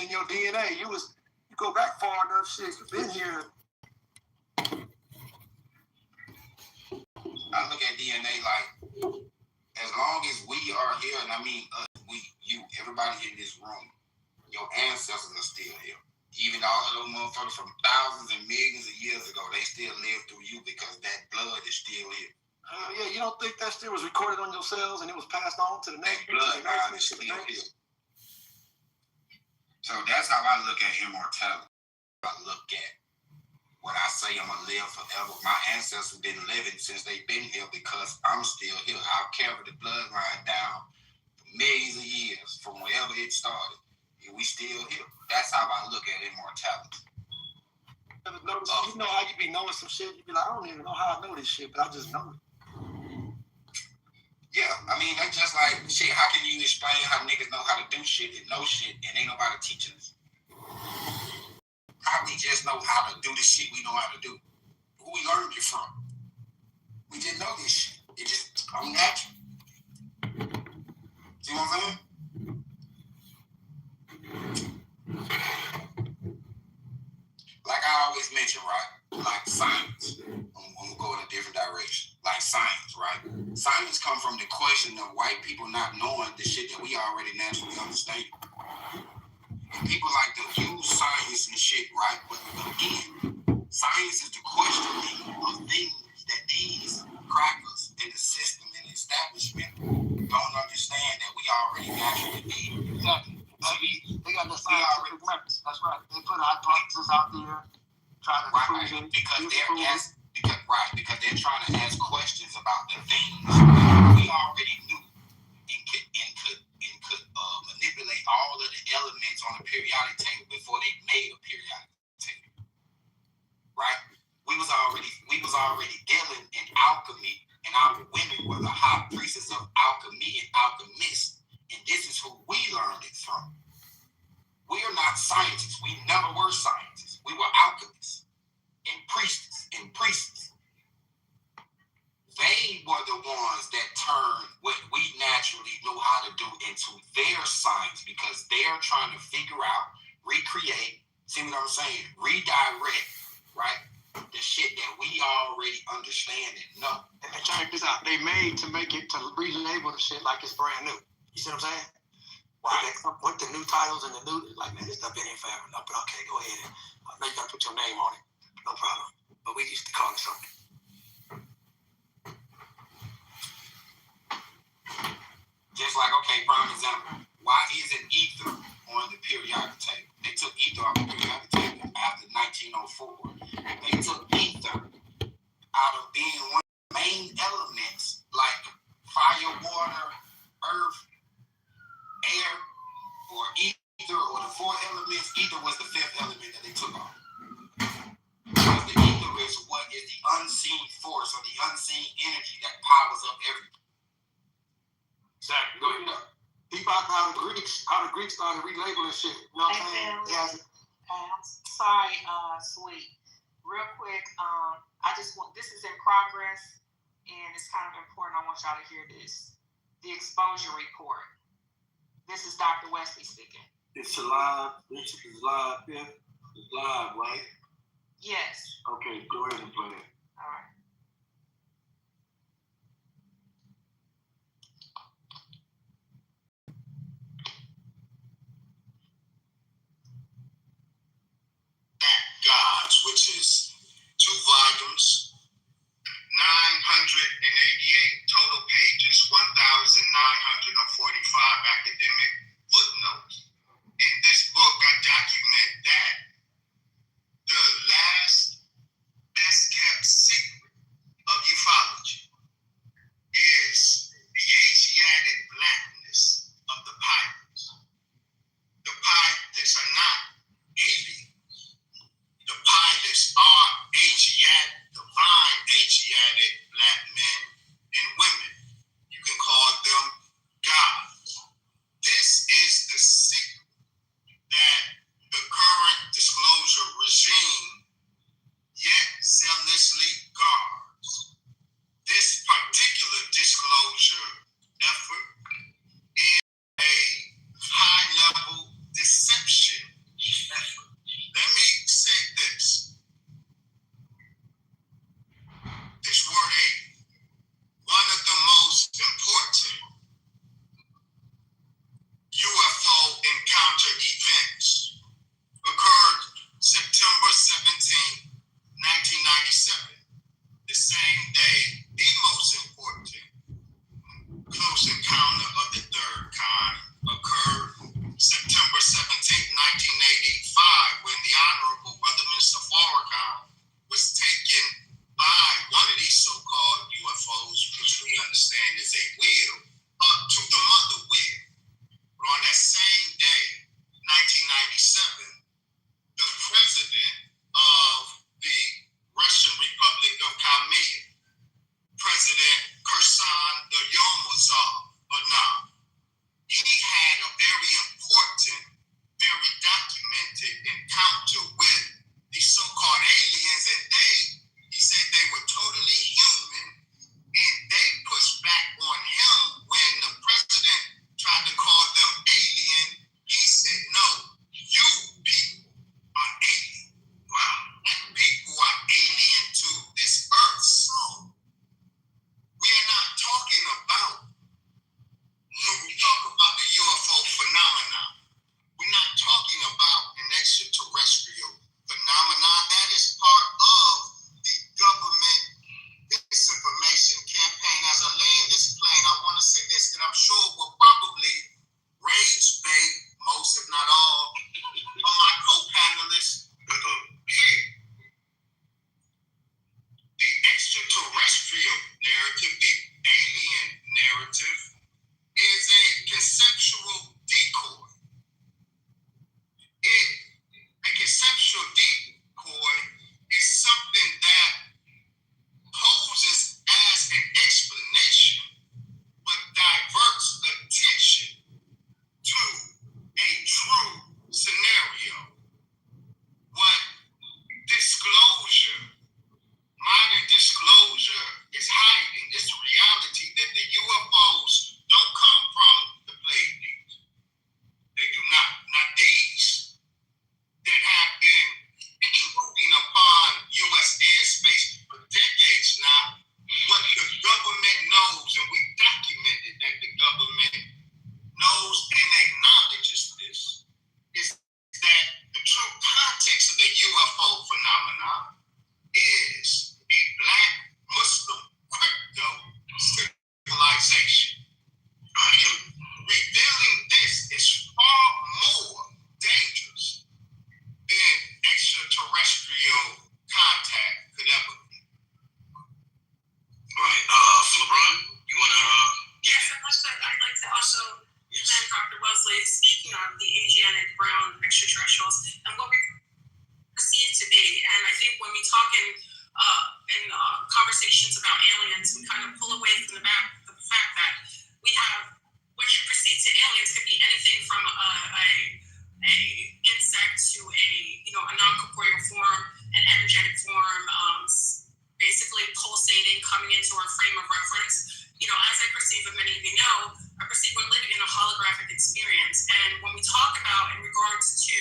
in your DNA. You go back far enough, shit. You've been here. I look at DNA like, as long as we are here, and I mean us, you, everybody in this room, your ancestors are still here. Even all of those motherfuckers from thousands and millions of years ago, they still live through you because that blood is still here. Yeah, you don't think that still was recorded on your cells and it was passed on to the next blood is still here. So that's how I look at immortality. I look at when I say I'm gonna live forever. My ancestors been living since they've been here because I'm still here. I've carried the bloodline down for millions of years from wherever it started. And we still here. That's how I look at immortality. You know how you be knowing some shit? You be like, I don't even know how I know this shit, but I just know it. Yeah, I mean, that's just like, shit, how can you explain how niggas know how to do shit and know shit and ain't nobody teaching us? How we just know how to do the shit we know how to do? Who we learned it from? We didn't know this shit. It just come natural. See what I'm saying? Like I always mention, right? Like science. I'm gonna go in a different direction. Like science, right? Science come from the question of white people not knowing the shit that we already naturally understand. And people like to use science and shit, right? But again, science is the questioning of things that these crackers in the system and the establishment don't understand that we already naturally need. Exactly. They got the scientific methods. That's right. They put hypotheses out there, trying to prove it. Because they're trying to ask questions about the things that we already knew and could manipulate all of the elements on the periodic table before they made a periodic table. Right? We was already dealing in alchemy, and our women were the high priestess of alchemy and alchemists. And this is who we learned it from. We are not scientists. We never were scientists. We were alchemists and priestess. They were the ones that turned what we naturally know how to do into their science because they're trying to figure out, recreate, see what I'm saying? Redirect, right? The shit that we already understand and know. And check this out. They made to make it to relabel the shit like it's brand new. You see what I'm saying? Right. They come with the new titles and the new, like, man, this stuff been here forever. No, but okay, go ahead. I know you gotta put your name on it. No problem. But we used to call it something. Just like, okay, prime example, why isn't ether on the periodic table? They took ether off the periodic table after 1904. They took ether out of being one of the main elements like fire, water, earth, air, or ether, or the four elements. Ether was the fifth element that they took off. Because the ether is what is the unseen force or the unseen energy that powers up everything. Exactly. Go ahead. Think about how the Greeks started relabeling shit. You know what I'm saying? I'm sorry, Sweet. Real quick, I just want, this is in progress, and it's kind of important. I want y'all to hear this. The exposure report. This is Dr. Wesley speaking. It's live. This is live. Yeah. It's live, right? Yes. Okay, go ahead and play it. All right. Gods, which is 2 volumes, 988 total pages, 1,945 academic footnotes. In this book, I document that the last best kept secret speaking of the Asiatic brown extraterrestrials and what we perceive to be. And I think when we talk in conversations about aliens, we kind of pull away from the fact that we have what you perceive to aliens could be anything from a insect to a non-corporeal form, an energetic form, basically pulsating, coming into our frame of reference. As I perceive, and many of you know, I perceive we're living in a holographic experience. And when we talk about in regards to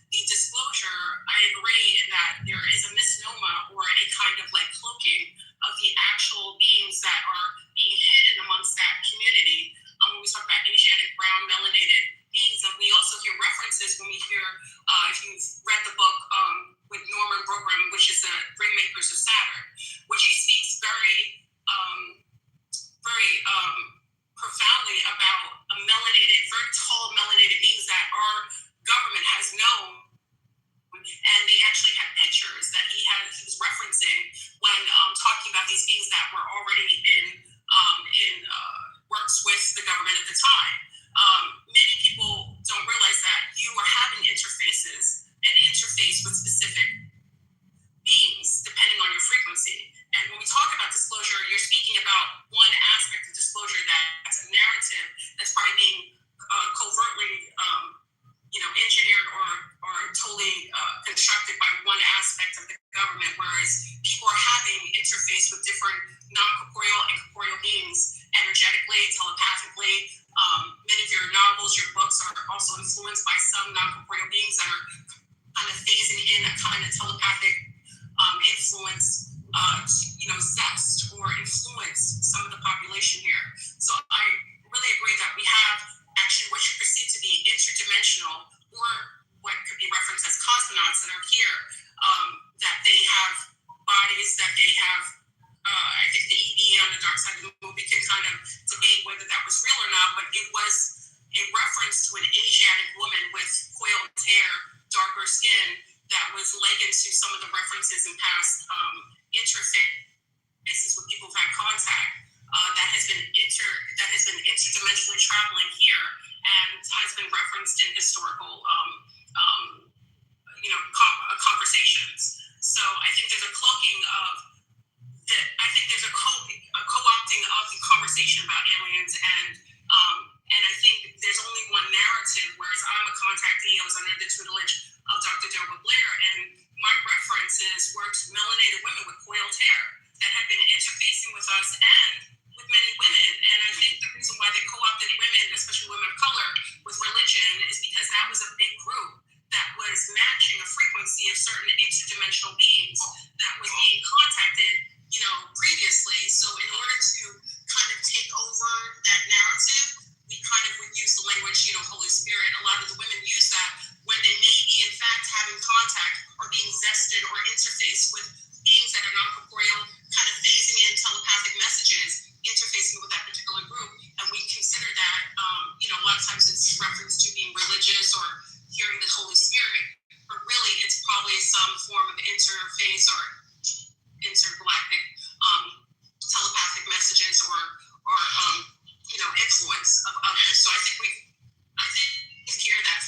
the disclosure, I agree in that there is a misnomer or a kind of like cloaking of the actual beings that are being hidden amongst that community. When we talk about Asiatic brown melanated beings, and we also hear references when we hear, if you've read the book with Norman Brogram, which is the Ringmakers of Saturn, which he speaks very profoundly about very tall melanated beings that our government has known, and they actually had pictures that he was referencing when talking about these beings that were already in works with the government at the time. Many people don't realize that you are having an interface with specific beings depending on your frequency. And when we talk about disclosure, you're speaking about one aspect of disclosure that's a narrative that's probably being covertly engineered or totally constructed by one aspect of the government, whereas people are having interface with different non-corporeal and corporeal beings energetically, telepathically. Many of your novels, your books are also influenced by some non-corporeal beings that are kind of phasing in a kind of telepathic influence, zest or influence some of the population here. So I really agree that we have actually what you perceive to be interdimensional, or what could be referenced as cosmonauts that are here, that they have bodies, that they have, I think the EV on the dark side of the movie can kind of debate whether that was real or not, but it was a reference to an Asiatic woman with coiled hair, darker skin, that was likened to some of the references in past interfaces with people who've had contact, that has been interdimensionally traveling here and has been referenced in historical conversations. So I think there's a cloaking of there's a co-opting of the conversation about aliens, and I think there's only one narrative, whereas I'm a contactee, I was under the tutelage of Dr. Delbert Blair, and my references were to melanated women with coiled hair that had been interfacing with us and with many women. And I think the reason why they co-opted women, especially women of color, with religion is because that was a big group that was matching a frequency of certain interdimensional beings that was being contacted, previously. So in order to kind of take over that narrative, we kind of would use the language, Holy Spirit. A lot of the women use that when they may be in fact having contact or being zested or interfaced with beings that are non-corporeal, kind of phasing in telepathic messages, interfacing with that particular group. And we consider that, a lot of times it's reference to being religious or hearing the Holy Spirit, but really it's probably some form of interface or intergalactic telepathic messages or influence of others. So I think we hear that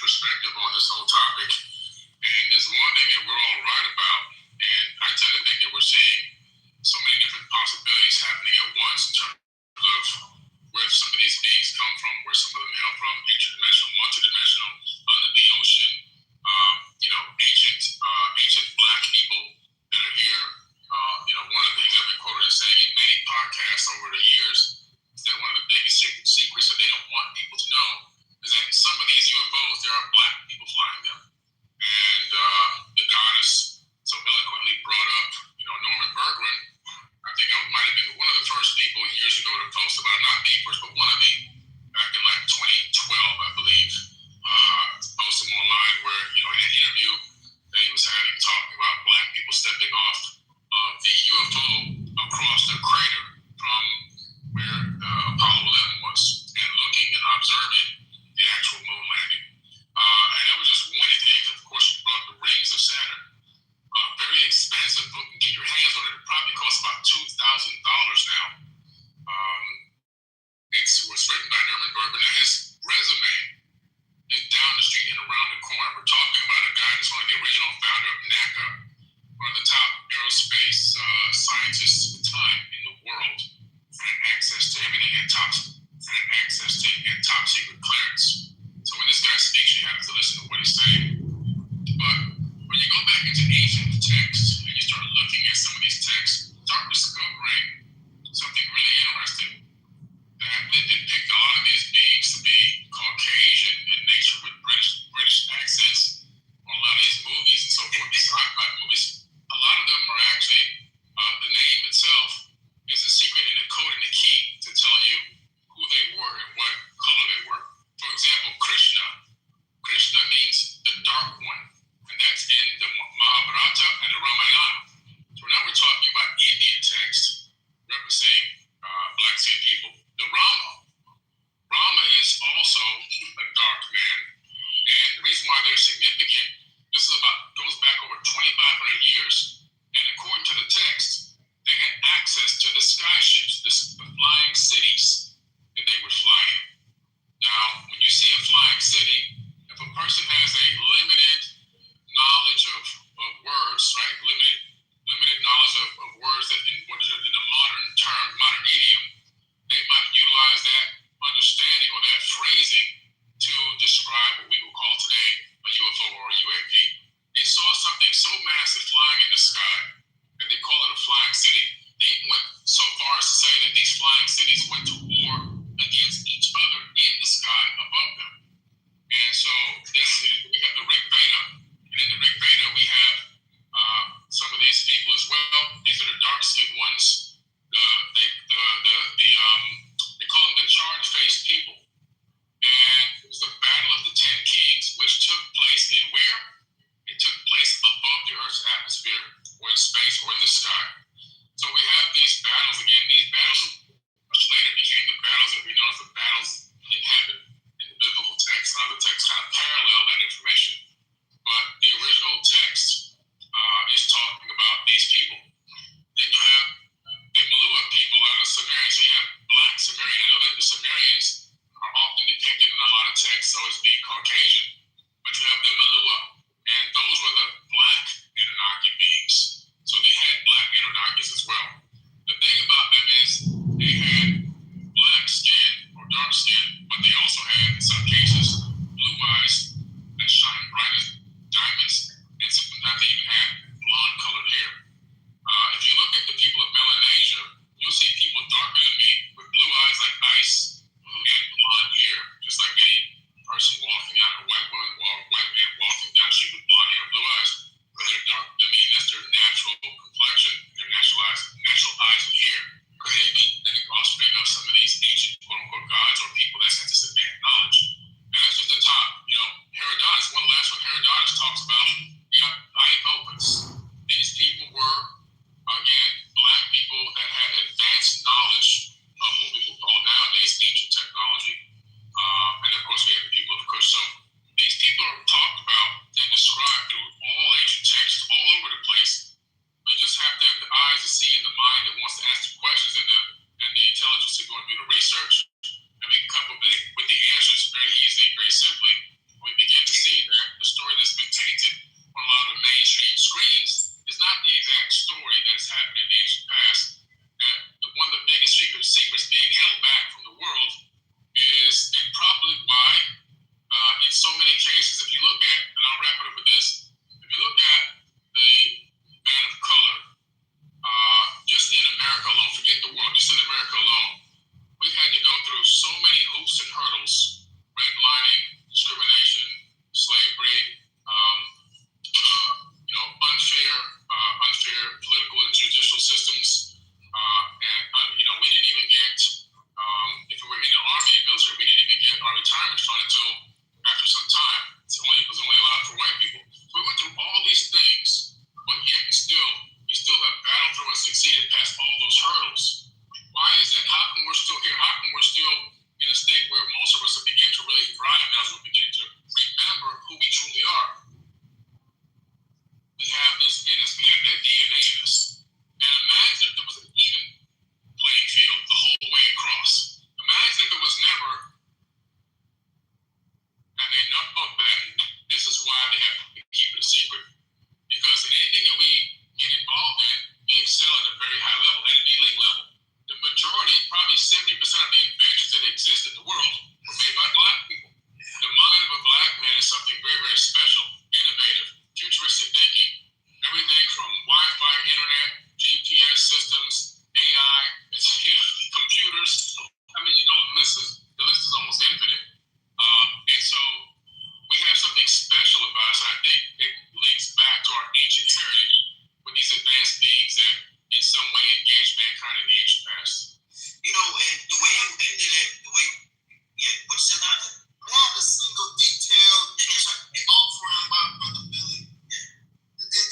perspective on this whole topic. And there's one thing that we're all right about, and I tend to think that we're seeing so many different possibilities happening at once in terms of where some of these beings come from, where some of them hail from, interdimensional, multidimensional, under the ocean, ancient black people that are here. One of the things I've been quoted as saying in many podcasts over the years is that one of the biggest secrets that they don't want people to know is that in some of these UFOs, there are black people flying them. And the goddess so eloquently brought up, Norman Bergman. I think I might have been one of the first people years ago to post about, not the first, but one of the, back in like 2012, I believe, posted him online where, in an interview that he was having, talking about black people stepping off of the UFO across the crater from where Apollo 11 was and looking and observing the actual moon landing. And that was just one of the things. Of course, you brought the rings of Saturn. Very expensive book. You can get your hands on it. It probably costs about $2,000 now. It was written by Norman Bergman. Now, his resume is down the street and around the corner. We're talking about a guy that's one of the original founder of NACA, one of the top aerospace scientists at the time in the world, had access to everything and had access to top secret clearance. So when this guy speaks, you have to listen to what he's saying. But when you go back into ancient texts and you start looking at some of these texts, start discovering something really interesting. That they depict a lot of these beings to be Caucasian in nature with British accents on a lot of these movies and so forth, these sci-fi movies. A lot of them are actually, the name itself is a secret and a code and a key to tell you who they were and what color they were. For example, Krishna. Krishna means the dark one, and that's in the Mahabharata and the Ramayana. So now we're talking about Indian texts representing black skin people. The Rama is also a dark man, and the reason why they're significant, goes back over 2,500 years, and according to the text, they had access to the sky ships, the flying cities that they would fly in. Now, when you see a flying city, if a person has a limited knowledge of words, right? Limited knowledge of words that in a modern term, modern idiom, they might utilize that understanding or that phrasing to describe what we would call today a UFO or a UAP. They saw something so massive flying in the sky that they call it a flying city. They even went so far as to say that these flying cities went to war against each other in the sky above them. And so we have the Rig Veda, and in the Rig Veda we have some of these people as well. These are the dark-skinned ones. They call them the charred-faced people. And it was the Battle of the 10 Kings, which took place in where? It took place above the Earth's atmosphere, or in space, or in the sky. So we have these battles again. These battles, which later became the battles that we know as the battles in heaven, and the biblical text and other texts kind of parallel that information. But the original text is talking about these people. Then you have the Malua people out of Samaria. So you have black Sumerian. I know that the Sumerians are often depicted in a lot of texts as being Caucasian, but you have the Malua, and those were the black Anunnaki beings. So they had black Anunnakis as well. The thing about them is they had black skin or dark skin, but they also had, in some cases, blue eyes that shine bright as diamonds, and sometimes they even had blonde-colored hair. If you look at the people of Melanesia, you'll see people darker than me with blue eyes like ice and blonde hair, just like any person walking down, a white woman or a white man walking down the street with blonde hair and blue eyes. But they're darker than me. That's their natural complexion, their natural eyes and hair. Because they be an offspring of some of these ancient quote-unquote gods or people that had this advanced knowledge. And that's just the top. Herodotus, one last one, Herodotus talks about Iapopus. These people were, again, black people that had advanced knowledge of what we would call nowadays ancient technology. And of course, we have the people of Kush. So these people are talked about and described through all ancient texts all over the place. We just have to have the eyes to see and the mind that wants to ask the questions and the intelligence to go and do the research. And we can come up with the answers very easily, very simply. We cases, if you look at, and I'll wrap it up with this, if you look at the man of color, just in America alone, forget the world, just in America alone, we've had to go through so many hoops and hurdles, redlining, discrimination, slavery, unfair political and judicial systems, and we didn't even get, if we were in the Army and military, we didn't even get our retirement fund until after some time. It was only allowed for white people. So we went through all these things, but yet we still have battled through and succeeded past all those hurdles. Why is that? How come we're still here? How come we're still in a state where most of us have begun to really thrive now as we begin to remember who we truly are? We have this in us. We have that DNA in us. And imagine if there was an even playing field the whole way across. Imagine if it was never, and they know that this is why they have to keep it a secret. Because in anything that we get involved in, we excel at a very high level, at an elite level. The majority, probably 70% of the inventions that exist in the world were made by black people. The mind of a black man is something very, very special, innovative, futuristic thinking. Everything from Wi-Fi, internet, GPS systems, AI, computers. I mean, the list is almost infinite. And so we have something special about us. And I think it links back to our ancient heritage with these advanced beings that in some way engage mankind in the ancient past. And the way you ended it, what you said on it, I have a single detail offering by Brother Billy. And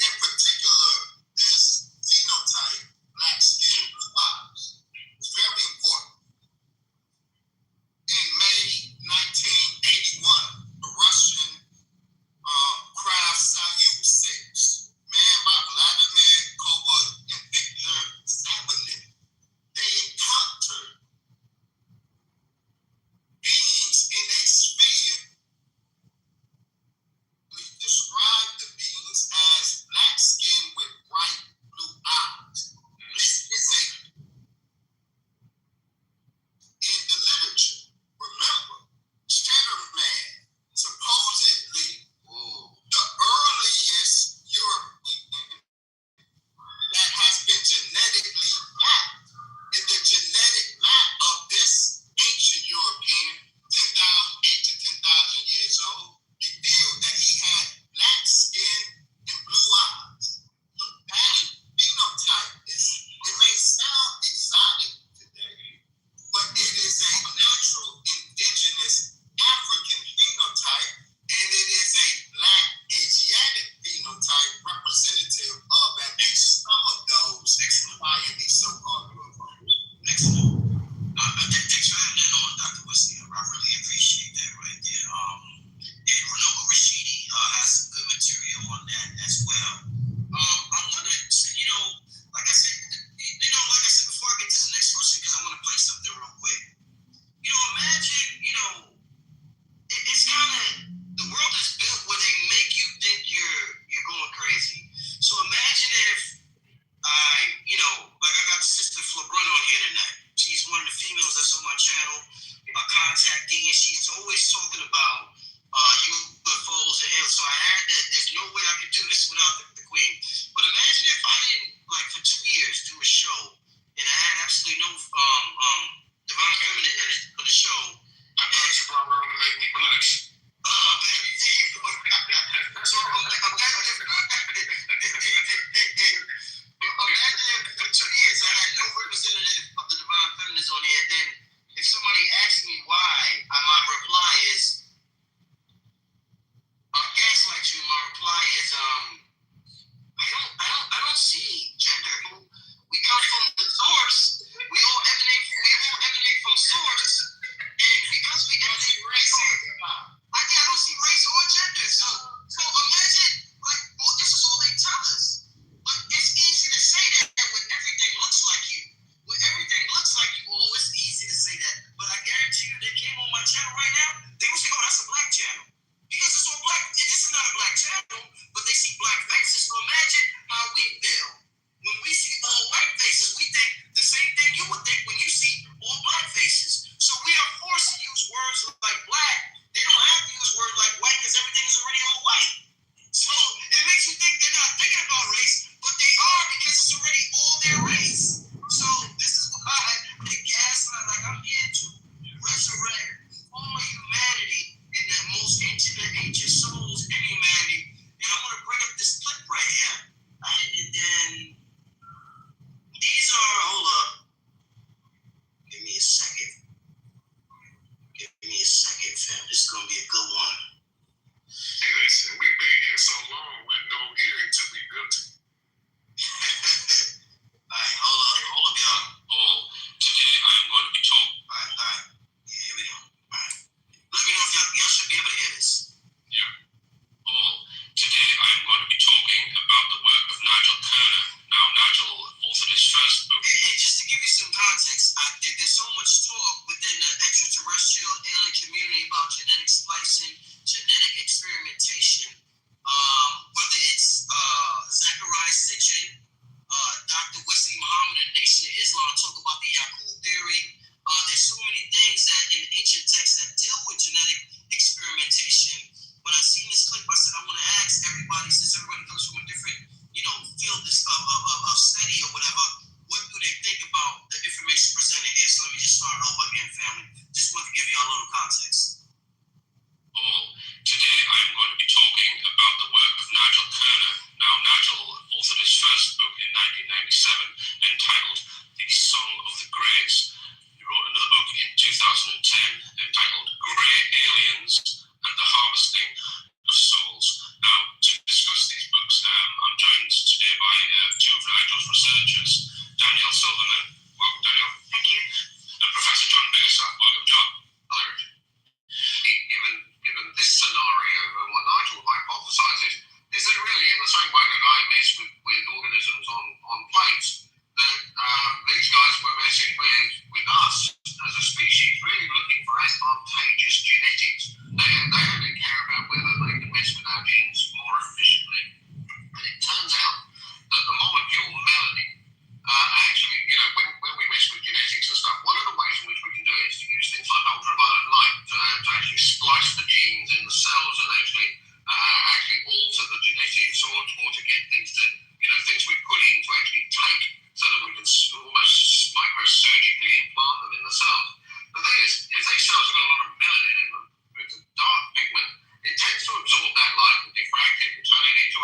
absorb that light and diffract it and turn it into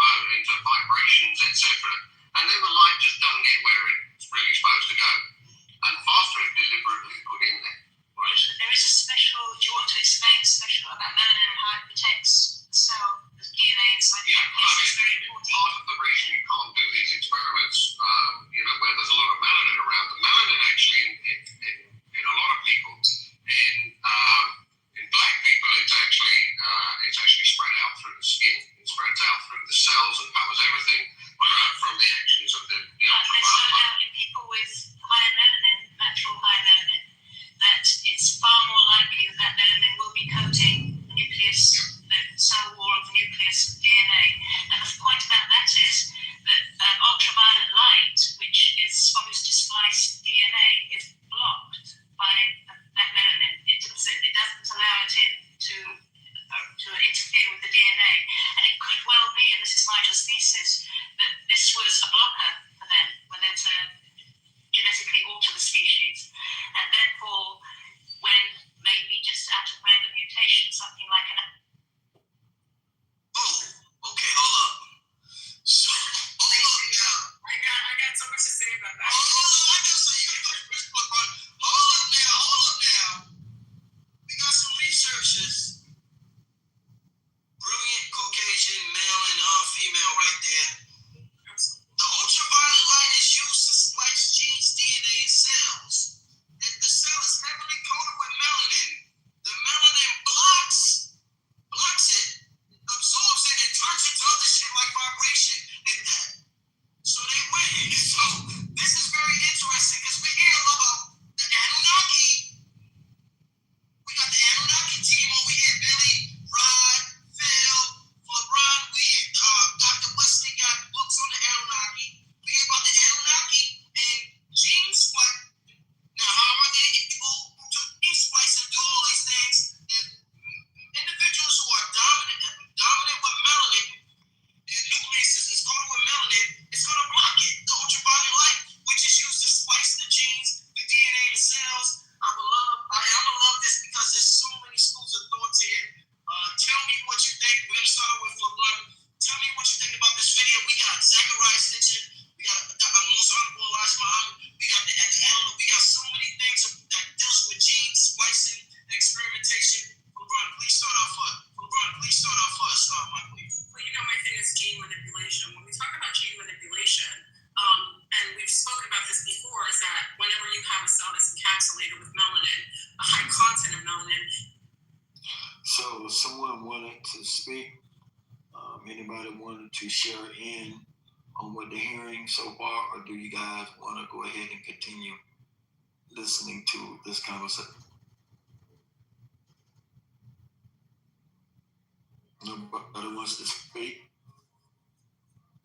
vibrations, etc. And then the light just doesn't get where it's really supposed to go. And phosphor is deliberately put in there. Right? There is a special, do you want to explain special about melanin and how it protects the cell, the DNA inside the cell? It's very important. Part of the reason you can't do these experiments, where there's a lot of melanin around, the melanin actually in a lot of people, in black people, it's actually spread out through the skin. It spreads out through the cells and covers everything from the actions of the ultraviolet light. In people with higher melanin, natural high melanin, that it's far more likely that melanin will be coating the nucleus, the cell wall of the nucleus of DNA. And the point about that is that ultraviolet light, which is almost to splice DNA, is blocked by that melanin. It doesn't allow it in to interfere with the DNA. And it could well be, and this is Nigel's thesis, that this was a blocker for them, when they're to genetically alter the species. And therefore, when maybe just out of random mutation, something like an... Oh, okay, hold up. So, hold up now. I got so much to say about that. Hold up, I gotta say, hold up now. We got some researchers. Brilliant Caucasian male and female right there. The ultraviolet light is used to splice genes, DNA, and cells. If the cell is heavily coated with melanin, the melanin blocks it, absorbs it, and turns it to other shit like vibration and that. So they win. So this is very interesting because we hear a lot about the Anunnaki. We got the Anunnaki team over here, Billy, Rod, Phil, LeBron. We Dr. Wesley got books on the Anunnaki. We hear about the Anunnaki and gene splice. Now, how are they able to gene splice and do all these things? If individuals who are dominant with melanin, their nucleus is coated with melanin, it's going to block it. The ultraviolet light, which is used to splice the genes, the DNA, the cells. I'm gonna love this because there's so many schools of thoughts here. Tell me what you think. We're gonna start with LeBron. Tell me what you think about this video. We got Zachariah Stitcher. We got Most Honorable Elijah Muhammad. We got the animal. We got so many things that deals with gene splicing and experimentation. LeBron, please start off for us. Mike, please. Well, my thing is gene manipulation. When we talk about gene manipulation, and we've spoken about this before, is that whenever you have a cell that's encapsulated with melanin, a high content of melanin. So, someone wanted to speak. Anybody wanted to share in on what they're hearing so far, or do you guys want to go ahead and continue listening to this conversation? Nobody wants to speak.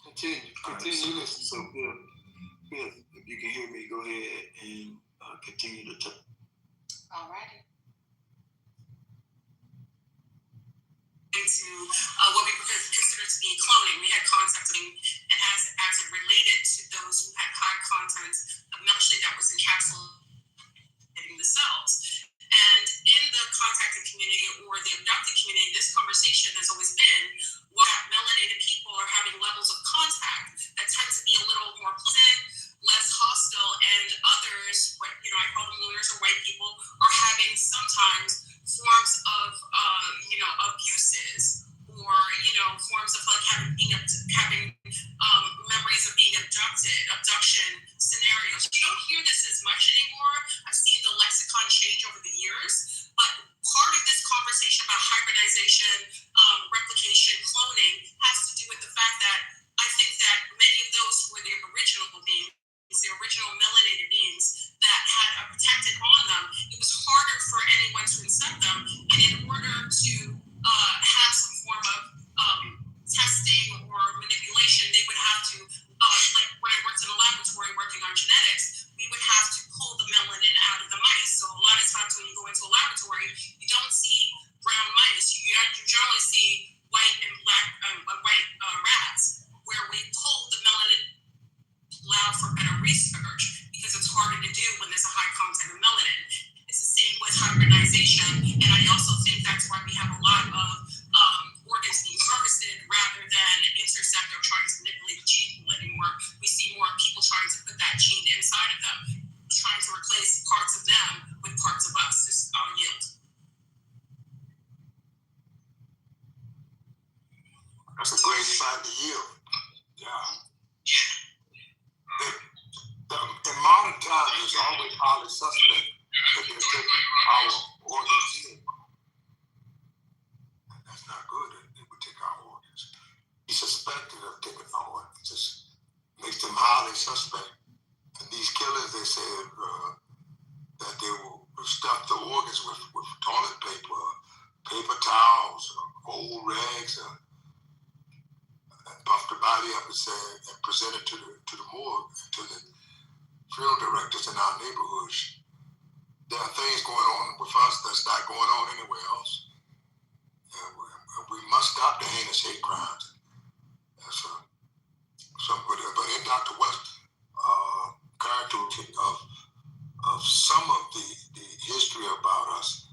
Continue. Right, so Bill, if you can hear me, go ahead and continue to talk. All righty. Into what we consider to be cloning. We had contacting, and as it related to those who had high content of melanin that was encapsulating the cells. And in the contacted community or the abducted community, this conversation has always been what melanated people are having levels of contact that tend to be a little more pleasant, less hostile, and others, I call them lunars or white people, are having sometimes forms of abuses or forms of like having memories of being abduction scenarios. You don't hear this as much anymore. I've seen the lexicon change over the years, but part of this conversation about hybridization, replication, cloning has to do with the fact that I think that many of those who were the original beings, the original melanated beings that had a protected on them, it was harder for anyone to accept them, and in order to have some form of testing or manipulation, decide to yield. Yeah. Yeah. In modern times, it's always highly suspect that they're taking our organs in. And that's not good. They would take our organs. Be suspected of taking our organs. It just makes them highly suspect. And these killers, they said that they will stuff the organs with toilet paper, paper towels, old rags, and puff the body up and present it to the morgue, to the funeral directors in our neighborhoods. There are things going on with us that's not going on anywhere else. And we must stop the heinous hate crimes. That's something. But in Dr. West's character of some of the history about us,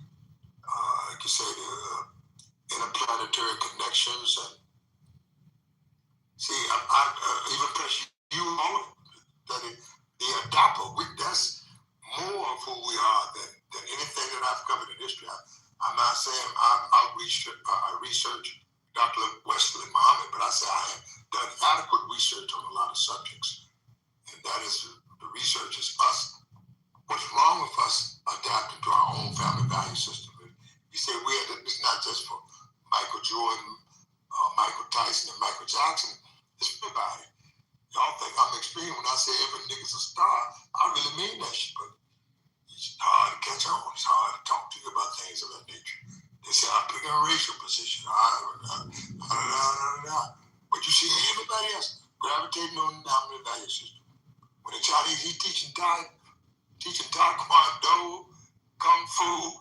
like you say, the interplanetary connections, and see, I even press you all of that. The adopter, that's more of who we are than anything that I've covered in history. I'm not saying I researched Dr. Wesley Muhammad, but I say I have done adequate research on a lot of subjects, and that is the research is us. What's wrong with us adapting to our own family value system? You say it's not just for Michael Jordan, Michael Tyson, and Michael Jackson. It's everybody. Y'all think I'm extreme when I say every nigga's a star. I really mean that shit, but it's hard to catch on. It's hard to talk to you about things of that nature. They say I'm picking a racial position. But you see everybody else gravitating on the dominant value system. When the Chinese, he teaching Taekwondo, Kung Fu,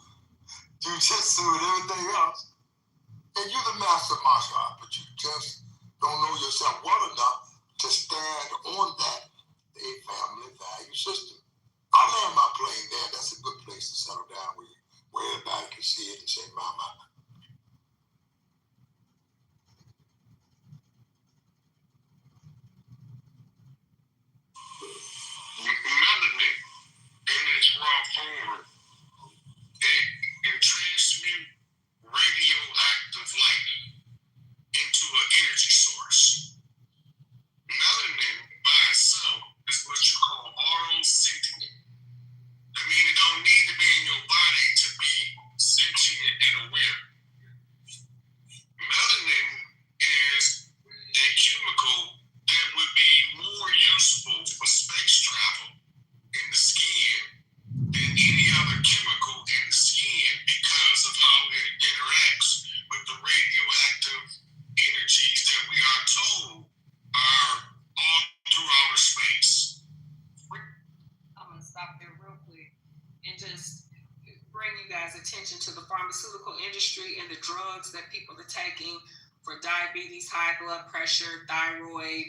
Jiu-Jitsu, and everything else. And you're the master of martial art, but you just don't know yourself well enough to stand on that family value system. I'll land my plane there. That's a good place to settle down where everybody can see it and say, mama. Melanin in its raw form, it transmute radioactive light into an energy source. Melanin by itself is what you call auto-sentient. I mean, it don't need to be in your body to be sentient and aware. Melanin is a chemical that would be more useful for space travel in the skin than any other chemical in the skin because of how it interacts with the radioactive energies that we are told are all through outer space. I'm going to stop there real quick and just bring you guys attention to the pharmaceutical industry and the drugs that people are taking for diabetes, high blood pressure, thyroid,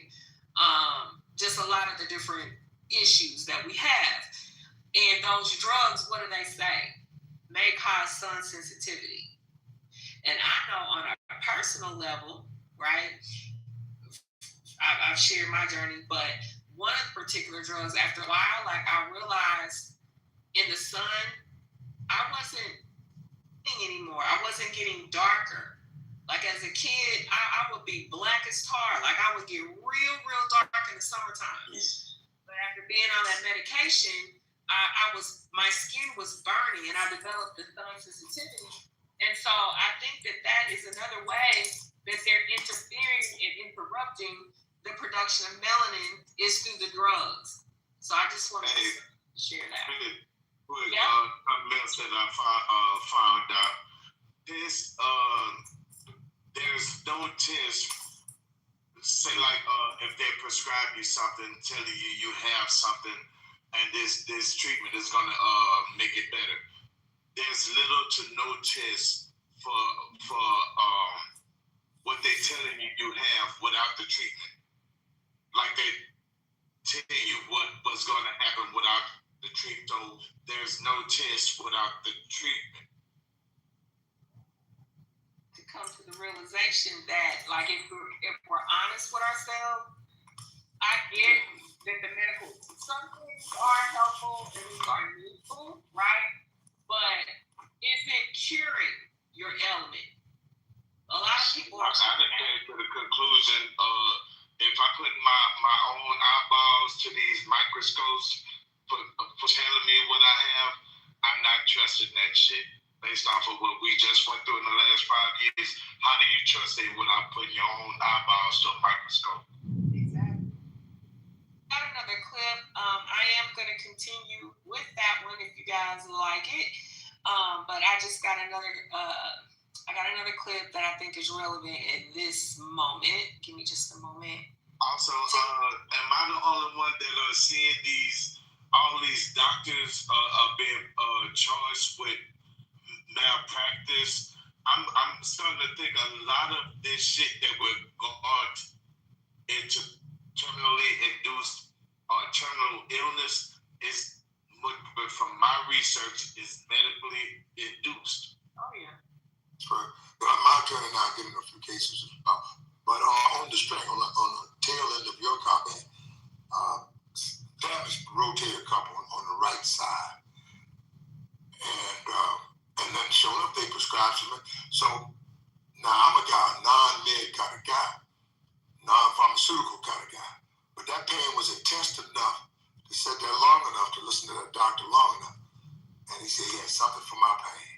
just a lot of the different issues that we have. And those drugs, what do they say? May cause sun sensitivity. And I know on a personal level, right, I've shared my journey, but one of the particular drugs, after a while, like I realized in the sun, I wasn't seeing anymore. I wasn't getting darker. Like as a kid, I would be black as tar. Like I would get real dark in the summertime. But after being on that medication, my skin was burning and I developed the sun sensitivity. And so I think that is another way that they're interfering and interrupting the production of melanin is through the drugs. So I just wanted to share that. Something else that I found out. There's no test, say like if they prescribe you something, telling you have something, and this treatment is gonna make it better. There's little to no test for what they're telling you have without the treatment. Like they tell you what's gonna happen without the treatment. So there's no test without the treatment. To come to the realization that, like, if we're honest with ourselves, I get that the medical, some things are helpful and these are useful, right? But is it curing your ailment? A lot of people are. I came to the conclusion But I just got another. I got another clip that I think is relevant at this moment. Give me just a moment. Also, am I the only one that are seeing all these doctors are being charged with malpractice? I'm starting to think a lot of this shit that we're going into terminally induced or terminal illness is, but from my research, is medically induced. Oh yeah. Right. My attorney now getting a few cases, but on the string, on the tail end of your comment, damage rotated a couple on the right side, and then sure enough they prescribed some. So now I'm a guy, non-med kind of guy, non-pharmaceutical kind of guy, but that pain was intense enough to sit there long enough to listen to that doctor long enough, and he said he had something for my pain.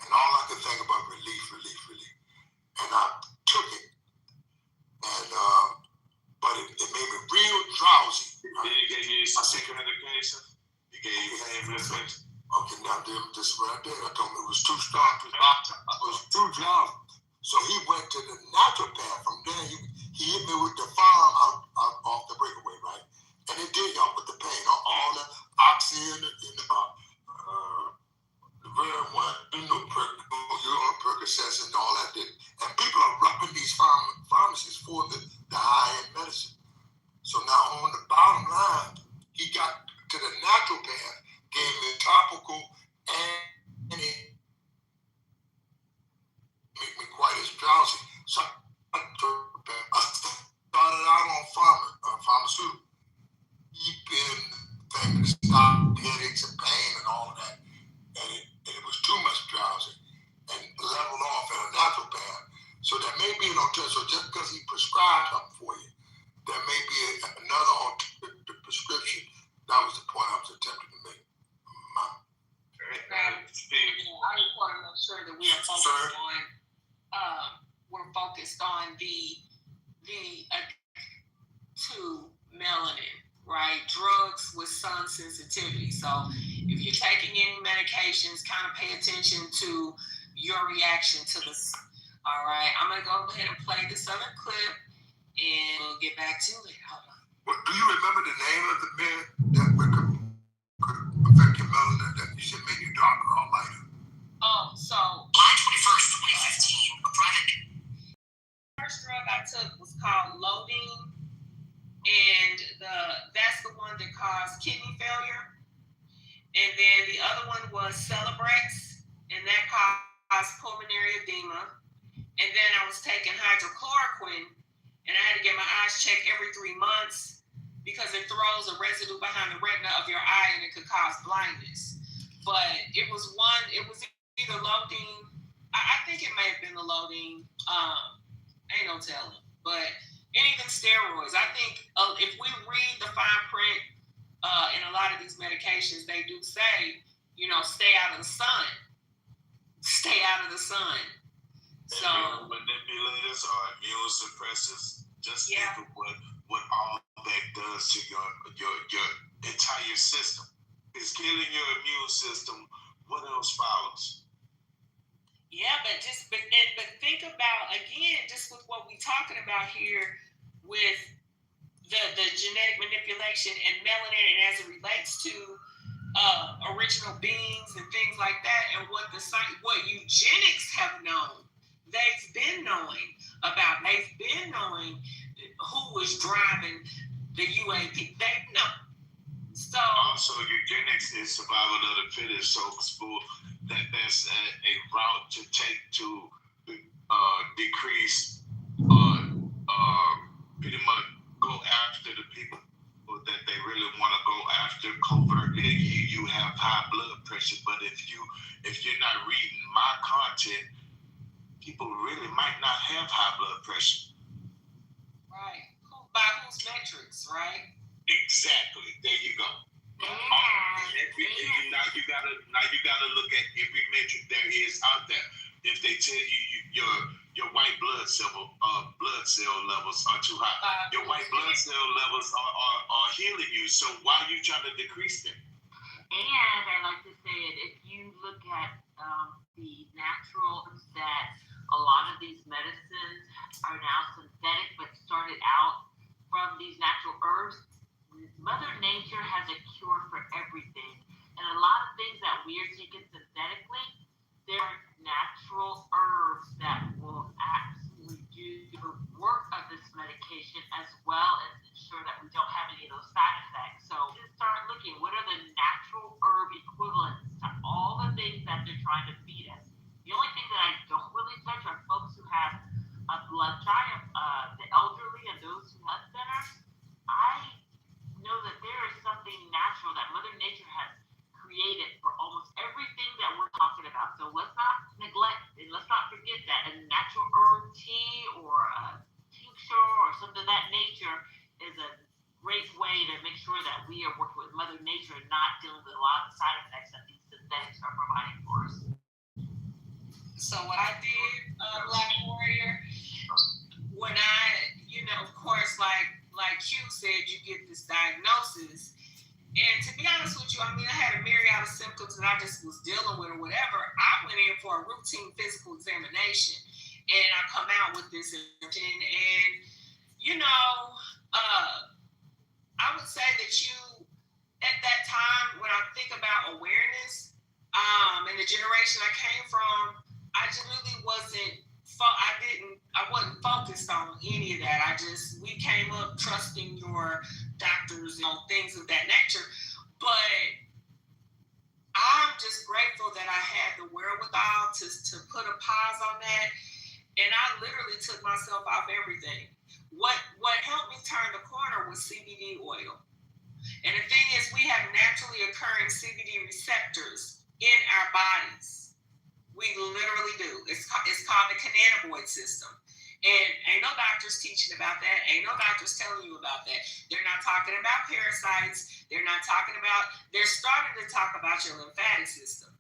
And all I could think about relief. And I took it. And but it made me real drowsy. Did he give you secret medication? He gave you pain medication? Okay, now this right there, I told him it was too strong. It was too drowsy. So he went to the naturopath. From there, he hit me with the farm out off the breakaway, right? And it did help with the pain. All the oxy and the very one, Percocets and all that. And people are rubbing these pharmacies for the high-end medicine. So now on the bottom line, he got to the naturopath, gave me topical, and it made me quite as drowsy. So I started out on pharmaceutical. Keeping things, stop headaches and pain and all of that. And it was too much drowsy and leveled off at a naturopath. So there may be an alternative. So just because he prescribed something for you, there may be another alternative prescription. That was the point I was attempting to make. I just want to make sure that we are focused on the to melanin, right? Drugs with sun sensitivity. So if you're taking any medications, kind of pay attention to your reaction to this. All right, I'm gonna go ahead and play this other clip, and we'll get back to it. Hold on. Well, do you remember the name of the med that could affect your melanin that you said made you darker or lighter? So July 21st, 2015, a private first drug I took was called Lodine, and that's the one that caused kidney failure. And then the other one was Celebrex, and that caused pulmonary edema. And then I was taking hydrochloroquine, and I had to get my eyes checked every 3 months because it throws a residue behind the retina of your eye, and it could cause blindness. But it was either Lodine. I think it may have been the Lodine. Ain't no telling. But and even steroids. I think if we read the fine print in a lot of these medications, they do say, stay out of the sun. Stay out of the sun. So Manipulators or immune suppressors. Just think of what all that does to your entire system. It's killing your immune system. What else follows? Yeah, but think about, again, just with what we're talking about here with the genetic manipulation and melanin, and as it relates to original beings and things like that, and what eugenics have known. They've been knowing about. They've been knowing who was driving the UAP. They know. So eugenics is survival of the fittest. So that's a route to take to decrease, pretty much go after the people that they really want to go after covertly. You have high blood pressure, but if you're not reading my content, people really might not have high blood pressure. Right. By whose metrics, right? Exactly. There you go. Now you gotta look at every metric there is out there. If they tell you your white blood cell levels are too high, your white blood cell levels are healing you. So why are you trying to decrease them? And I like to say it, if you look at natural, that a lot of these medicines are now synthetic, but started out from these natural herbs. Mother Nature has a cure for everything. And a lot of things that we are taking synthetically, there are natural herbs that will absolutely do the work of this medication, as well as ensure that we don't have any of those side effects. So just start looking, what are the natural herb equivalents to all the things that they're trying to feed us? The only thing that I don't really touch are folks who have a blood giant, the elderly and those who have centers. I know that there is something natural that Mother Nature has created for almost everything that we're talking about. So let's not neglect and let's not forget that a natural herb tea or a tincture or something of that nature is a great way to make sure that we are working with Mother Nature and not dealing with a lot of the side effects that these synthetics are providing for us. So what I did, Black Warrior, when I, of course, like Q said, you get this diagnosis. And to be honest with you, I had a myriad of symptoms that I just was dealing with or whatever. I went in for a routine physical examination, and I come out with this information. And, I would say that at that time, when I think about awareness, and the generation I came from, I just really wasn't focused on any of that. We came up trusting your doctors, things of that nature. But I'm just grateful that I had the wherewithal to put a pause on that. And I literally took myself off everything. What helped me turn the corner was CBD oil. And the thing is, we have naturally occurring CBD receptors in our bodies. We literally do. It's called the cannabinoid system. And ain't no doctors teaching about that. Ain't no doctors telling you about that. They're not talking about parasites. They're starting to talk about your lymphatic system.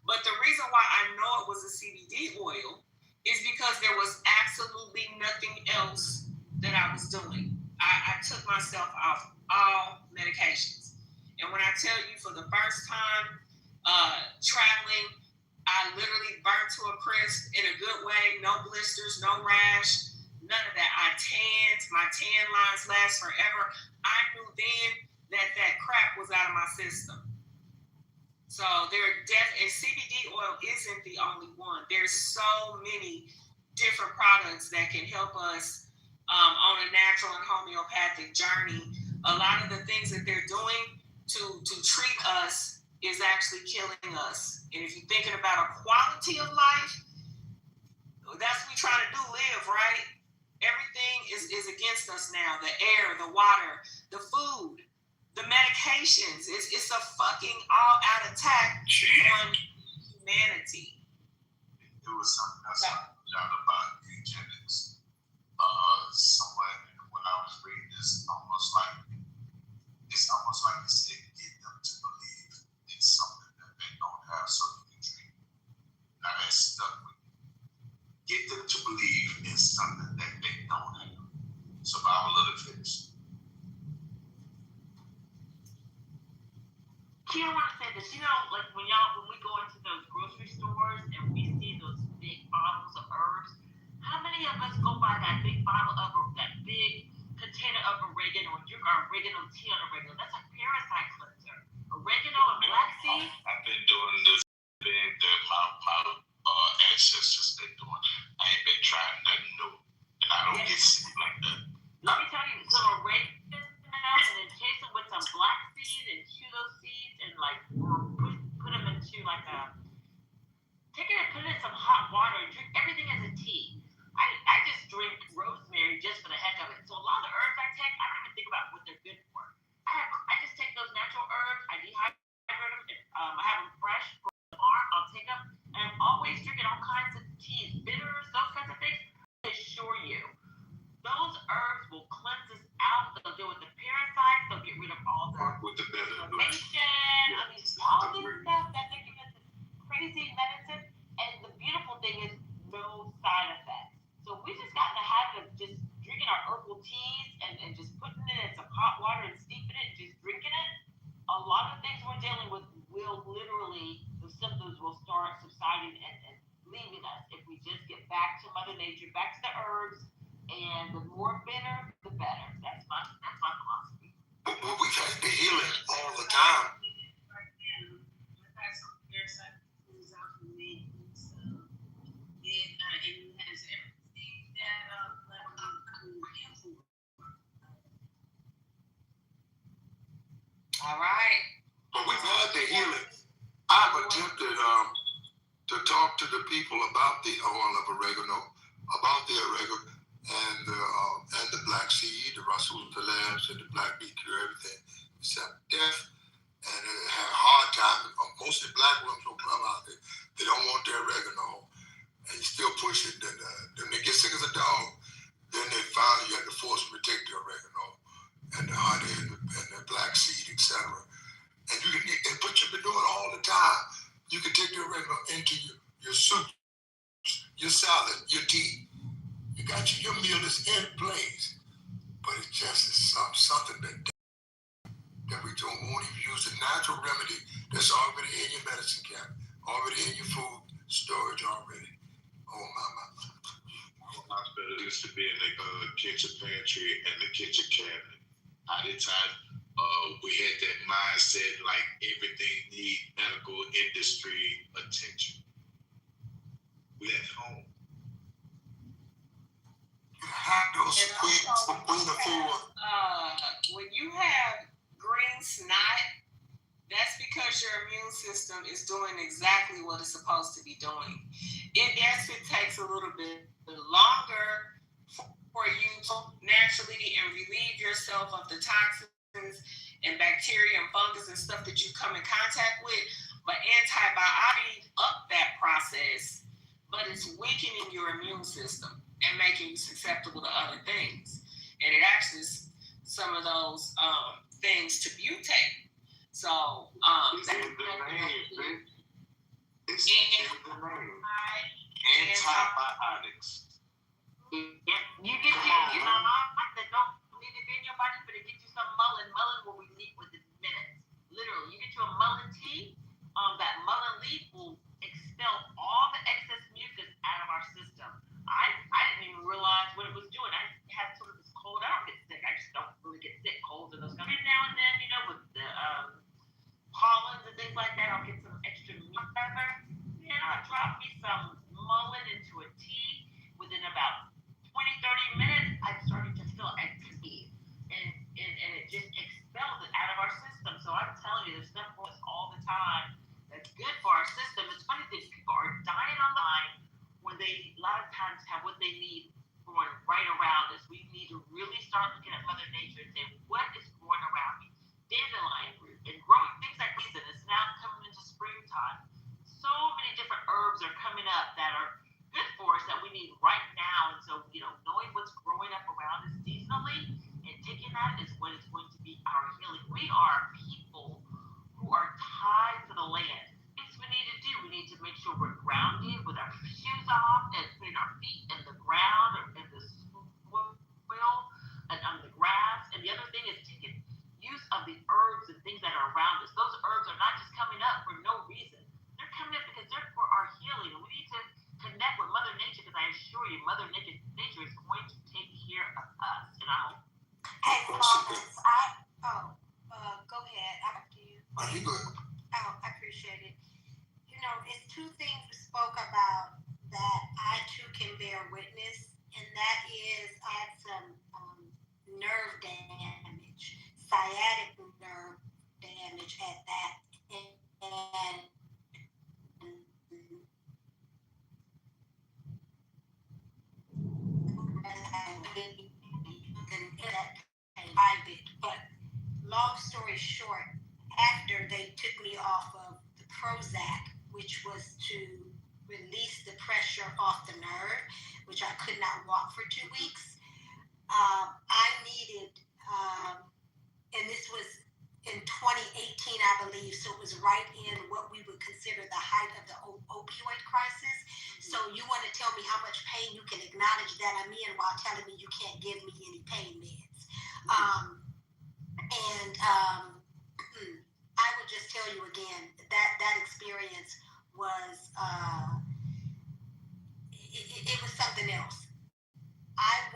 But the reason why I know it was a CBD oil is because there was absolutely nothing else that I was doing. I took myself off all medications. And when I tell you, for the first time traveling, I literally burnt to a crisp in a good way. No blisters, no rash, none of that. I tanned. My tan lines last forever. I knew then that crap was out of my system. So and CBD oil isn't the only one. There's so many different products that can help us on a natural and homeopathic journey. A lot of the things that they're doing to treat us is actually killing us. And if you're thinking about a quality of life, that's what we're trying to do, live, right? Everything is against us now. The air, the water, the food, the medications. It's a fucking all-out attack on humanity. It was something else I found out about eugenics. Somewhere when I was reading this, it's almost like it's to get them to believe in something that they don't have, so they can treat. Now that stuck with me. Get them to believe in something that they don't have. Survival of the fittest. I want to say this, like when we go into those grocery stores and we see those big bottles of herbs, how many of us go buy that big bottle of that big container of oregano and drink our oregano tea on oregano? That's a parasite cleanser. Oregano and black seed. I've been doing this thing that my ancestors been doing. I ain't been trying nothing new, and I don't get sick like that. Let me tell you, some oregano and then chase them with some black seed and chew those seeds and put them into take it and put it in some hot water and drink everything as a tea. I just drink rosemary just for the heck of it. So a lot of the herbs I take, I don't even think about what they're good for. I just take those natural herbs, I dehydrate them, I have them fresh from the farm, I'll take them, and I'm always drinking all kinds of teas, bitters, those kinds of things. I assure you, those herbs will cleanse us out. They'll deal with the parasites, they'll get rid of all the inflammation, all this stuff that they're giving us, crazy medicine. And the beautiful thing is no side effects. So we just got in the habit of just drinking our herbal teas and just putting it in some hot water and steeping it and just drinking it. A lot of things we're dealing with will literally, the symptoms will start subsiding and leaving Mother Nature, back to the herbs, and the more bitter, the better. That's my philosophy. Well, we've had the healing all the time. All right. But we've had the healing. I've attempted to talk to the people about the oil of oregano, about the oregano and the black seed, the rasul talabs, and the black beet cure, everything except death. And they had a hard time. Mostly black women don't come out there. They don't want their oregano. And you still push it. Then they get sick as a dog. Then they finally you have to force them to take the oregano and the honey and the black seed, etc. And you can, and what you've been doing all the time, you can take the oregano into your soup, your salad, your tea. You got your meal is in place, but it just is something that we don't want to use the natural remedy that's already in your medicine cabinet, already in your food storage already. Oh my. Hospital used to be in the kitchen pantry and the kitchen cabinet. At the time, we had that mindset like everything need medical industry attention. We at home. You have those queen of food. When you have green snot, that's because your immune system is doing exactly what it's supposed to be doing. It takes a little bit longer for you to naturally and relieve yourself of the toxins and bacteria and fungus and stuff that you come in contact with. But antibiotics up that process, but it's weakening your immune system and making you susceptible to other things. And it actually is some of those things to mutate. So It's in the name, It's in the name. Antibiotics. Yeah, you get that don't need to be in your body, but it gets you some mullein. Mullein will relieve within minutes. Literally, you get you a mullein tea. That mullein leaf will expel all the excess mucus out of our system. I didn't even realize what it was doing. I had sort of this cold. I don't get sick. I just don't really get sick. Colds and those kind of now and then, with the pollens and things like that. I'll get some extra mucus. I dropped me some mullein into a tea. Within about 20-30 minutes, I started to feel at ease, and it just expelled it out of our system. So I'm telling you, there's stuff for us all the time that's good for our system. It's funny that people are dying on the line when they a lot of times have what they need growing right around us. We need to really start looking at Mother Nature and say, what is growing around me? Dandelion root and growing things like these, and it's now coming into springtime. So many different herbs are coming up that are good for us that we need right now. And so, knowing what's growing up around us seasonally and taking that is what is going to be our healing. We are people who are tied to the land. Things we need to do. We need to make sure we're grounded with our shoes off and putting our feet in the ground or in the soil and on the grass. And the other thing is taking use of the herbs and things that are around us. Those herbs are not just coming up for no reason. They're coming up because they're for our healing. And we need to connect with Mother Nature, because I assure you, Mother Nature is going to take care of us. And Hey, Florence, go ahead. After you. Are you good? Oh, I appreciate it. It's two things we spoke about that I too can bear witness, and that is I had some nerve damage, sciatic nerve damage at that, and but long story short, after they took me off of the Prozac, which was to release the pressure off the nerve, which I could not walk for 2 weeks, I needed, and this was in 2018, I believe, so it was right in what we would consider the height of the opioid crisis. So you want to tell me how much pain you can acknowledge that I'm in while telling me you can't give me any pain meds. I would just tell you again that experience was it was something else. I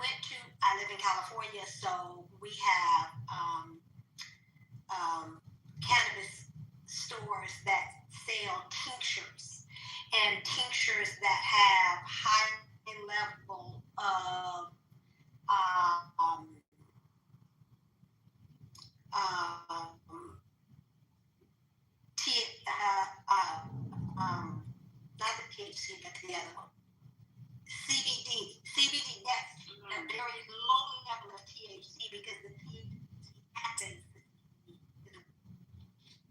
live in California, so we have cannabis stores that sell tinctures, and tinctures that have high level of not the THC, but the other one, CBD. CBD, that's a very low level of THC because the THC happens.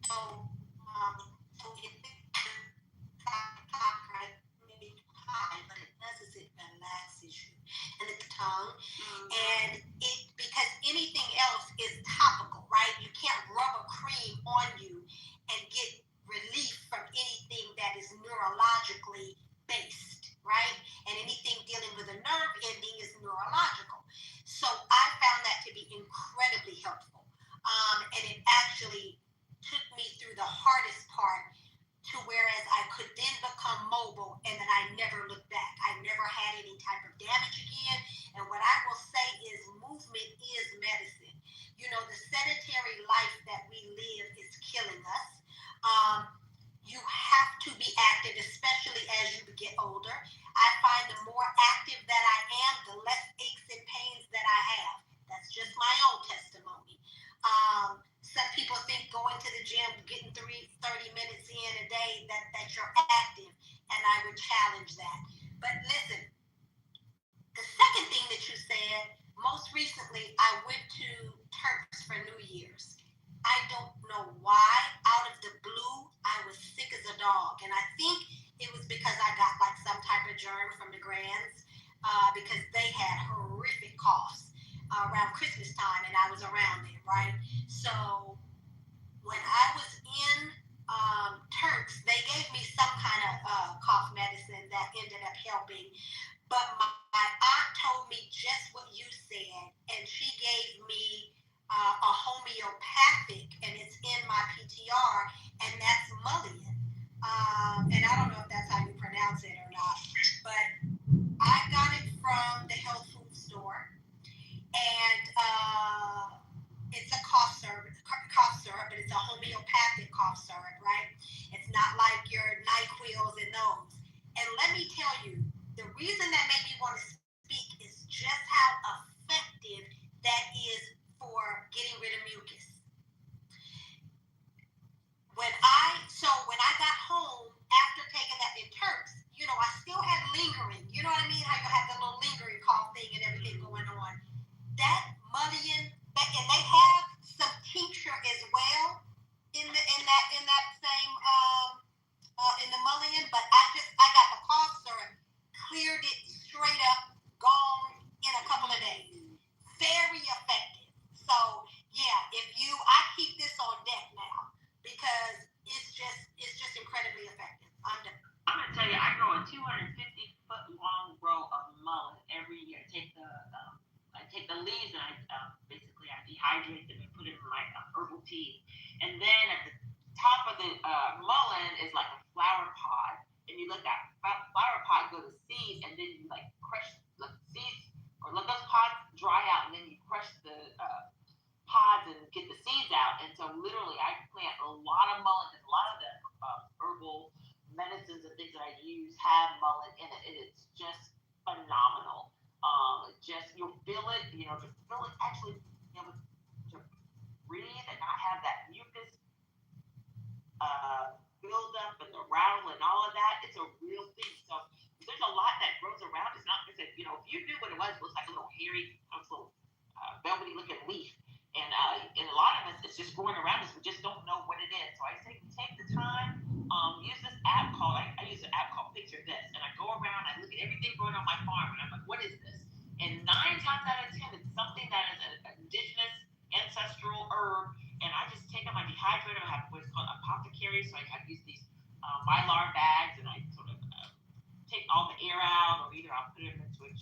So it's right, maybe high, but it doesn't, it relaxes you and the tongue. And it, because anything else is topical, right? You can't rub a cream on you and get relief from anything that is neurologically based, right? And anything dealing with a nerve ending is neurological. So I found that to be incredibly helpful. And it actually took me through the hardest part to whereas I could then become mobile and then I never looked back. I never had any type of damage again. And what I will say is movement is medicine. You know, the sedentary life that we live is killing us. You have to be active, especially as you get older. I find the more active that I am, the less aches and pains that I have. That's just my own testimony. Some people think going to the gym, getting 30 minutes in a day, that you're active, and I would challenge that. But listen, the second thing that you said, most recently, I went to Turks for New Year's. I don't know why, out of the blue, I was sick as a dog. And I think it was because I got like some type of germ from the grands, because they had horrific coughs around Christmas time, and I was around them, right? So when I was in Turks, they gave me some kind of cough medicine that ended up helping. But my aunt told me just what you said, and she gave me a homeopathic, and it's in my PTR, and that's mullein. And I don't know if that's how you pronounce it or not, but I got it from the health food store, and it's a cough syrup, but it's a homeopathic cough syrup, right? It's not like your NyQuils and those. And let me tell you, the reason that made me want to speak is just how effective that is for getting rid of mucus. When I got home after taking that in Turks, you know, I still had lingering, you know what I mean? How you have the little lingering cough thing and everything going on. That mullein, and they have some tincture as well in that same in the mullein, but I got the cough syrup, cleared it straight up, gone in a couple of days. Very effective. So yeah, I keep this on deck now because it's just incredibly effective. I'm done. I'm gonna tell you, I grow a 250-foot long row of mullein every year. I take the leaves and I dehydrate them and put it in my herbal tea. And then at the top of the mullein is like a flower pod, and you let that flower pod go to seeds, and then you like crush the seeds or let those pods dry out, and then you crush the pods and get the seeds out. And so literally I plant a lot of mullein, and a lot of the herbal medicines and things that I use have mullein in it. It's just phenomenal. You'll feel it, to feel it actually be able to breathe and not have that mucus build up and the rattle and all of that. It's a real thing. So there's a lot that grows around. It's not just if you knew what it was like a little hairy, little velvety looking leaf. And a lot of us, it's just growing around us. We just don't know what it is. So I say take the time, use this app called, I use an app called Picture This. And I go around, I look at everything growing on my farm, and I'm like, what is this? And 9 times out of 10, it's something that is an indigenous ancestral herb. And I just take them, I dehydrate them. I have what's called apothecary. So I use these mylar bags, and I sort of take all the air out, or either I'll put them into a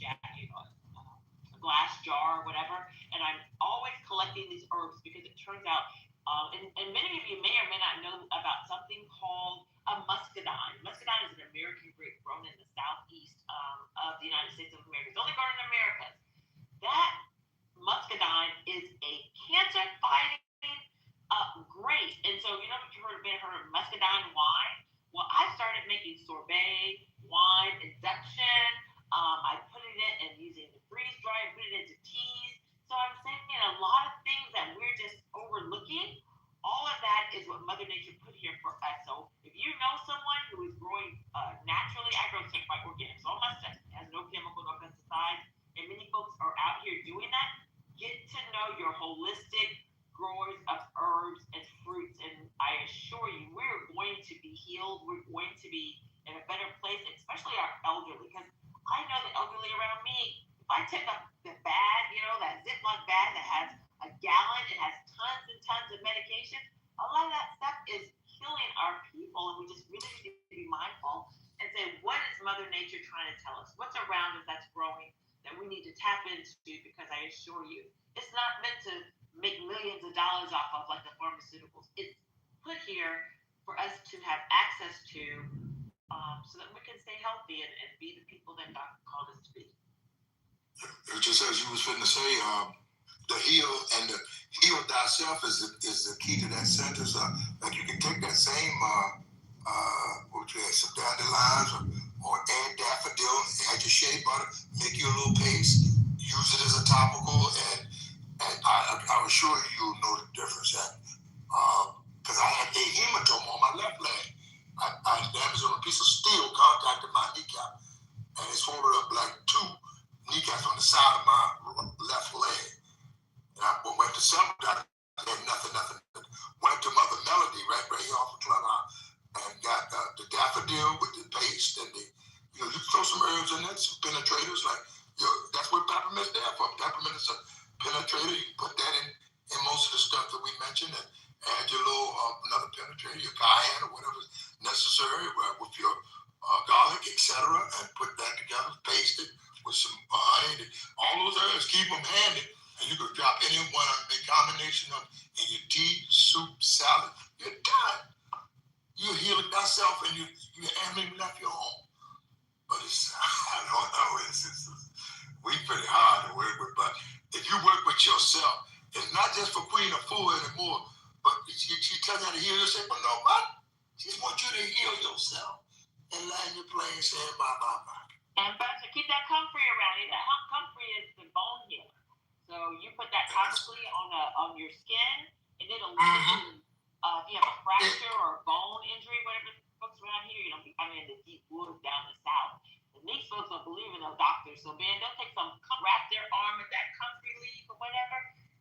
glass jar or whatever. And I'm always collecting these herbs because it turns out, and many of you may or may not know about something called muscadine. Muscadine is an American grape grown in the southeast of the United States of America. It's only grown in America. That muscadine is a cancer-fighting grape. And so, you know, if you've heard of muscadine wine? Well, I started making sorbet, wine, induction. I put it in and using the freeze dry, put it into teas. So I'm saying a lot of things that we're just overlooking. All of that is what Mother Nature put here for us. So if you know someone who is growing naturally agro-certified organic, so all my stuff has no chemical, no pesticides, and many folks are out here doing that, get to know your holistic growers of herbs and fruits, and I assure you, we're going to be healed. We're going to be in a better place, especially our elderly, because I know the elderly around me. If I take up the bag, you know, that Ziploc bag that has a gallon, it has tons and tons of medication. A lot of that stuff is killing our people, and we just really need to be mindful and say, what is Mother Nature trying to tell us? What's around us that's growing that we need to tap into? Because I assure you, it's not meant to make millions of dollars off of like the pharmaceuticals. It's put here for us to have access to so that we can stay healthy and be the people that God called us to be. It just as you was fitting to say, the heal and the heal thyself is the key to that sentence. Like you can take that same what you had, some dandelions or add daffodil, add your shea butter, make you a little paste, use it as a topical, and I assure you you'll know the difference. Because I had a hematoma on my left leg. I damaged on a piece of steel contacted my kneecap, and it swelled up like two kneecaps on the side of my left leg. And I went to several doctors. I had nothing. Went to Mother Melody right here off of Clubhouse and got the daffodil with the paste and you throw some herbs in there, some penetrators. Like that's what peppermint's there for. Peppermint is a penetrator. You can put that in most of the stuff that we mentioned, and add your little another penetrator, your cayenne or whatever is necessary with your garlic, etc., and put that together, paste it with some honey. All those herbs, keep them handy, and you can drop any one a combination of in your tea, soup, salad. You're done. You heal it thyself, and you haven't even left your home. But I don't know. We pretty hard to work with, but if you work with yourself, it's not just for Queen of Four anymore, but she tells you how to heal yourself. But no, but she just wants you to heal yourself and land your plane saying bye. And Pastor, keep that comfrey around you. That comfrey is the bone healer. So you put that topically on your skin, and it'll loosen. If you have a fracture or a bone injury, whatever folks around here, you know, I'm in the deep woods down the south. And these folks don't believe in no doctors. So man, they'll take wrap their arm with that comfrey leaf or whatever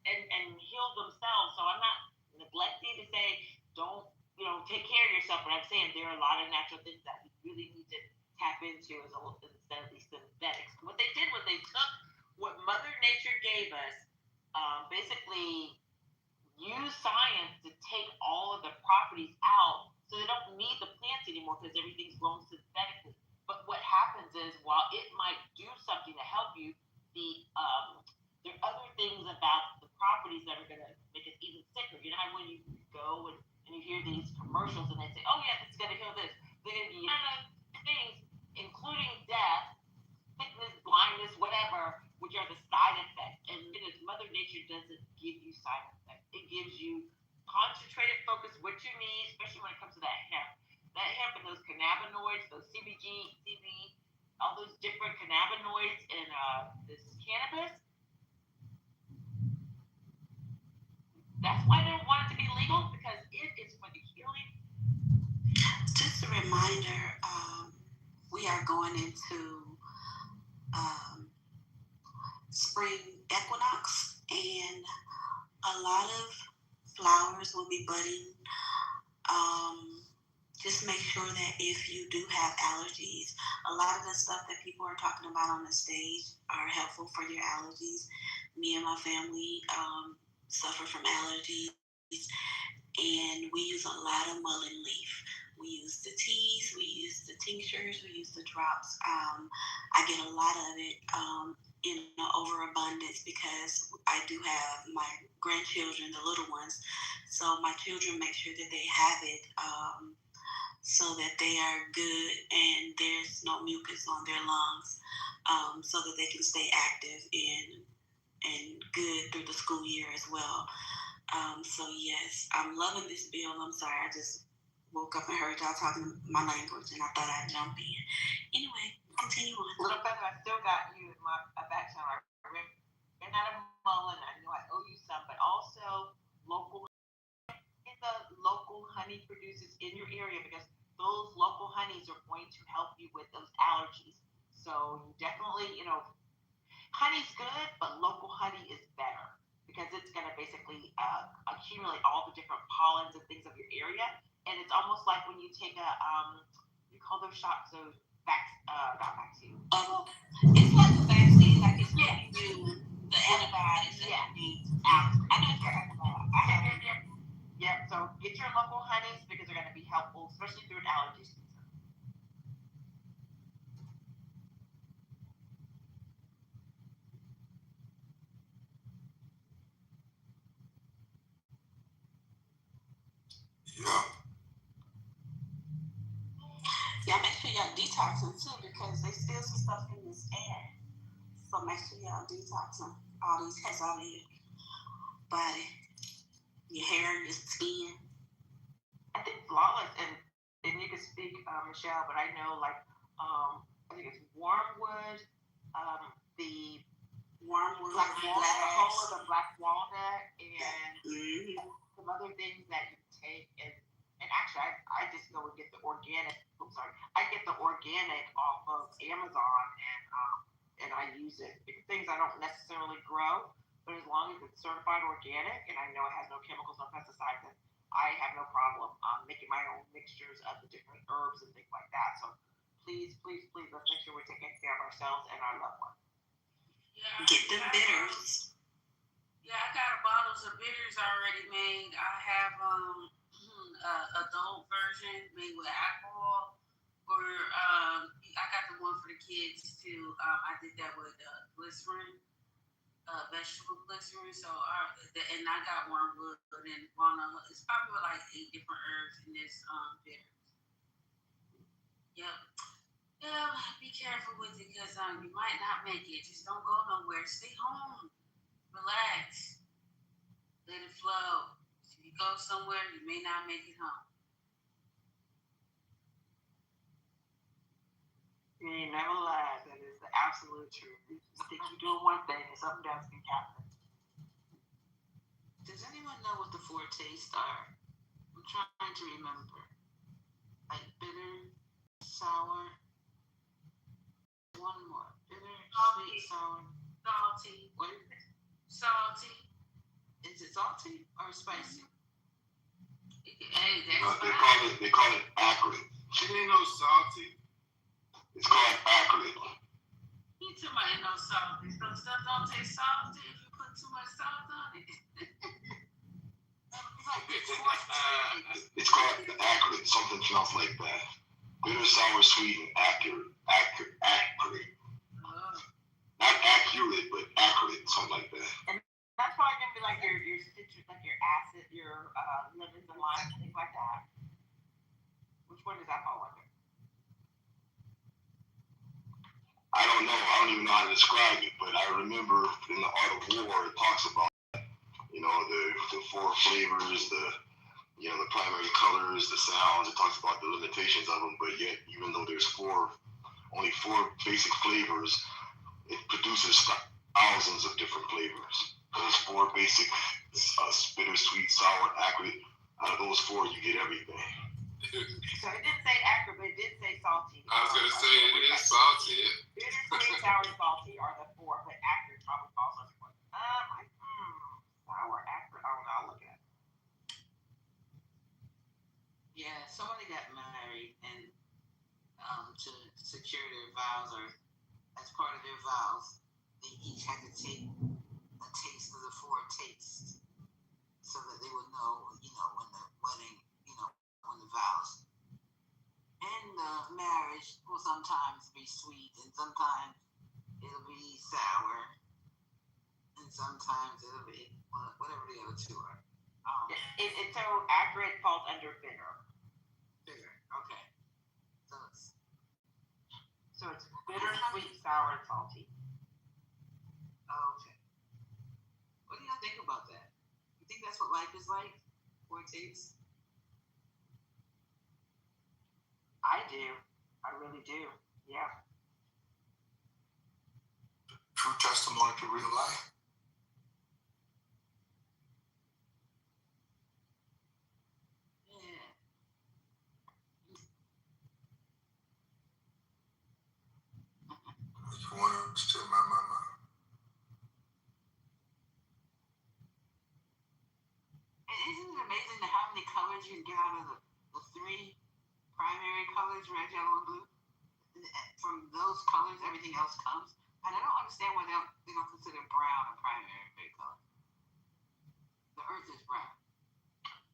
and heal themselves. So I'm not neglecting to say don't, you know, take care of yourself, but I'm saying there are a lot of natural things that we really need to tap into instead of these synthetics. What they did was they took what Mother Nature gave us, basically use science to take all of the properties out so they don't need the plants anymore because everything's grown synthetically. But what happens is while it might do something to help you, there are other things about the properties that are going to make it even sicker. You know how when you go and you hear these commercials and they say, oh yeah, this is going to heal this. They're going to be things, including death, sickness, blindness, whatever, which are the side effects. And because Mother Nature doesn't give you side effects. It gives you concentrated focus, what you need, especially when it comes to that hemp. That hemp and those cannabinoids, those CBG, CB, all those different cannabinoids in this cannabis. That's why they want it to be legal, because it is for the healing. Just a reminder, we are going into spring equinox, and a lot of flowers will be budding. Just make sure that if you do have allergies, a lot of the stuff that people are talking about on the stage are helpful for your allergies. Me and my family suffer from allergies, and we use a lot of mullein leaf. We use the teas, we use the tinctures, we use the drops. I get a lot of it in overabundance because I do have my grandchildren, the little ones. So my children make sure that they have it so that they are good and there's no mucus on their lungs, so that they can stay active and good through the school year as well. So yes, I'm loving this bill. I'm sorry, I just woke up and heard y'all talking my language and I thought I'd jump in. Anyway, continue on. Little better, I still got you in my back channel. And not a Mullen, I know I owe you some, but also local honey producers in your area, because those local honeys are going to help you with those allergies. So you definitely, honey's good, but local honey is better because it's going to basically accumulate all the different pollens and things of your area. And it's almost like when you take you call those shots, those not vaccine. It's like a vaccine, like it's giving you the antibiotics that you need out. I know it's antibiotics. Yep, so get your local honeys because they're going to be helpful, especially through an allergy season. Yeah, make sure y'all detoxing too because they still some stuff in this air. So make sure y'all detoxing all these heads out of your body, your hair, your skin. I think flawless, and you can speak, Michelle, but I know I think it's wormwood, the Wormwood, the black walnut, and some other things that you take. And actually, I just go and get the organic. I get the organic off of Amazon, and I use it. It's things I don't necessarily grow, but as long as it's certified organic and I know it has no chemicals, no pesticides, then I have no problem making my own mixtures of the different herbs and things like that. So please, let's make sure we're taking care of ourselves and our loved ones. Yeah, get them bitters. Yeah, I got bottles of bitters already made. I have adult version made with alcohol, or I got the one for the kids too. I did that with glycerin, vegetable glycerin. So and I got wormwood and walnut. It's probably like 8 different herbs in this bitter. Yep. Yeah, be careful with it because you might not make it. Just don't go nowhere. Stay home. Relax. Let it flow. If you go somewhere, you may not make it home. You ain't never lied. That is the absolute truth. You think you're doing one thing and something else be happening. Does anyone know what the 4 tastes are? I'm trying to remember. Like bitter, sour. One more. Bitter, sweet, sour. Salty. What is it? Salty. Is it salty or spicy? Hey, No, that's they call it acrid. It ain't no salty. It's called acrid. You too much no salty. Some stuff don't taste salty if you put too much salt on it. It's called acrid. Something sounds like that. Bitter, sour, sweet, and acrid. Not accurate, but acrid, something like that. And that's probably gonna be like your citrus, like your acid, your lemons and limes, things like that. Which one does that fall under? I don't know. I don't even know how to describe it, but I remember in the Art of War it talks about, the 4 flavors, the primary colors, the sounds. It talks about the limitations of them, but yet even though there's only 4 basic flavors, it produces thousands of different flavors. Those 4 basic, bitter, sweet, sour, acrid. Out of those 4, you get everything. So it didn't say acrid, but it did say salty. I was gonna say it is salty. Bitter, sweet, sour, and salty are the 4, but acrid probably falls under one. Sour, acrid. I don't know. I'll look at it. Yeah, somebody got married and to secure their vows, or as part of their vows, they each had to take a taste of the 4 tastes so that they would know, when the wedding, when the vows. And the marriage will sometimes be sweet, and sometimes it'll be sour, and sometimes it'll be whatever the other 2 are. So acrid falls under bitter. Bitter. Okay. So it's bitter, sweet, sour, and salty. Okay. What do y'all think about that? You think that's what life is like? Or it tastes? I do. I really do. Yeah. True testimony to real life. Yeah. Which one is to my mama? And isn't it amazing how many colors you can get out of the three primary colors, red, yellow, and blue? From those colors, everything else comes. And I don't understand why they don't consider brown a primary color. The earth is brown.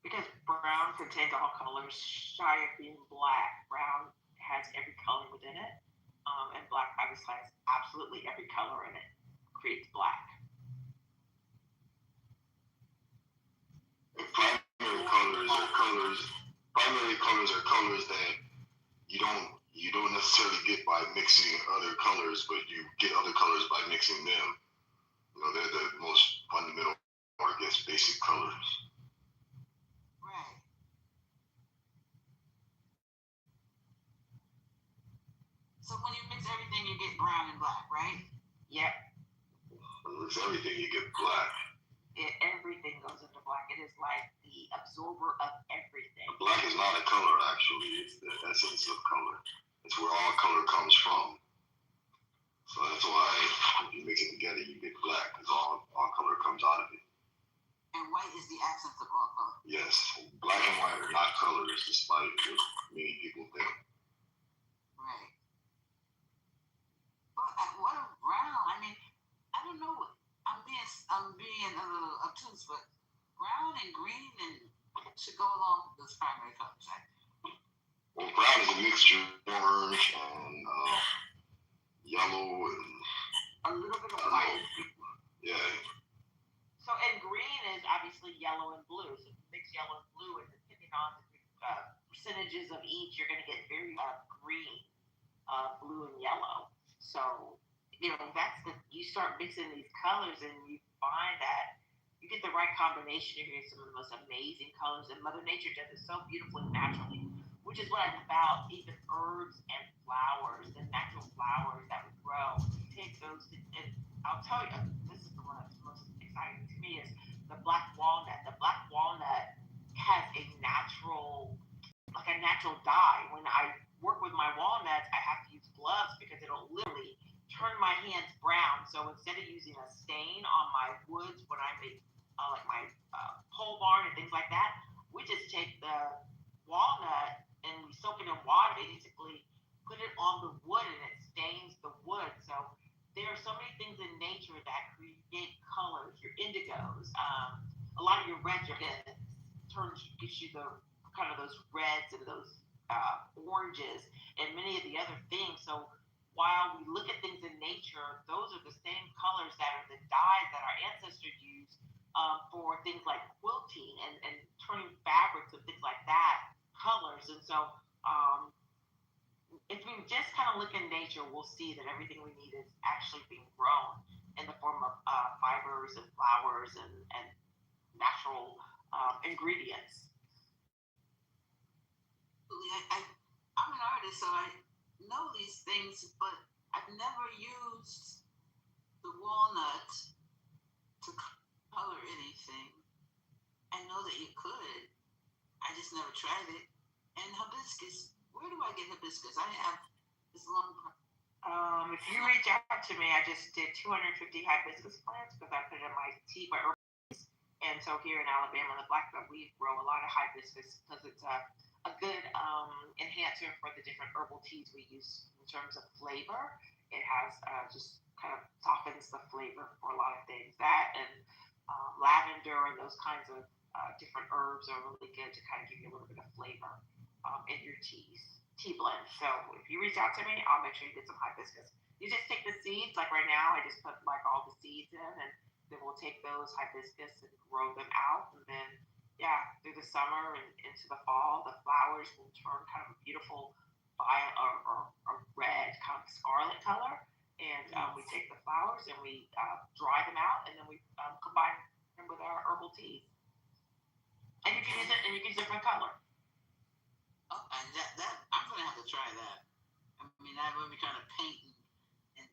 Because brown contains all colors, shy of being black. Brown has every color within it. And black obviously has absolutely every color in it. Creates black. Primary colors are colors that you don't necessarily get by mixing other colors, but you get other colors by mixing them. You know, they're the most fundamental, or I guess, basic colors. Right. So when you mix everything, you get brown and black, right? Yep. When you mix everything, you get black. Everything goes into black. It is like the absorber of everything. Black is not a color, actually. It's the essence of color. It's where all color comes from. So that's why if you mix it together, you get black, because all color comes out of it. And white is the absence of all color. Yes, black and white are not colors, despite what many people think. Right. But what a brown? I mean, I don't know. I'm being a little obtuse, but brown and green should go along with those primary colors, right? Well, brown is a mixture of orange and yellow and a little bit of white. Yeah. So, and green is obviously yellow and blue. So if you mix yellow and blue, and depending on the percentages of each, you're going to get very green, blue, and yellow. So, you know, you start mixing these colors and you find that you get the right combination. You're getting some of the most amazing colors, and Mother Nature does it so beautifully naturally, which is what I love about even herbs and flowers, the natural flowers that we grow. You take those, and I'll tell you, this is the one that's most exciting to me is the black walnut. The black walnut has a natural dye. When I work with my walnuts, I have to use gloves because it'll literally turn my hands brown. So instead of using a stain on my woods when I make like my pole barn and things like that, we just take the walnut and we soak it in water, basically put it on the wood, and it stains the wood. So there are so many things in nature that create colors. Your indigos, a lot of your reds are going to gives you the kind of those reds and those oranges and many of the other things. So while we look at things in nature, those are the same colors that are the dyes that our ancestors used for things like quilting and turning fabrics and things like that, colors. And so if we just kind of look in nature, we'll see that everything we need is actually being grown in the form of fibers and flowers and natural ingredients. I'm an artist, so I know these things, but I've never used the walnut to color anything. I know that you could. I just never tried it. And hibiscus, where do I get hibiscus? I have this long. If you reach out to me, I just did 250 hibiscus plants because I put it in my tea by herbal teas. And so here in Alabama, the Black Belt, we grow a lot of hibiscus because it's a good enhancer for the different herbal teas we use in terms of flavor. It has just kind of softens the flavor for a lot of things. That and lavender and those kinds of different herbs are really good to kind of give you a little bit of flavor in your tea blend. So if you reach out to me, I'll make sure you get some hibiscus. You just take the seeds, like right now, I just put like all the seeds in, and then we'll take those hibiscus and grow them out, and then through the summer and into the fall, the flowers will turn kind of a beautiful violet or red, kind of scarlet color. And we take the flowers and we dry them out, and then we combine them with our herbal teas. And you can use different color. Oh, and that I'm gonna have to try that. I mean, I've been kind of painting and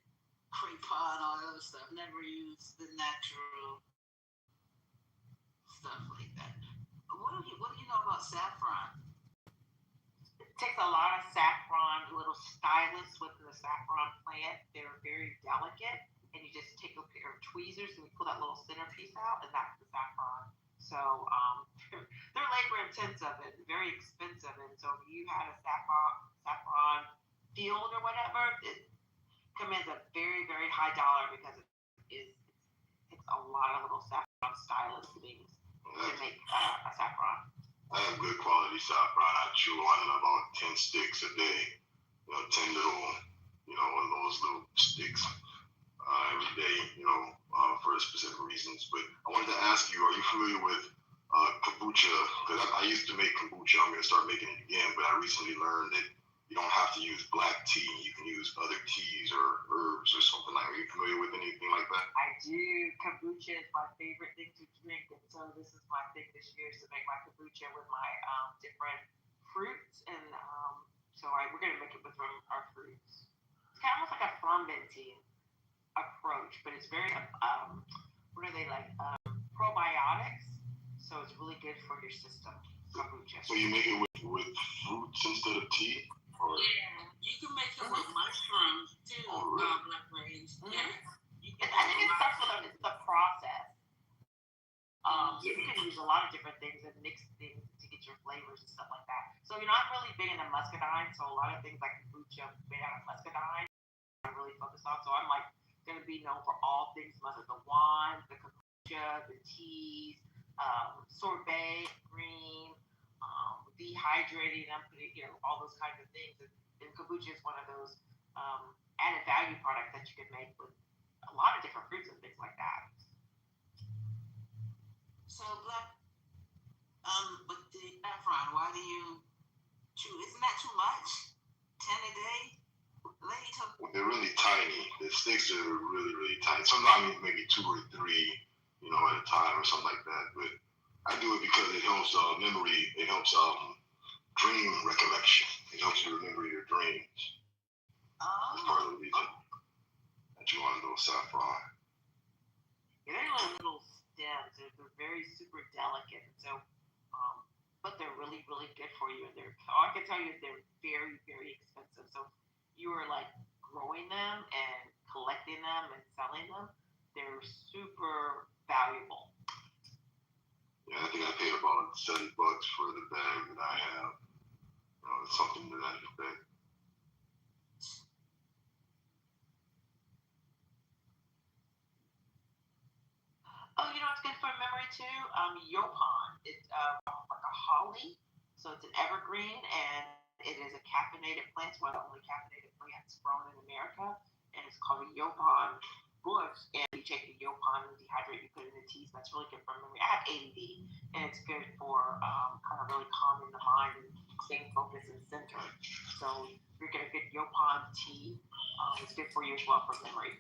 crayons and all that other stuff. Never used the natural stuff like that. What do you know about saffron? It takes a lot of saffron, little stylists within the saffron plant. They're very delicate, and you just take a pair of tweezers and you pull that little centerpiece out, and that's the saffron. So they're labor intensive and very expensive. And so if you had a saffron field or whatever, it commands a very, very high dollar because it takes a lot of little saffron stylist things to make a saffron. I have good quality saffron. I chew on it about 10 sticks a day. 10 little, one of those little sticks every day, for specific reasons. But I wanted to ask you, are you familiar with kombucha? Because I used to make kombucha. I'm going to start making it again, but I recently learned that you don't have to use black tea. You can use other teas or herbs or something like that. Are you familiar with anything like that? I do. Kombucha is my favorite thing to drink, and so this is my thing this year is to make my kombucha with my different fruits, and we're going to make it with our fruits. It's kind of almost like a fermenting approach, but it's very what are they like? Probiotics. So it's really good for your system. Kombucha. So you make it with fruits instead of tea? Or? Yeah, you can make it with mushrooms too. Oh, really? Blackberries. Mm-hmm. Yeah. I think it starts with the process. So you can use a lot of different things and mix things to get your flavors and stuff like that. So I'm really big into muscadine. So a lot of things like kombucha made out of muscadine, I'm really focused on. So I'm like going to be known for all things mustard, the wine, the kombucha, the teas, sorbet, green, dehydrating them, all those kinds of things. And kombucha is one of those added value products that you can make with a lot of different fruits and things like that. So with the saffron, why do you chew? Isn't that too much? 10 a day? They're really tiny. The sticks are really, really tiny. Sometimes maybe 2 or 3, at a time or something like that. But I do it because it helps memory. It helps dream recollection. It helps you remember your dreams. That's part of the reason that you want to know saffron. Yeah, they're little stems. They're very super delicate. So, but they're really, really good for you. And I can tell you they're very, very expensive. So you are like growing them and collecting them and selling them. They're super valuable. Yeah, I think I paid about $70 for the bag that I have. It's something to that effect. Oh, it's good for memory too? Yopan. It's like a holly. So it's an evergreen, and it is a caffeinated plant. It's one of the only caffeinated plants grown in America, and it's called a yopan bush. And you take the yopan and dehydrate, you put it in the teas. That's really good for memory. I have ADD, and it's good for kind of really calming the mind and staying focused and centered. So drinking a good yopan tea is good for you as well for memory.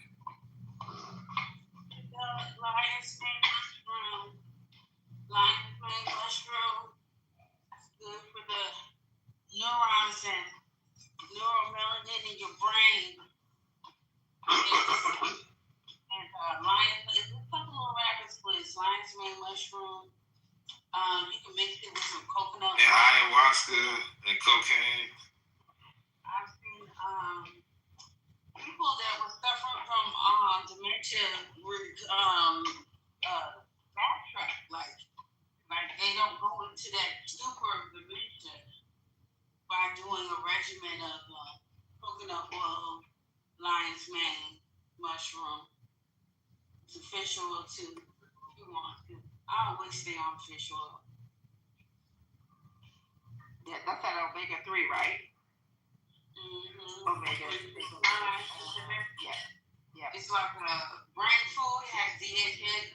Lion's mane mushroom. It's good for the neurons and neuromelanin in your brain. And it's a couple of rappers splits. Lion's mane mushroom. You can mix it with some coconut. And ayahuasca and cocaine. I've seen people that were suffering from dementia backtrack, like they don't go into that super dementia by doing a regimen of coconut oil, lion's mane, mushroom. It's a fish oil too, if you want to. I always stay on fish oil. Yeah, that's that omega-3, right? Mm-hmm. Omega. Yeah. It's like a brain food. It has DHA in it.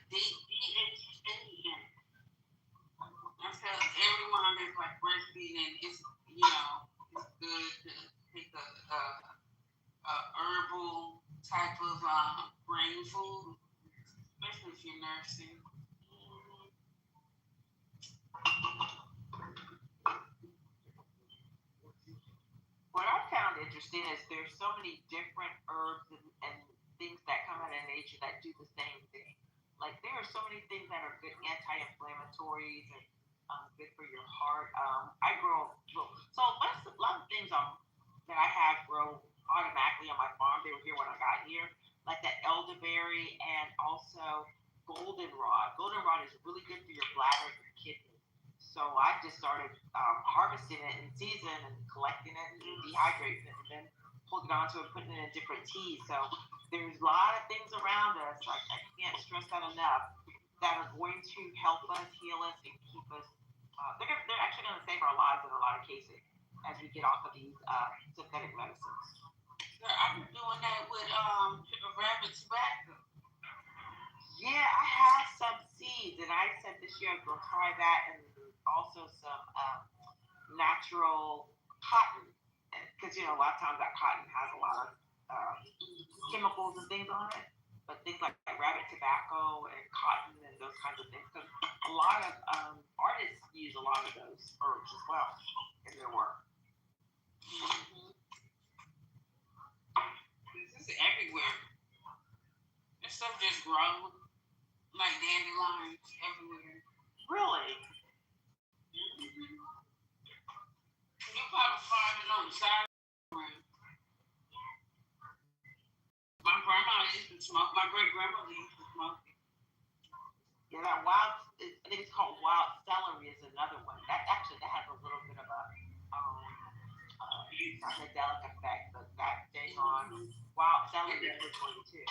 I of brain food, especially if you're nursing. What I found interesting is there's so many different herbs and things that come out of nature that do the same thing. Like there are so many things that are good anti-inflammatories and good for your heart. I grow so a lot of things that I have grow automatically on my farm. They were here when I got here, like that elderberry and also goldenrod. Goldenrod is really good for your bladder and your kidneys. So I just started harvesting it in season and collecting it and dehydrating it and then holding on to it, putting it in different teas. So there's a lot of things around us, like I can't stress that enough, that are going to help us, heal us, and keep us. They're actually going to save our lives in a lot of cases as we get off of these synthetic medicines. Girl, I've been doing that with rabbit tobacco. Yeah, I have some seeds, and I said this year I'll try that, and also some natural cotton, because a lot of times that cotton has a lot of chemicals and things on it, but things like rabbit tobacco and cotton and those kinds of things, because a lot of artists use a lot of those herbs as well in their work. This is everywhere. This stuff just grows like dandelions everywhere. Really? You'll probably find it on the side of the road. My grandma used to smoke. My great grandmother used to smoke it. Yeah, that I think it's called wild celery is another one. That has a little bit of a psychedelic effect, but that days on wild celery is good for you too.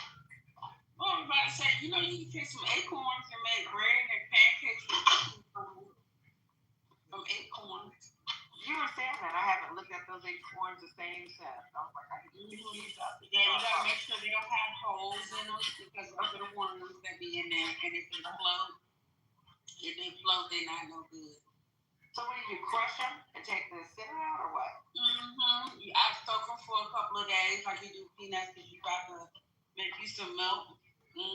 Well, I was about to say, you can take some acorns and make bread and pancakes from acorns. You were saying that. I haven't looked at those acorns the same since. I was like, I can use these up. Yeah, you gotta make sure they don't have holes in them because those are the worms that be in there. And if they float, they're not no good. So what do you crush them and take the center out or what? I soak them for a couple of days, like you do peanuts, because you got to make you some milk. Yep,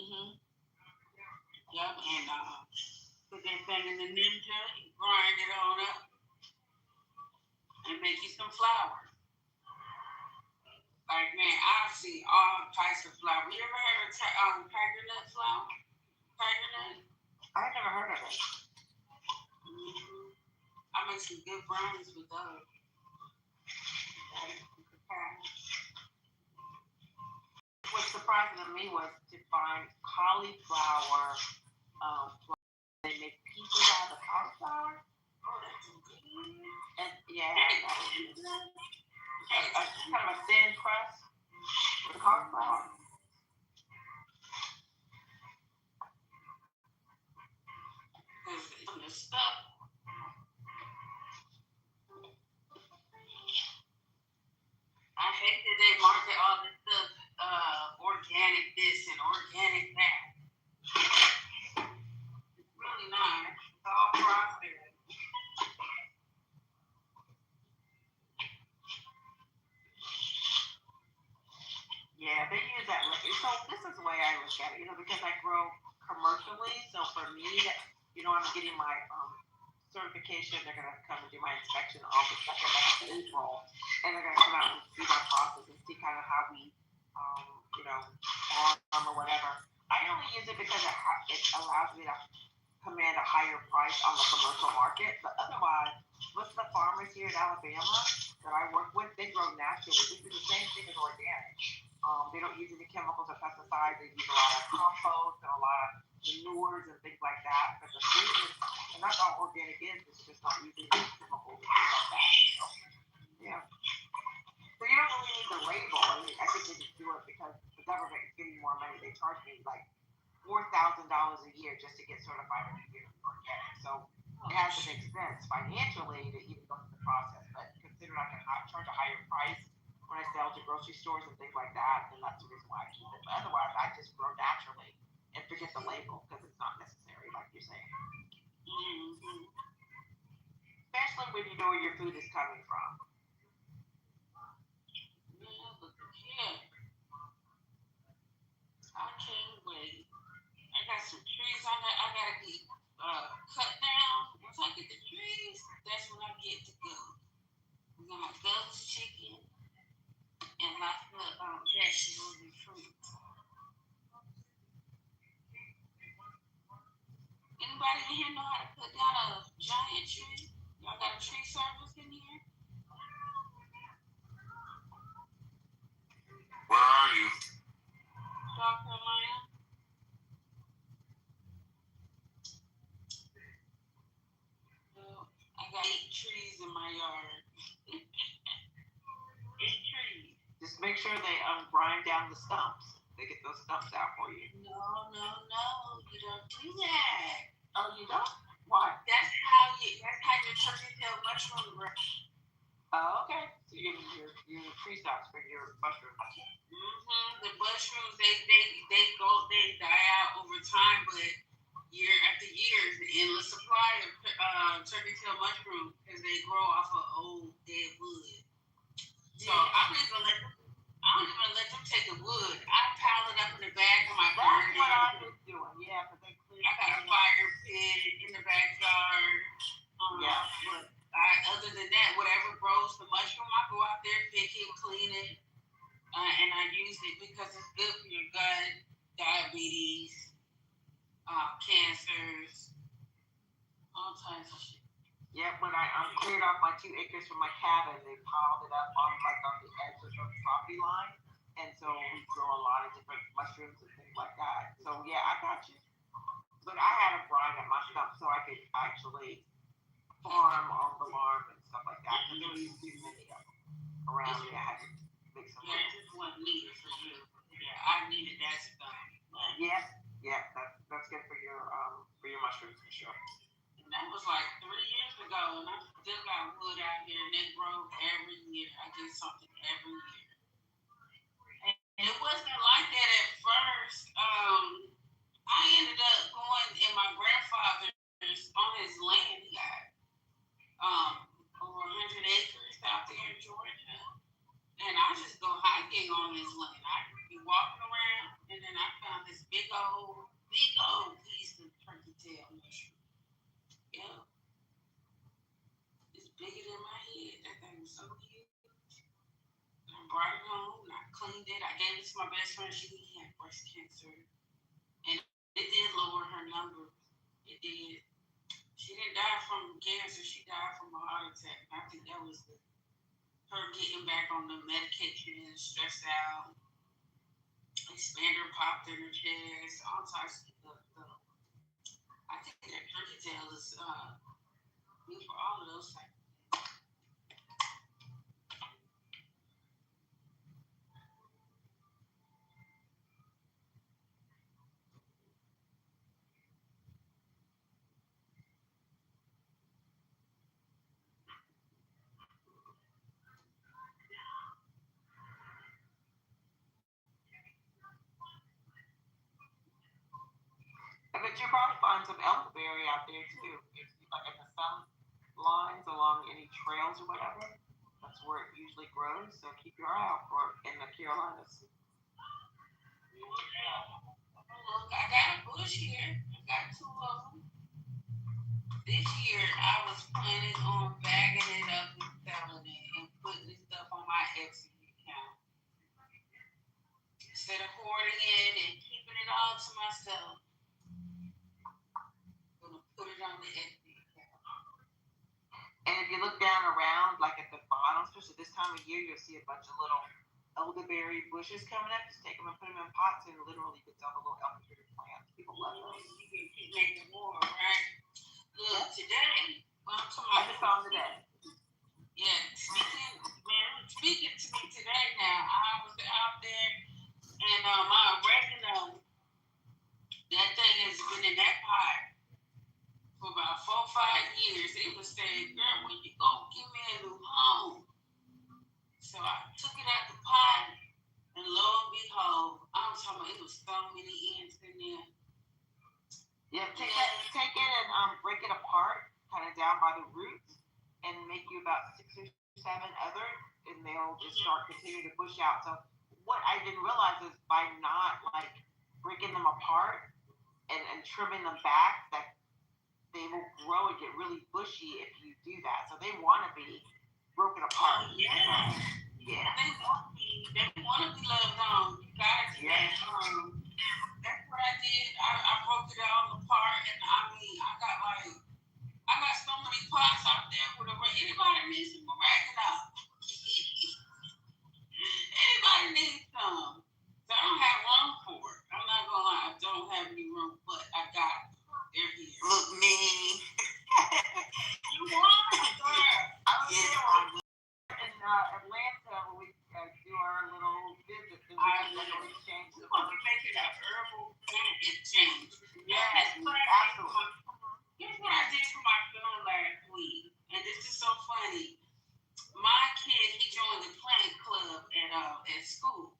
and put that thing in the ninja, grind it on up, and make you some flour. Like, man, I see all types of flour. You ever heard of tiger nut flour? Tiger nut? I've never heard of it. I make some good brownies with those. What surprised me was to find cauliflower. They make pieces out of the cauliflower. Oh, that's good. And yeah, that was good. Kind of a thin crust with cauliflower. From the stuff. I hate that they market all this stuff, organic this and organic that. It's really not. It's all processed. Yeah, they use that. So this is the way I look at it, because I grow commercially. So for me, I'm getting my certification. They're going to come and do my inspection on the second of April, and they're going to come out and see my process and see kind of how we, farm or whatever. I only use it because it allows me to command a higher price on the commercial market. But otherwise, most of the farmers here in Alabama that I work with, they grow naturally. This is the same thing as organic. They don't use any chemicals or pesticides. They use a lot of compost and a lot of manures and things like that. But the food is, and that's all organic is, it's just not using any chemicals and things like that. So, yeah. So you don't really need the label. I think they just do it because the government is giving more money. They charge me like $4,000 a year just to get certified as organic. So it has to make sense financially to even go through the process. But considering I can charge a higher price when I sell to grocery stores and things like that, then that's the reason why I keep it. But otherwise, I just grow naturally and forget the label because it's not necessary, like you're saying. Especially when you know where your food is coming from. some trees I gotta get cut down. Once I get the trees, that's when I get to go. We got my ghost chicken and lots of vegetables and fruits. Anybody in here know how to cut down a giant tree? Y'all got a tree service in here? Where are you? South Carolina? Well, I got 8 trees in my yard. 8 trees. Just make sure they grind down the stumps. They get those stumps out for you. No, you don't do that. Oh, you don't? Why? That's how your turkey tail mushroom grows. Oh, okay. So you're using your tree stumps for your mushrooms. The mushrooms they die out over time, but year after year is the endless supply of turkey tail mushrooms because they grow off of old dead wood. So I don't even let them take the wood. I pile it up in the back of my garden. That's what I was doing. Yeah, but they clear. I got a fire pit in the backyard. Yeah. But other than that, whatever grows the mushroom, I go out there, pick it, clean it, and I use it because it's good for your gut, diabetes, cancers, all types of shit. Yeah, when I cleared off my 2 acres from my cabin, they piled it up on the edge of the property line, and so we grow a lot of different mushrooms and things like that. So yeah, I got you. But I had to grind up my stuff so I could actually farm on the farm and stuff like that. Because there was too many of them around me. I had to make some. Yeah, this one needed for you. Yeah, I needed that stuff. Yeah, that's good for your mushrooms for sure. And that was like 3 years ago, and I still got wood out here, and they grow every year. I get something every year. And it wasn't like that at first. I ended up going in my grandfather's on his land. He got over 100 acres out there in Georgia, and I just go hiking on his land. I be walking around, and then I found this big old piece of turkey tail mushroom. Yeah, it's bigger than my head. That thing was so huge. I brought it home, and I cleaned it. I gave it to my best friend. She had breast cancer, and it did lower her numbers. It did. She didn't die from cancer. She died from a heart attack. I think that was her getting back on the medication, stressed out. Expander popped in her chest, all types of stuff. I think that turkey tail is good for all of those types. But you probably find some elderberry out there too. If like in the sun lines along any trails or whatever, that's where it usually grows. So keep your eye out for it in the Carolinas. Look, I got a bush here. I got 2 of them. This year, I was planning on bagging it up and selling it and putting this stuff on my Etsy account. Instead of hoarding it and keeping it all to myself, I'm going to put it on the Etsy account. And if you look down around, like at the bottom, especially this time of year, you'll see a bunch of little elderberry bushes coming up. Just take them and put them in pots, and literally you can sell the little elderberry plants. People love those. You can keep making more, right? Look, today, I'm talking I about just saw them today. Yeah, speaking to me today now, I was out there, and my oregano, that thing has been in that pot for about 4 or 5 years. It was saying, girl, when you gonna give me a new home? So I took it out the pot, and lo and behold, I'm talking about it was so many ends in there. Yeah, take it and break it apart, kind of down by the roots, and make you about 6 or 7 other, and they'll just start continuing to bush out. So what I didn't realize is by not like breaking them apart and trimming them back, that they will grow and get really bushy if you do that. So they want to be broken apart. Yeah. Yeah. They want to be loved on. You gotta do that. That's what I did. I broke it all apart, and I got so many pots out there with anybody needs some oregano. Anybody needs some. So I don't have room for it. I'm not gonna lie, I don't have any room, but I got it. They're here. Look me. You want it, girl? In Atlanta, when we do our little visit, we're gonna be making an herbal exchange. Yes, absolutely. Here's what I did for my film last week, and this is so funny. My kid, he joined the plant club at school.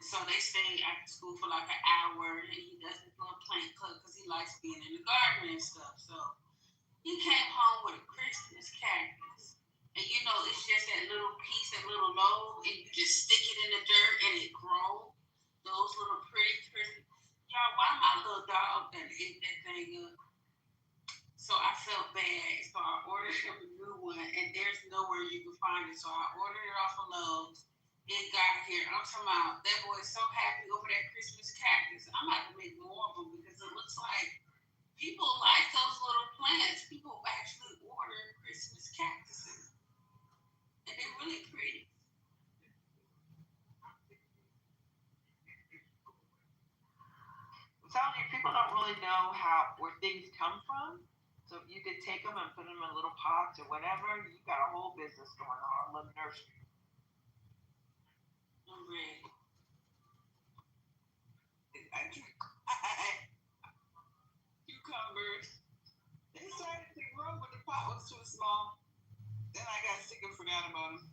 So they stay after school for like an hour, and he does the little plant club because he likes being in the garden and stuff. So he came home with a Christmas cactus. And you know, it's just that little piece, that little lobe, and you just stick it in the dirt and it grows. Those little pretty Christmas. Y'all, why my little dog done ate that thing up? So I felt bad. So I ordered him a new one, and there's nowhere you can find it. So I ordered it off of Lowe's. It got here. I'm talking about that boy is so happy over that Christmas cactus. I'm about to make more of them because it looks like people like those little plants. People actually order Christmas cactuses. And they're really pretty. I'm telling you, people don't really know where things come from. So if you could take them and put them in little pots or whatever, you got a whole business going on, a little nursery. I'm ready. Cucumbers. They started to grow, but the pot was too small. Then I got sick and forgot about them.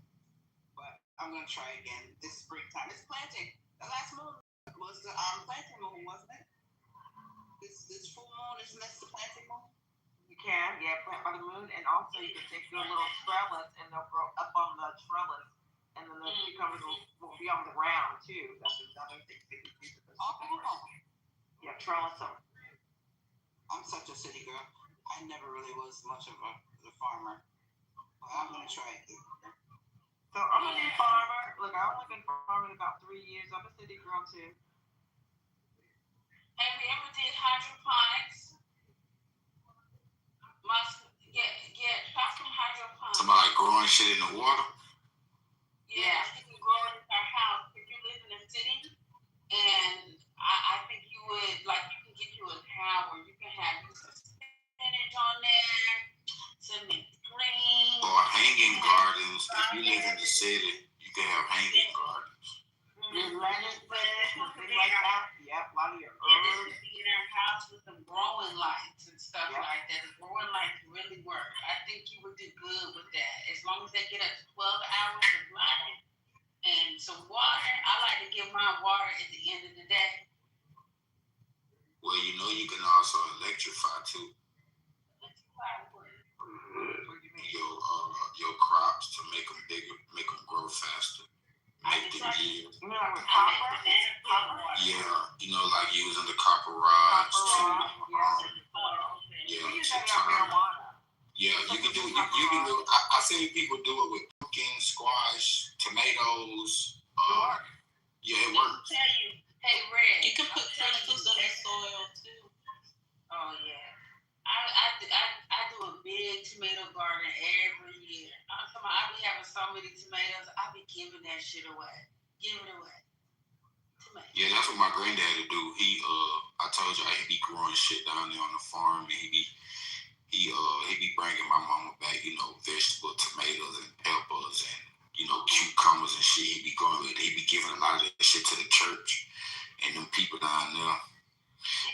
But I'm gonna try again this springtime. It's planting. The last moon was the planting moon, wasn't it? This full moon is next to planting moon. You can, plant by the moon, and also you can take your little trellis and they'll grow up on the trellis, and then the cucumbers will be on the ground too. That's another thing that you do. Yeah, trellis them. I'm such a city girl. I never really was much of a farmer. But I'm gonna try it. So I'm a new farmer. Look, I've only been farming about 3 years. I'm a city girl too. Have you ever did hydroponics? Try some hydroponics. Somebody growing shit in the water? Yeah, you can grow it in our house. If you live in a city, and I think you would, like, you can get you a tower. You can have some spinach on there, some green. Or hanging gardens. If you live in the city, you can have hanging gardens. Lettuce beds, things like that. Yep, a lot of your herbs. Yeah, this would be in our house with some growing lights and stuff like that. The growing lights really work. I think you would do good with that. As long as they get up to 12 hours of light and some water. I like to give mine water at the end of the day. Well, you know you can also electrify too. Electrify what? What do you mean? Your crops to make them bigger, make them grow faster. Make them yield. You know, with copper? Yeah, you know, like using the copper rods to marijuana. Yeah, you can do it. You can do. I seen people do it with pumpkin, squash, tomatoes. Yeah, it works. Tell you, hey Red. You can put crystals in the soil too. Oh yeah. I do a big tomato garden every year. I be having so many tomatoes. I be giving that shit away. Giving it away. Tomatoes. Yeah, that's what my granddaddy do. I told you he be growing shit down there on the farm, and he be bringing my mama back, you know, vegetable tomatoes and peppers and, you know, cucumbers and shit. He be going with. He be giving a lot of that shit to the church and them people down there.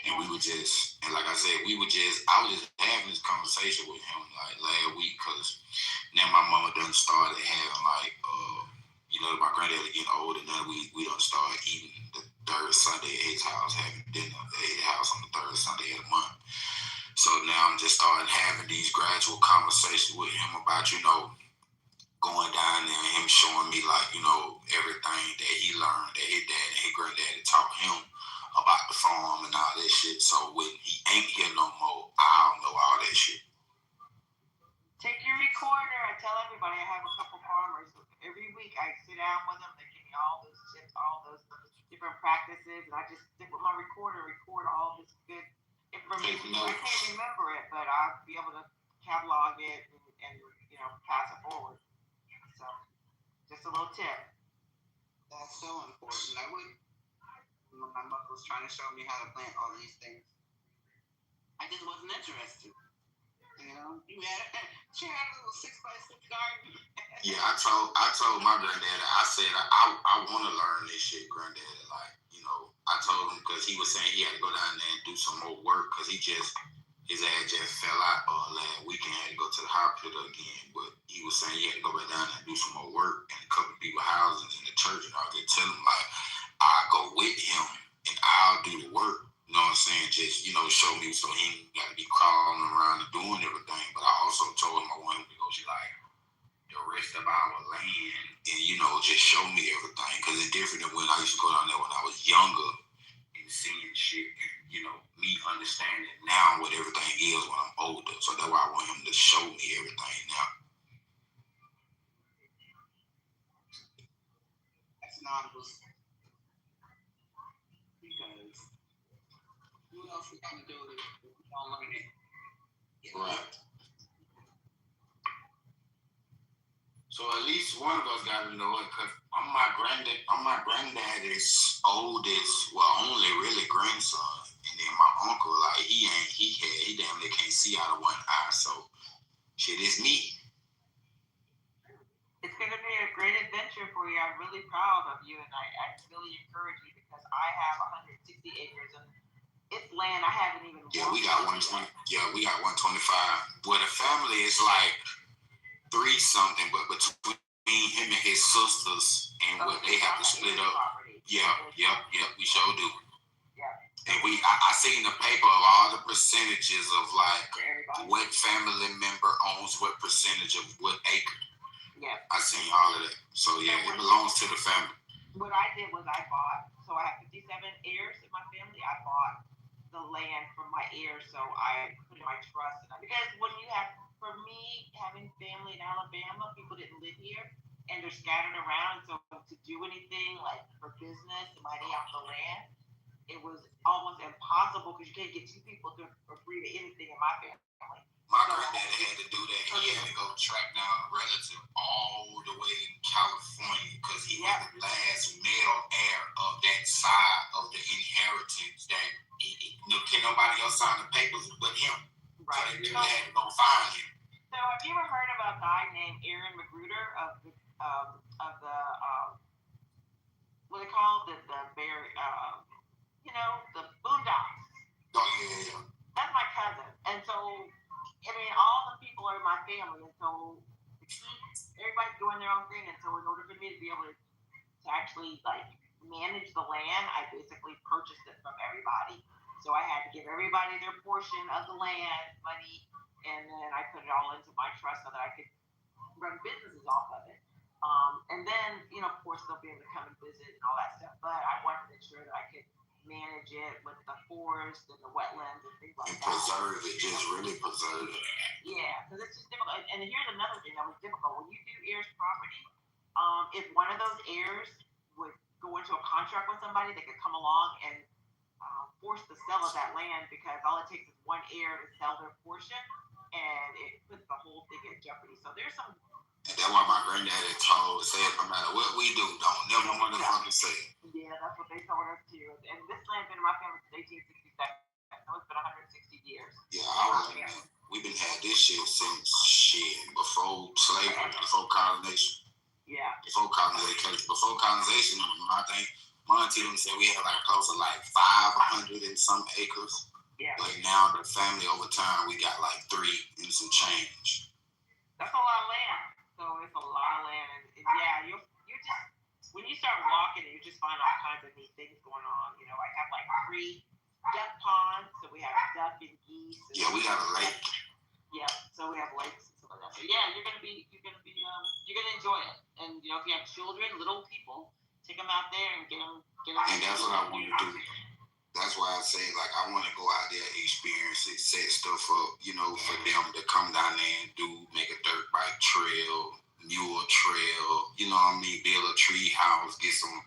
And we were just, and like I said, I was just having this conversation with him like last week, because now my mama done started having like, you know, my granddaddy getting older, and now we done started eating the third Sunday at his house, having dinner at his house on the third Sunday of the month. So now I'm just starting having these gradual conversations with him about, you know, going down there and him showing me like, you know, everything that he learned that his dad and his granddaddy taught him about the farm and all that shit. So when he ain't here no more, I don't know all that shit. Take your recorder. I tell everybody I have a couple farmers. Every week I sit down with them. They give me all those tips, all those different practices, and I just stick with my recorder, record all this good information. I can't remember it, but I'll be able to catalog it and pass it forward. So just a little tip. That's so important. When my mother was trying to show me how to plant all these things, I just wasn't interested. She had a little 6x6 garden. Yeah, I told my granddaddy, I said, I want to learn this shit, granddaddy. Like, I told him because he was saying he had to go down there and do some more work because his ass just fell out last weekend, had to go to the hospital again. But he was saying he had to go back down there and do some more work and a couple of people's houses in the church. And I could tell him, like, I'll go with him and I'll do the work. You know what I'm saying? Just, show me so he ain't got to be crawling around and doing everything. But I also told him I want him to go to, like, the rest of our land and, just show me everything. Because it's different than when I used to go down there when I was younger and seeing shit and, me understanding now what everything is when I'm older. So that's why I want him to show me everything now. That's non-negotiable. Because what else we got to do if we don't learn it? Right. So at least one of us got to know it, because I'm my granddaddy's oldest, only really grandson. And then my uncle, like, he damn near can't see out of one eye. So shit, it's me. It's going to be a great adventure for you. I'm really proud of you, and I really encourage you because I have 160 acres and it's land I haven't even. Yeah, we got 120. Yeah, we got 125. Well, the family is like 3-something, but between him and his sisters and what they have to split up. Yep, we sure do. And I seen the paper of all the percentages of like what family member owns what percentage of what acre. Yeah. I seen all of that. So yeah, it belongs to the family. What I did was I bought, so I have 57 heirs in my family. I bought the land from my heirs, so I put in my trust. Because when you have, for me, having family in Alabama, people didn't live here and they're scattered around. So to do anything like for business, money off the land, it was almost impossible because you can't get 2 people to agree to anything in my family. My granddaddy had to do that. He had to go track down a relative all the way in California because he was the last male heir of that side of the inheritance that can't nobody else sign the papers but him. Right. So they had to go find him. So have you ever heard about a guy named Aaron Magruder of the what they call the bear the Boondocks? Oh yeah. That's my cousin, and so all the people are my family, and so everybody's doing their own thing, and so in order for me to be able to actually like manage the land, I basically purchased it from everybody. So I had to give everybody their portion of the land, money, and then I put it all into my trust so that I could run businesses off of it. And then, of course, they'll be able to come and visit and all that stuff. But I wanted to make sure that I could manage it with the forest and the wetlands and things like that. Preserve it, just really preserve it. Yeah, because it's just difficult. And here's another thing that was difficult. When you do heirs property, if one of those heirs would go into a contract with somebody, they could come along and force the sale of that land because all it takes is one heir to sell their portion, and it puts the whole thing in jeopardy. So there's some. And that's why my granddaddy said, no matter what we do, don't never motherfucking say it. Yeah, that's what they told us too. And this land's been in my family since 1867. So it's been 160 years. Yeah, we've been had this shit since before slavery, before colonization. Yeah. Before colonization, I think my auntie said we had like close to like 500 and some acres. Yeah. Like now the family over time we got like 3 and some change. That's a lot of land. So it's a lot of land, and yeah, you just when you start walking, you just find all kinds of neat things going on. I have like 3 duck ponds, so we have duck and geese. And we got a lake. Yeah, so we have lakes and stuff like that. So yeah, you're gonna enjoy it. And if you have children, little people, take them out there and get them. And that's what I want to do. that's why I say, like, I want to go out there, experience it, set stuff up, you know, for them to come down there and make a dirt bike trail, mule trail, you know what I mean, build a tree house, get some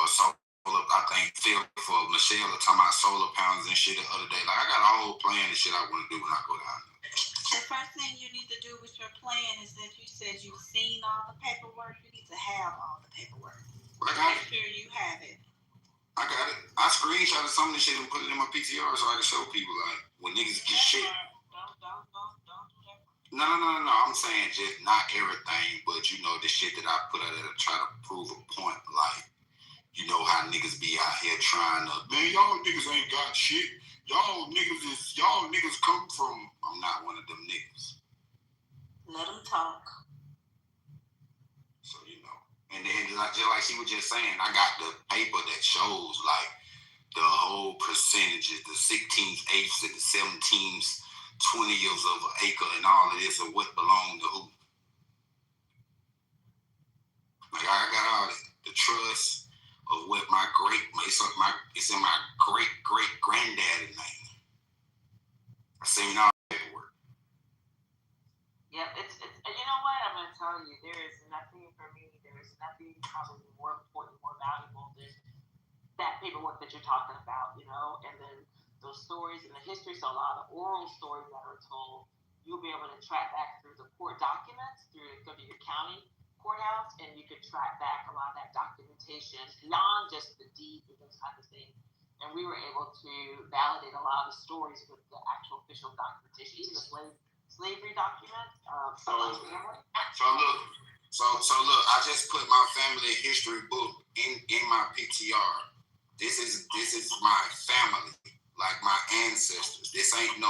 solar. I think Phil for Michelle talking about solar panels and shit the other day. Like, I got a whole plan and shit I want to do when I go down there. The first thing you need to do with your plan is that you said you've seen all the paperwork. You need to have all the paperwork. Make sure you have it. I got it. I screenshotted some of this shit and put it in my PTR so I can show people, like, when niggas get shit. Don't do that. No. I'm saying just not everything, but, you know, the shit that I put out there to try to prove a point, like, you know how niggas be out here trying to, man, y'all niggas ain't got shit. Y'all niggas come from, I'm not one of them niggas. Let them talk. So, you know. And then, just like she was just saying, I got the paper that shows, like, the whole percentages, the 16th, 8th, and the 17th, 20th of an acre and all of this, of what belonged to who. Like, I got all that. The trust of what it's in my great granddaddy name. I seen all the paperwork. Yeah, it's you know what I'm gonna tell you, there is nothing for me, there is nothing probably more important, more valuable than that paperwork that you're talking about, you know, and then those stories and the history. So a lot of the oral stories that are told, you'll be able to track back through the court documents, go to your county courthouse, and you could track back a lot of that documentation beyond just the deed and those kinds of things. And we were able to validate a lot of the stories with the actual official documentation, even the slavery documents. So look, I just put my family history book in my PTR. This is my family, like my ancestors. This ain't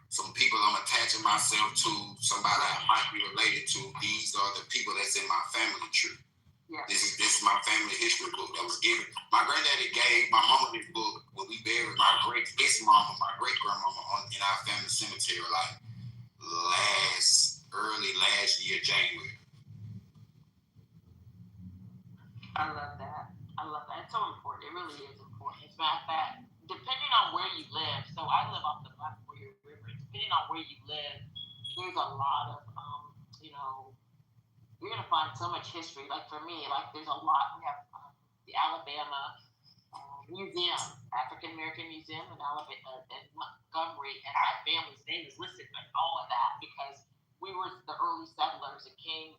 some people I'm attaching myself to, somebody I might be related to. These are the people that's in my family tree. Yeah. This is my family history book that was given. My granddaddy gave my mama this book when we buried my great grandmama in our family cemetery, like early last year, January. I love that. It's so important. It really is important. As a matter of fact, depending on where you live, so I live off the Black Warrior River. Depending on where you live, there's a lot of, you know, you're gonna find so much history. Like for me, like there's a lot. We have the Alabama Museum, African American Museum in Alabama, in Montgomery, and my family's name is listed in all of that because we were the early settlers that came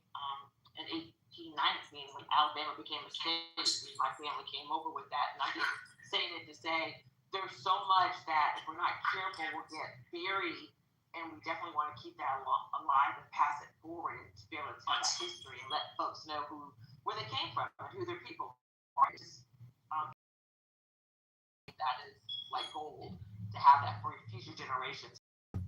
in 1819 when Alabama became a state. My family came over with that, and I'm just saying it to say there's so much that if we're not careful, we'll get buried, and we definitely want to keep that alive and pass it forward and to be able to tell that history and let folks know where they came from and who their people are. That is like gold to have that for future generations.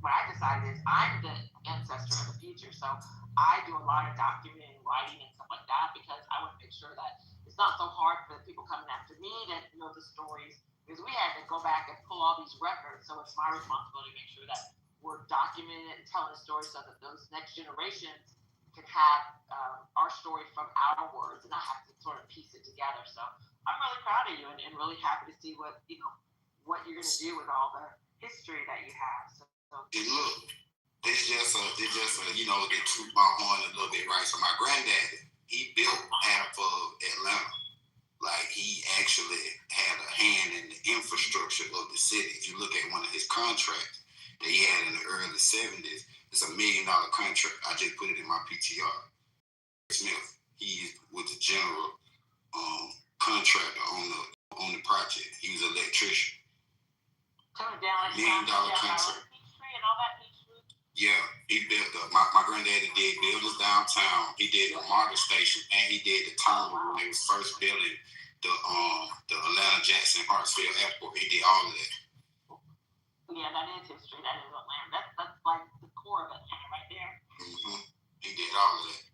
What I decided is I'm the ancestor of the future, so I do a lot of documenting, writing, and stuff like that because I want to make sure that it's not so hard for the people coming after me to know the stories, because we had to go back and pull all these records. So it's my responsibility to make sure that we're documenting and telling stories so that those next generations can have our story from our words and not have to sort of piece it together. So I'm really proud of you and really happy to see what you're going to do with all the history that you have. So look, it's just a you know, they toot my horn a little bit, right? So my granddaddy, he built half of Atlanta. Like, he actually had a hand in the infrastructure of the city. If you look at one of his contracts that he had in the early 70s, it's $1 million contract. I just put it in my PTR. Smith, he was the general contractor on the project. He was an electrician. Turn it down, $1 million contract. Peachtree and all that Peachtree. Yeah, he built my granddaddy did buildings downtown. He did the Market Station, and he did the terminal when they was first building the Atlanta Jackson Hartsfield Airport. He did all of that. Yeah, that is history. That is Atlanta. That's like the core of Atlanta right there. Mm-hmm. He did all of that.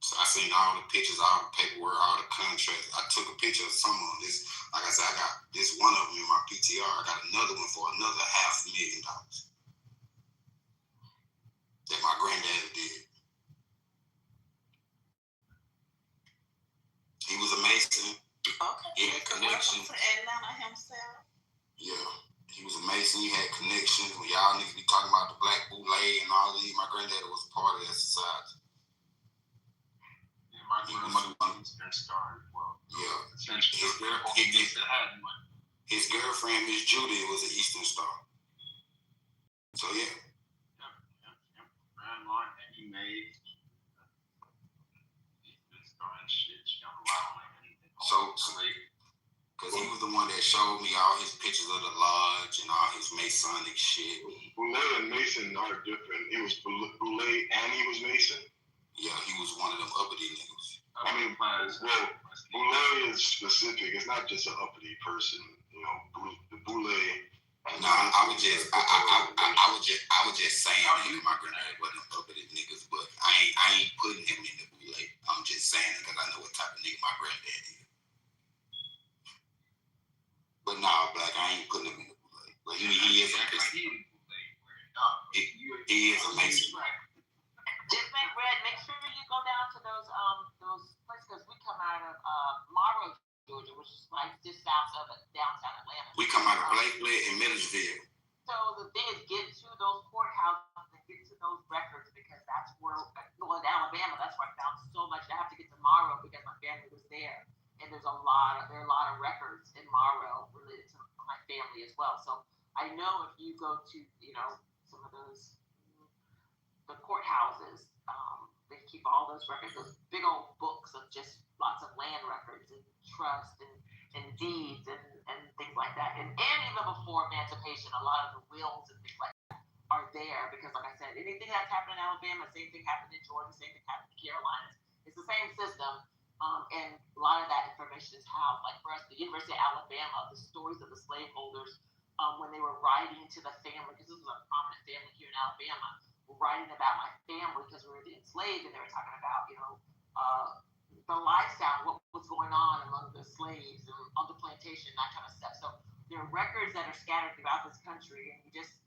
So I seen all the pictures, all the paperwork, all the contracts. I took a picture of some of this. Like I said, I got this one of them in my PTR. I got another one for another $500,000 that my granddaddy did. He was a Mason. Okay. He had connections. To Atlanta himself. He was a Mason. He had connections. When y'all niggas be talking about the Black Boule and all these, my granddad was a part of that society. Yeah, my Eastern Star as well. Yeah. His girlfriend, Miss Judy, was an Eastern Star. So yeah. Yep. Grand line that he made. Eastern Star and shit. She don't allow anything. So because he was the one that showed me all his pictures of the lodge and all his Masonic shit. Boule and Mason are different. He was Boule and he was Mason? Yeah, he was one of them uppity niggas. I mean, well, Boule is specific. It's not just an uppity person. You know, the Boule. I was just saying that my granddad wasn't uppity niggas, but I ain't putting him in the Boule. I'm just saying it because I know what type of nigga my granddad is. But nah, Black, I ain't putting him in the Boule. But he is a Mason. He is a Mason. Just make Red. Make sure you go down to those places because we come out of Morrow, Georgia, which is like just south of downtown Atlanta. We come out of Blakely and Millersville. So the thing is, get to those courthouses and get to those records because that's where, well, in Alabama, that's where I found so much. I have to get to Morrow because my family was there, and there are a lot of records in Morrow related to my family as well. So I know if you go to some of those the courthouses, they keep all those records, those big old books of just lots of land records and trust and deeds and things like that. And even before emancipation, a lot of the wills and things like that are there because, like I said, anything that's happened in Alabama, same thing happened in Georgia, same thing happened in the Carolinas. It's the same system, and a lot of that information is housed. Like for us, the University of Alabama, the stories of the slaveholders when they were writing to the family, because this was a prominent family here in Alabama, were writing about my family because we were enslaved, and they were talking about the lifestyle, what was going on among the slaves and on the plantation, that kind of stuff. So there are records that are scattered throughout this country, and you just,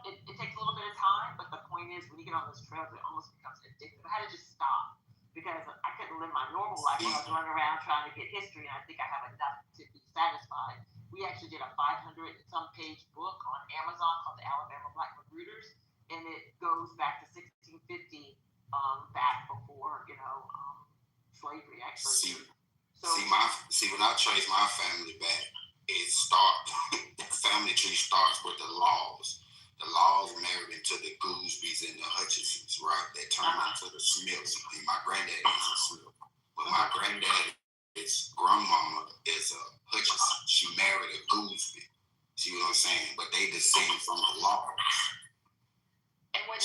it takes a little bit of time, but the point is, when you get on those trails, it almost becomes addictive. I had to just stop because I couldn't live my normal life when I was running around trying to get history, and I think I have enough to be satisfied. We actually did a 500-some page book on Amazon called The Alabama Black Recruiters, and it goes back to 1650, back before, slavery actually. See, when I trace my family back, the family tree starts with the laws. The laws married into the Goosebys and the Hutchinsons, right? That turned into the Smiths. And my granddad is a Smith. But my granddad's grandmama is a Hutchinson. She married a Gooseby. See what I'm saying? But they descend from the laws. And were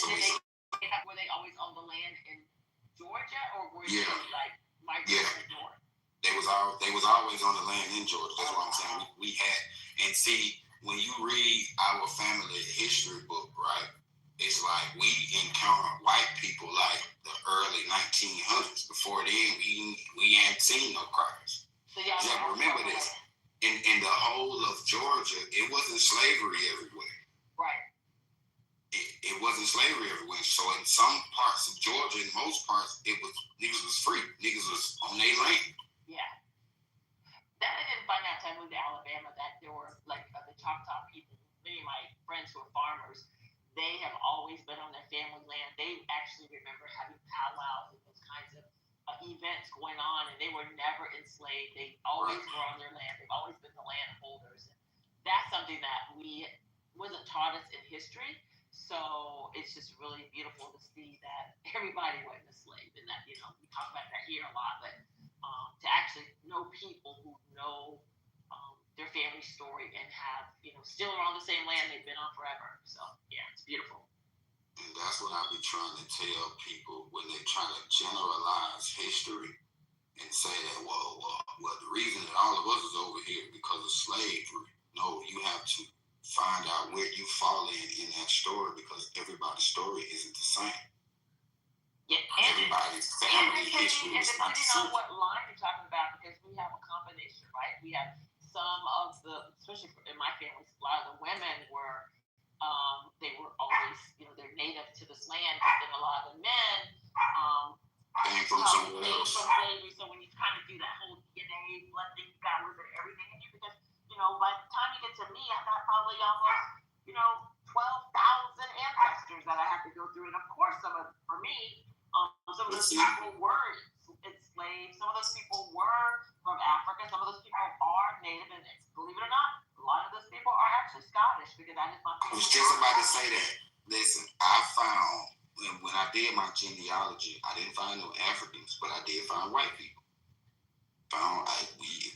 they always on the land in Georgia, or were they like migrating north? They was always on the land in Georgia. That's what I'm saying. We had, and see, when you read our family history book, right, it's like we encountered white people like the early 1900s. Before then, we hadn't seen no crackers. So you have to remember this. In the whole of Georgia, it wasn't slavery everywhere. Right. It wasn't slavery everywhere. So in some parts of Georgia, in most parts, niggas was free. Niggas was on their land. Yeah. That I didn't find out until I moved to Alabama, that there were like the Choctaw people, many of my friends who are farmers, they have always been on their family land. They actually remember having powwows and those kinds of events going on, and they were never enslaved. They always were on their land. They've always been the landholders. That's something that wasn't taught us in history. So it's just really beautiful to see that everybody wasn't enslaved, and that we talk about that here a lot, but to actually know people who know their family story and have still are on the same land they've been on forever. So yeah, it's beautiful. And that's what I be trying to tell people when they try to generalize history and say that well the reason that all of us is over here because of slavery. No, you have to find out where you fall in that story because everybody's story isn't the same. Yeah, everybody's family history is not the same. Depending on what line you're talking about, because we have a combination, right? We have some of especially in my family, a lot of the women were, they were always, they're native to this land, but then a lot of the men came from somewhere else. From slavery. So when you kind of do that whole DNA blood thing, you got a little bit of everything in you because, by the time you get to me, I got probably almost, 12,000 ancestors that I have to go through. And of course, for me, some of those people were enslaved. Some of those people were from Africa. Some of those people are Native. And believe it or not, a lot of those people are actually Scottish because that is my I was just about to say that. Listen, I found, when I did my genealogy, I didn't find no Africans, but I did find white people. Found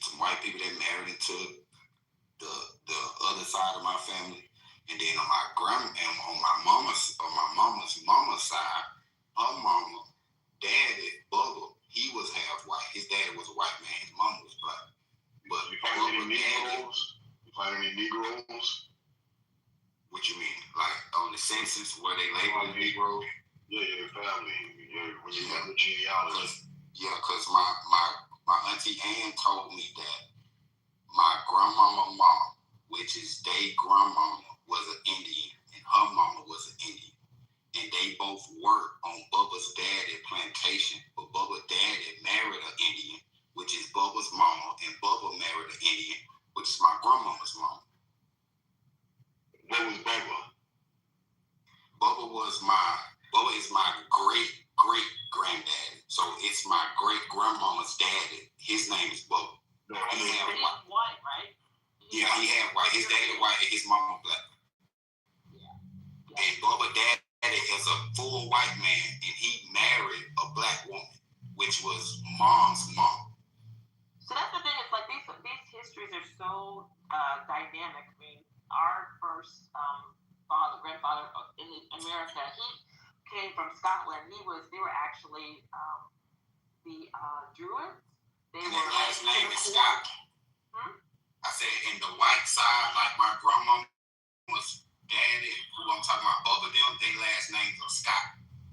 some white people that married into the other side of my family, and then on my mama's side, her mama, daddy, Bubba, he was half white. His dad was a white man. His mama was black. But you find any Negroes? You find any Negroes? What you mean? Like on the census where they label Negroes? Yeah, your family. When you have the genealogy. Because my auntie Ann told me that my grandmama mom, which is their grandmama, was an Indian, and her mama was an Indian. And they both worked on Bubba's daddy plantation, but Bubba's daddy married an Indian, which is Bubba's mama, and Bubba married an Indian, which is my grandmama's mama. What was Bubba? Bubba is my great granddaddy. So it's my great grandmama's daddy. His name is Bubba. No, he's white, right? Yeah, he had white. His daddy white and his mama black. Yeah. And Bubba daddy is a full white man, and he married a black woman, which was mom's mom. So that's the thing. It's like these histories are so dynamic. I mean, our first grandfather in America, he came from Scotland. They were actually the Druids. Their last name is Scott. I said, in the white side, like my grandmama's daddy, who I'm talking about, Bubba them, their last names are Scott.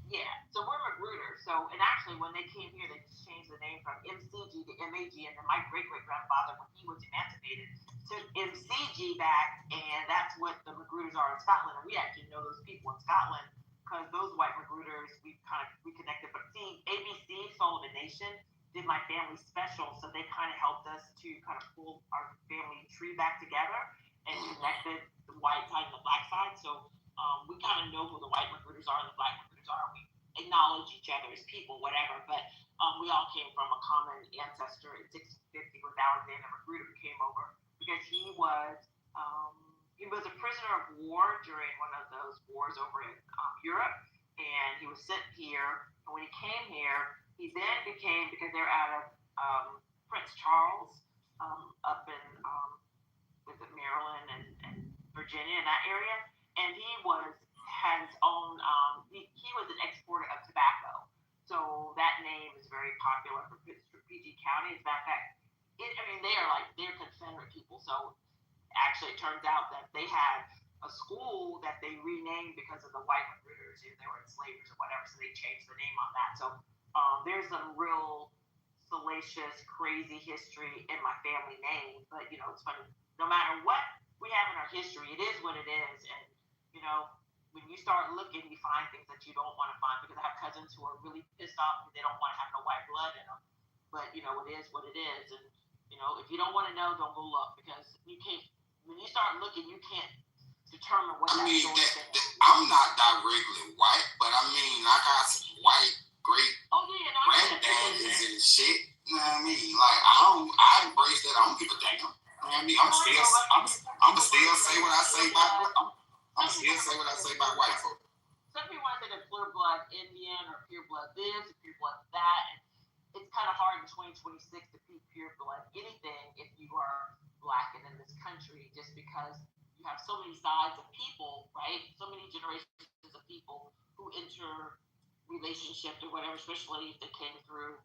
Yeah, so we're Magruder. So, and actually, when they came here, they just changed the name from MCG to MAG, and then my great-great-grandfather, when he was emancipated, took MCG back, and that's what the Magruders are in Scotland. And we actually know those people in Scotland because those white Magruders, we connected. But see, ABC, Sullivan Nation, did my family special, so they kind of helped us to kind of pull our family tree back together and connected the white side and the black side. So we kind of know who the white Magruders are and the black Magruders are. We acknowledge each other as people, whatever. But we all came from a common ancestor in 1650 when Alexander Magruder came over because he was a prisoner of war during one of those wars over in Europe, and he was sent here. And when he came here, he then became, because they're out of Prince Charles up in Maryland and Virginia in that area, and he had his own. He was an exporter of tobacco, so that name is very popular for PG County. As a matter of fact, they're Confederate people. So actually, it turns out that they had a school that they renamed because of the white Magruders. They were enslavers or whatever, so they changed the name on that. So there's some real salacious, crazy history in my family name. But it's funny. No matter what we have in our history, it is what it is. And when you start looking, you find things that you don't want to find. Because I have cousins who are really pissed off because they don't want to have no white blood in them. But it is what it is. And if you don't want to know, don't go look, because you can't. When you start looking, you can't determine what that story is. I'm not directly white, but I got some white great granddaddies and shit. You know what I mean? Like I embrace that. I don't give a damn. You know what I mean? I'm still say what I say about. I'm still say what I say about white folk. Some people want to say they're pure blood Indian or pure blood this or pure blood that. And it's kind of hard in 2026 to be pure blood anything if you are black and in this country, just because you have so many sides of people, right? So many generations of people who enter relationships or whatever, especially if they came through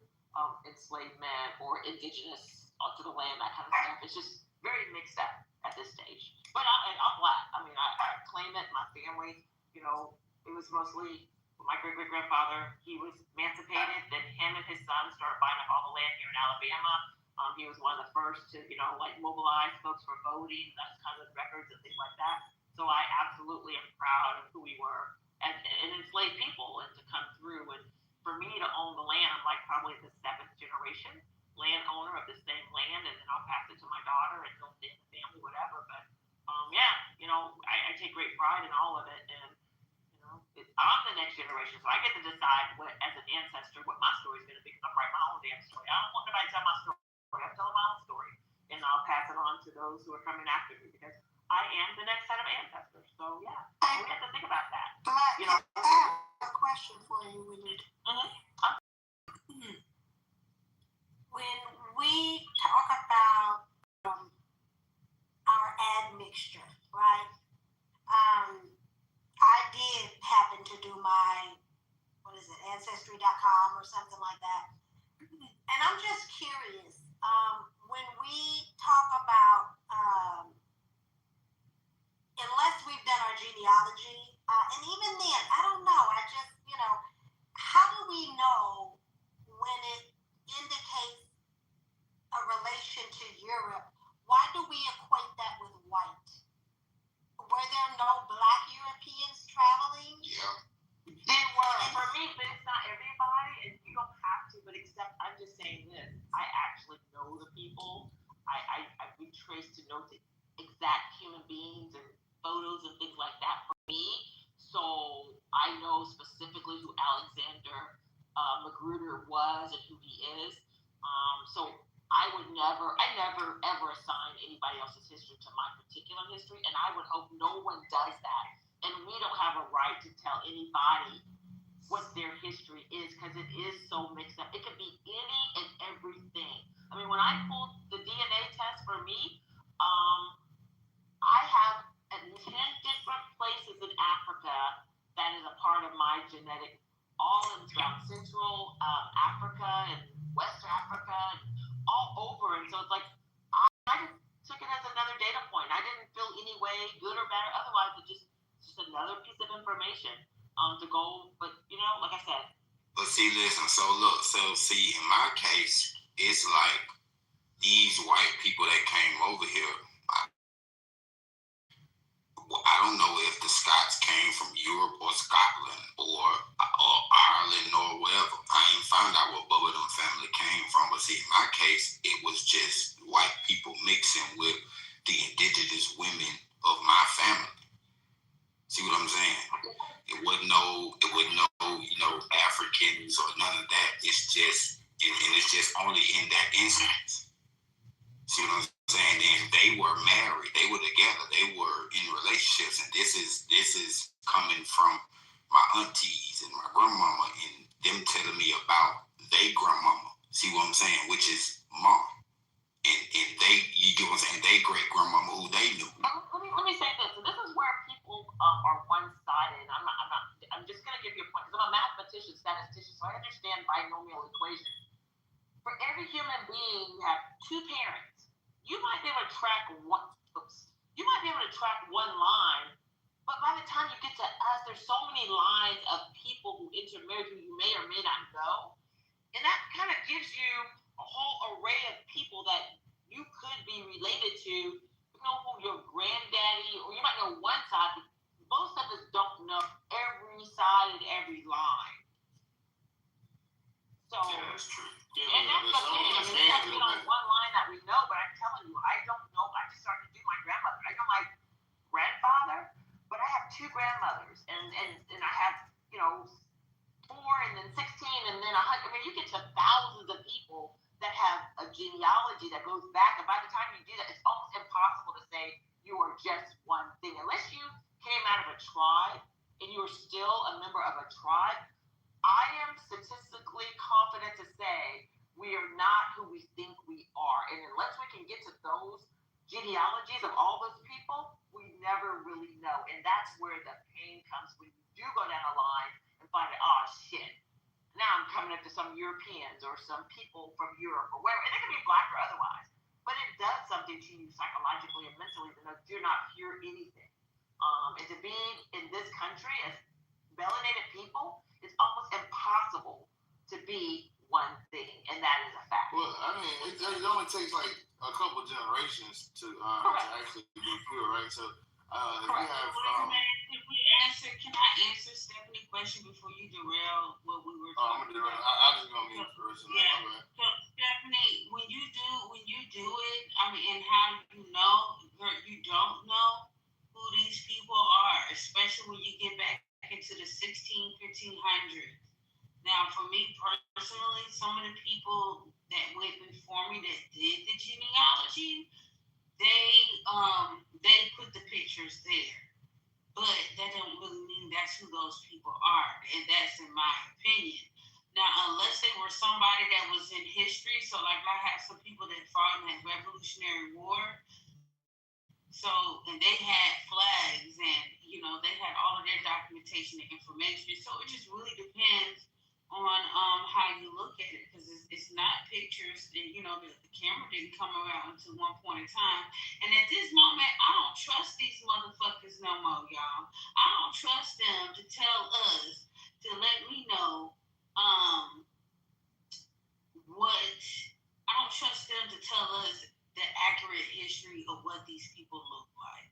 enslavement or indigenous to the land, that kind of stuff. It's just very mixed up at this stage. But I'm black. I claim it. My family, it was mostly my great-great-grandfather. He was emancipated. Then him and his son started buying up all the land here in Alabama. He was one of the first to, mobilize folks for voting, those kinds of records and things like that. So I absolutely am proud of who we were and enslaved people, and to come through. And for me to own the land, I'm like probably the 7th generation landowner of the same land, and then I'll pass it to my daughter and they'll stay in the family, I take great pride in all of it, and I'm the next generation, so I get to decide what, as an ancestor, what my story is going to be. Because I'm writing my own damn story. I don't want nobody to tell my story. I'm telling my own story, and I'll pass it on to those who are coming after me because I am the next set of ancestors. So we have to think about that. Black, I have a question for you, Willie. When we talk about our admixture, right? I did happen to do my, Ancestry.com or something like that. And I'm just curious, when we talk about, unless we've done our genealogy, and even then, I don't know, how do we know when it indicates a relation to Europe? Why do we equate that with white? Were there no Black Europeans traveling? Yeah. There were, for me, but it's not everybody, and you don't have to, but except I'm just saying this. I actually know the people. I've been traced to know the exact human beings and photos and things like that for me. So I know specifically who Alexander Magruder was and who he is. So I never ever assign anybody else's history to my particular history, and I would hope no one does that. And we don't have a right to tell anybody what their history is because it is so mixed up. It could be any and everything. I mean, when I pulled the DNA test for me, I have 10 different places in Africa that is a part of my genetic, all in throughout Central Africa and West Africa and all over. And so it's like, I just took it as another data point. I didn't feel any way good or bad. Otherwise, it's just another piece of information to go. But, like I said. But see, listen, in my case, it's like these white people that came over here, I don't know if the Scots came from Europe or Scotland or Ireland or wherever. I ain't found out what Bubba them family came from. But see, in my case, it was just white people mixing with the indigenous women of my family. See what I'm saying? It wasn't no, Africans or none of that. It's just, and it's just only in that instance. See what I'm saying? And they were married. They were together. They were in relationships. And this is coming from my aunties and my grandmama and them telling me about their grandmama. See what I'm saying? Which is mom. And they, you get what I'm saying? They great grandmama who they knew. Let me say this. And this is where people are one-sided. I'm just going to give you a point. Because I'm a mathematician, statistician, so I understand binomial equation. For every human being, you have two parents. You might be able to track one. You might be able to track one line, but by the time you get to us, there's so many lines of people who intermarried who you may or may not know, and that kind of gives you a whole array of people that you could be related to. You know who your granddaddy, or you might know one side, but most of us don't know every side and every line. So. Yeah, that's true. And that's the thing. I mean, it has to be on one line that we know, but I'm telling you, I don't know. I just started to do my grandmother. I know my grandfather, but I have two grandmothers, and I have 4 and then 16 and then 100. I mean, you get to thousands of people that have a genealogy that goes back, and by the time you do that, it's almost impossible to say you are just one thing unless you came out of a tribe and you are still a member of a tribe. I am statistically confident to say we are not who we think we are. And unless we can get to those genealogies of all those people, we never really know. And that's where the pain comes when you do go down a line and find out, oh, shit. Now I'm coming up to some Europeans or some people from Europe or wherever. And they can be Black or otherwise. But it does something to you psychologically and mentally to know you're not pure anything. And to be in this country as melanated people, it's almost impossible to be one thing, and that is a fact. Well, I mean, it only takes like a couple generations to actually be pure, right? So, if we have, Can I answer Stephanie's question before you derail what we were talking about? I'm just gonna mute first. Yeah. So, Stephanie, when you do it, I mean, and how do you know? You don't know. especially when you get back into the 1500s. Now, for me personally, some of the people that went before me that did the genealogy, they put the pictures there. But that don't really mean that's who those people are, and that's in my opinion. Now, unless they were somebody that was in history, so like I have some people that fought in that Revolutionary War, so, and they had flags and, they had all of their documentation and information. So it just really depends on how you look at it, because it's not pictures that, the camera didn't come around until one point in time. And at this moment, I don't trust these motherfuckers no more, y'all. I don't trust them to tell us, to let me know I don't trust them to tell us the accurate history of what these people look like.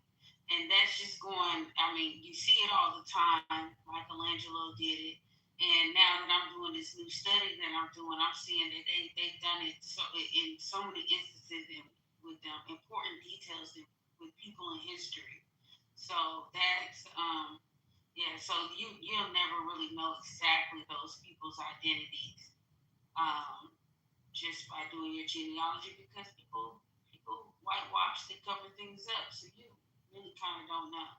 And that's just you see it all the time. Michelangelo did it. And now that I'm doing this new study that I'm doing, I'm seeing that they've done it in so many instances and with important details with people in history. So that's, so you'll never really know exactly those people's identities just by doing your genealogy, because people whitewash, they cover things up. So you really kind of don't know.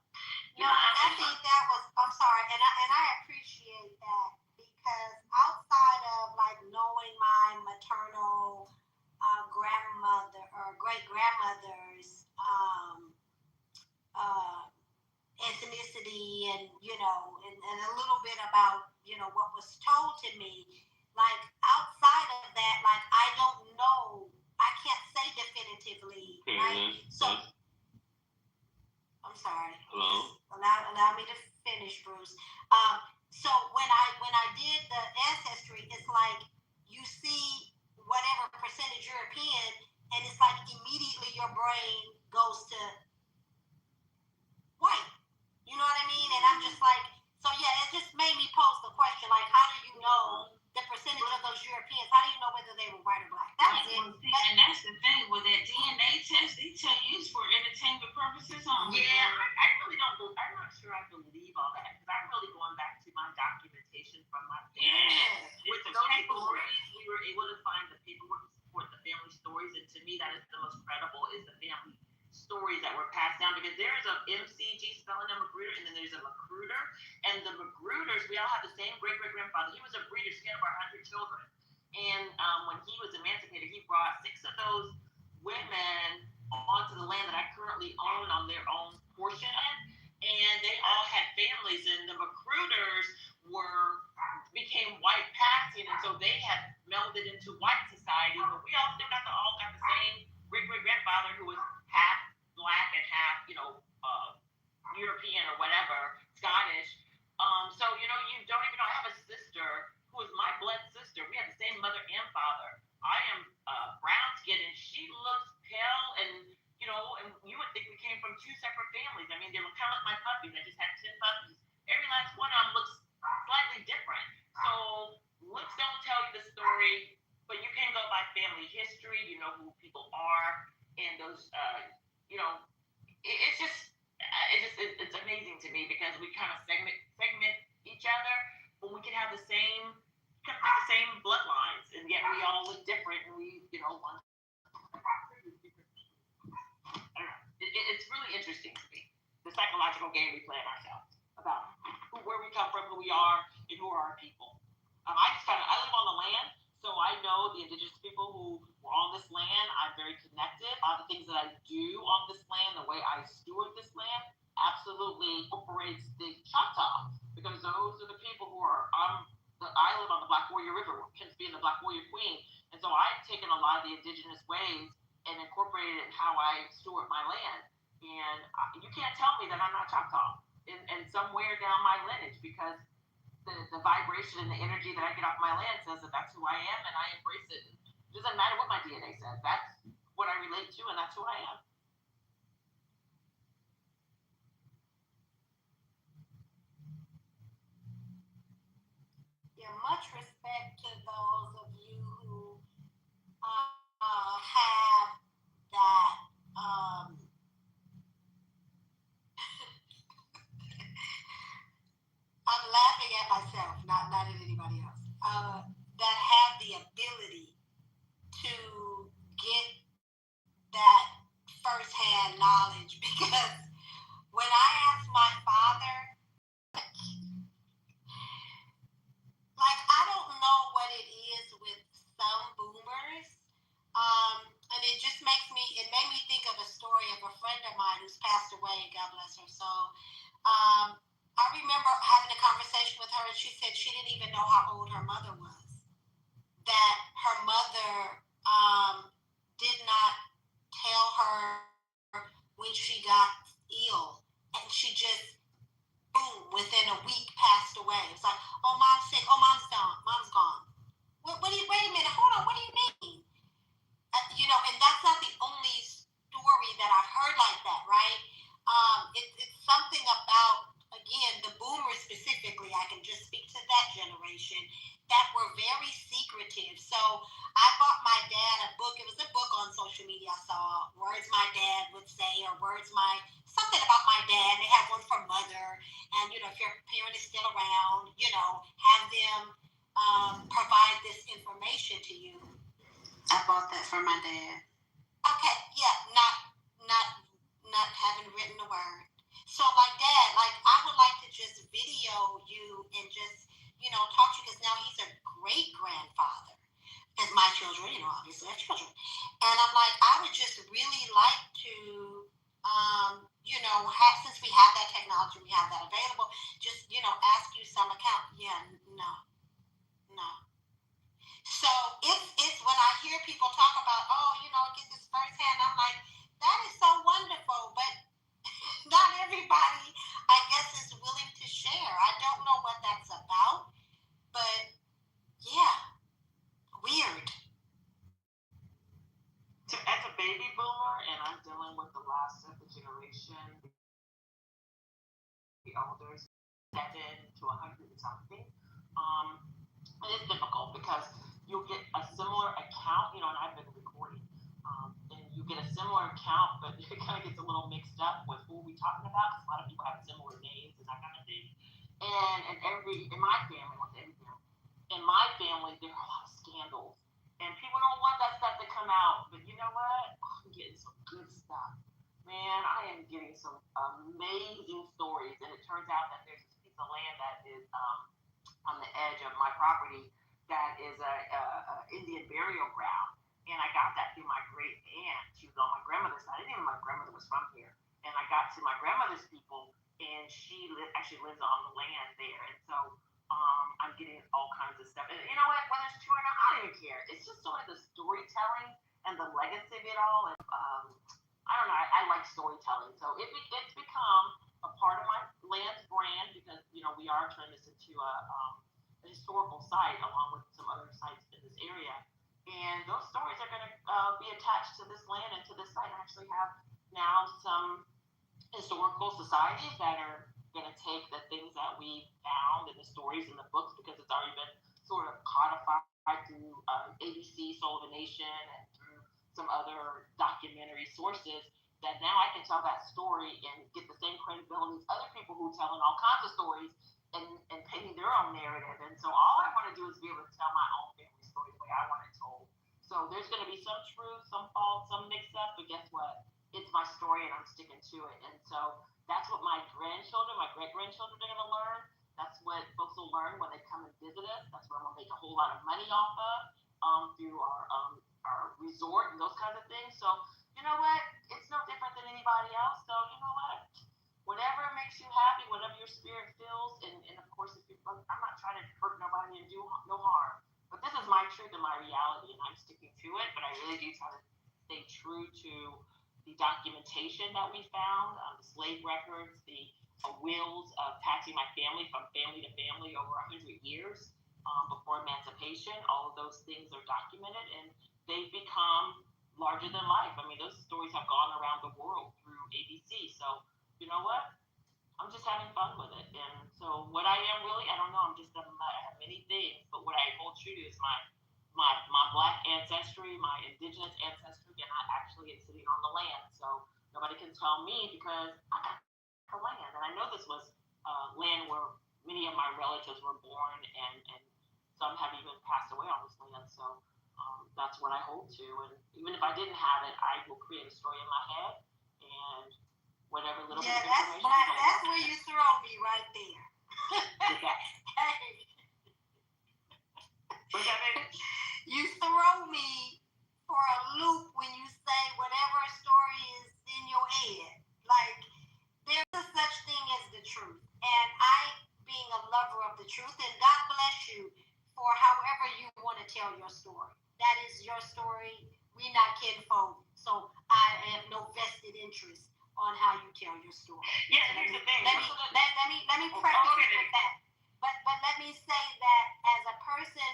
No, and I think that was, I'm sorry, and I appreciate that, because outside of like knowing my maternal grandmother or great grandmother's ethnicity and and a little bit about what was told to me, like outside of that, like I don't know, I can't say definitively, right? So I'm sorry. Hello? Allow me to finish, Bruce. So when I did the ancestry, it's like you see whatever percentage European, and it's like immediately your brain goes to white. You know what I mean? And I'm just like, so yeah, it just made me pose the question, like, how do you know the percentage of those Europeans? How do you know whether they were white or black? That was it. And that's the thing with that DNA test, they tell you it's for entertainment purposes only. Yeah, I really don't. I'm not sure I believe all that, because I'm really going back to my documentation from my family. Yeah. With those stories, we were able to find the paperwork to support the family stories, and to me, that is the most credible, is the family stories that were passed down, because there is a MCG, spelling a Magruder, and then there's a Magruder, and the Magruders, we all have the same great-great-grandfather. He was a breeder, skin of our 100 children, and when he was emancipated, he brought 6 of those women onto the land that I currently own on their own portion, and they all had families, and the Magruders became white passing, and so they had melded into white society, but we all still all got the same great-great-grandfather who was half black and half, European or whatever, Scottish. So, you don't even know. I have a sister who is my blood sister. We have the same mother and father. I am brown skinned, and she looks pale, and, and you would think we came from 2 separate families. I mean, they were kind of like my puppies. I just had 10 puppies. Every last one of them looks slightly different. So, looks don't tell you the story, but you can go by family history. You know who people are, and those, it's amazing to me, because we kind of segment each other, but we can have the same bloodlines, and yet we all look different, and we, one. I don't know. It's really interesting to me, the psychological game we play in ourselves about where we come from, who we are, and who are our people. I live on the land, so I know the indigenous people who were on this land. I'm very connected. A lot of the things that I do on this land, the way I steward this land, absolutely incorporates the Choctaw, because those are the people who are I live on the Black Warrior River, hence being the Black Warrior Queen, and so I've taken a lot of the indigenous ways and incorporated it in how I steward my land. And you can't tell me that I'm not Choctaw, and somewhere down my lineage, because the vibration and the energy that I get off my land says that that's who I am, and I embrace it. It doesn't matter what my DNA says. That's what I relate to, and that's who I am. Yeah, much respect to those of you who have that not at anybody else, that have the ability to get that firsthand knowledge. Because when I asked my father, like, I don't know what it is with some boomers, and it just made me think of a story of a friend of mine who's passed away, God bless her soul. I remember having a conversation with her, and she said she didn't even know how old her mother was. That her mother did not tell her when she got ill, and she just, boom, within a week passed away. It's like, oh, mom's sick. Oh, mom's gone. What do you, wait a minute, hold on, what do you mean? And that's not the only story that I've heard like that, right? It's something about, again, the boomers specifically, I can just speak to that generation, that were very secretive. So I bought my dad a book. It was a book on social media I saw, words my dad would say, or something about my dad. They had one for mother. And, if your parent is still around, have them provide this information to you. I bought that for my dad. Okay, yeah, not having written a word. So, like, Dad, I would like to just video you and just, talk to you, because now he's a great grandfather. Because my children, obviously have children. And I'm like, I would just really like to, since we have that technology, we have that available, just, ask you some account. Yeah, no. So it's when I hear people talk about, get this firsthand, I'm like, that is so wonderful, but not everybody, I guess, is willing to share. I don't know what that's about, but yeah, weird. As a baby boomer, and I'm dealing with the last of the generation, the elders, 7 to 100 something, it is difficult because you'll get a similar account, and I've been recording, and you get a similar account, but it kind of gets a little mixed up with who we're talking about, because a lot of people have similar names and that kind of thing. And in my family, there are a lot of scandals, and people don't want that stuff to come out. But you know what? I'm getting some good stuff. Man, I am getting some amazing stories, and it turns out that there's this piece of land that is on the edge of my property that is a Indian burial ground, and I got that through my great aunt. She was on my grandmother's side. I didn't even know my grandmother was from here, and I got to my grandmother's people, and she actually lives on the land there, and so I'm getting all kinds of stuff. And you know what? Whether it's true or not, I don't even care. It's just sort of the storytelling and the legacy of it all. And I don't know. I like storytelling, so it's become a part of my land's brand, because we are turning this into a historical site along with some other sites in this area, and those stories are going to be attached to this land and to this site. I actually have now some historical societies that are going to take the things that we found in the stories in the books, because it's already been sort of codified through ABC, Soul of a Nation, and through some other documentary sources, that now I can tell that story and get the same credibility as other people who are telling all kinds of stories and painting their own narrative. And so all I want to do is be able to tell my own family story the way I want it told. So there's going to be some truth, some false, some mixed up, but guess what? It's my story, and I'm sticking to it. And so that's what my grandchildren, my great-grandchildren are going to learn. That's what folks will learn when they come and visit us. That's what I'm going to make a whole lot of money off of through our resort and those kinds of things. So you know what? It's no different than anybody else. So you know what? Whatever makes you happy, whatever your spirit feels, and of course, I'm not trying to hurt nobody and do no harm. But this is my truth and my reality, and I'm sticking to it. But I really do try to stay true to the documentation that we found, the slave records, the wills passing my family from family to family over 100 years before emancipation. All of those things are documented, and they've become larger than life. I mean, those stories have gone around the world through ABC. So, you know what? I'm just having fun with it. And so what I am really, I don't know, I have many things, but what I hold true to is my Black ancestry, my indigenous ancestry, and I actually am sitting on the land. So nobody can tell me, because I got the land. And I know this was land where many of my relatives were born and some have even passed away on this land. So that's what I hold to. And even if I didn't have it, I will create a story in my head and whatever little bit of information. That's where you throw me right there. You throw me for a loop when you say whatever story is in your head. Like, there's a such thing as the truth. And I, being a lover of the truth, and God bless you for however you want to tell your story. That is your story. We're not kinfolk, so I have no vested interest on how you tell your story. Yeah, here's the thing. Let me preface it with that. But let me say that as a person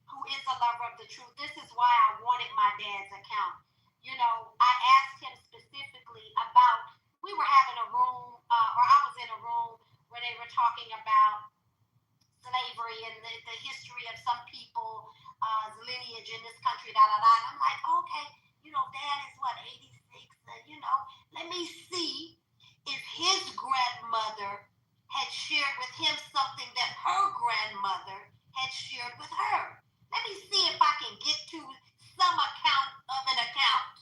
who is a lover of the truth, this is why I wanted my dad's account. You know, I asked him specifically about, we were having a room, or I was in a room where they were talking about slavery and the history of some people, lineage in this country, And I'm like, okay, you know, Dad is what, 86? You know, let me see if his grandmother had shared with him something that her grandmother had shared with her. Let me see if I can get to some account of an account.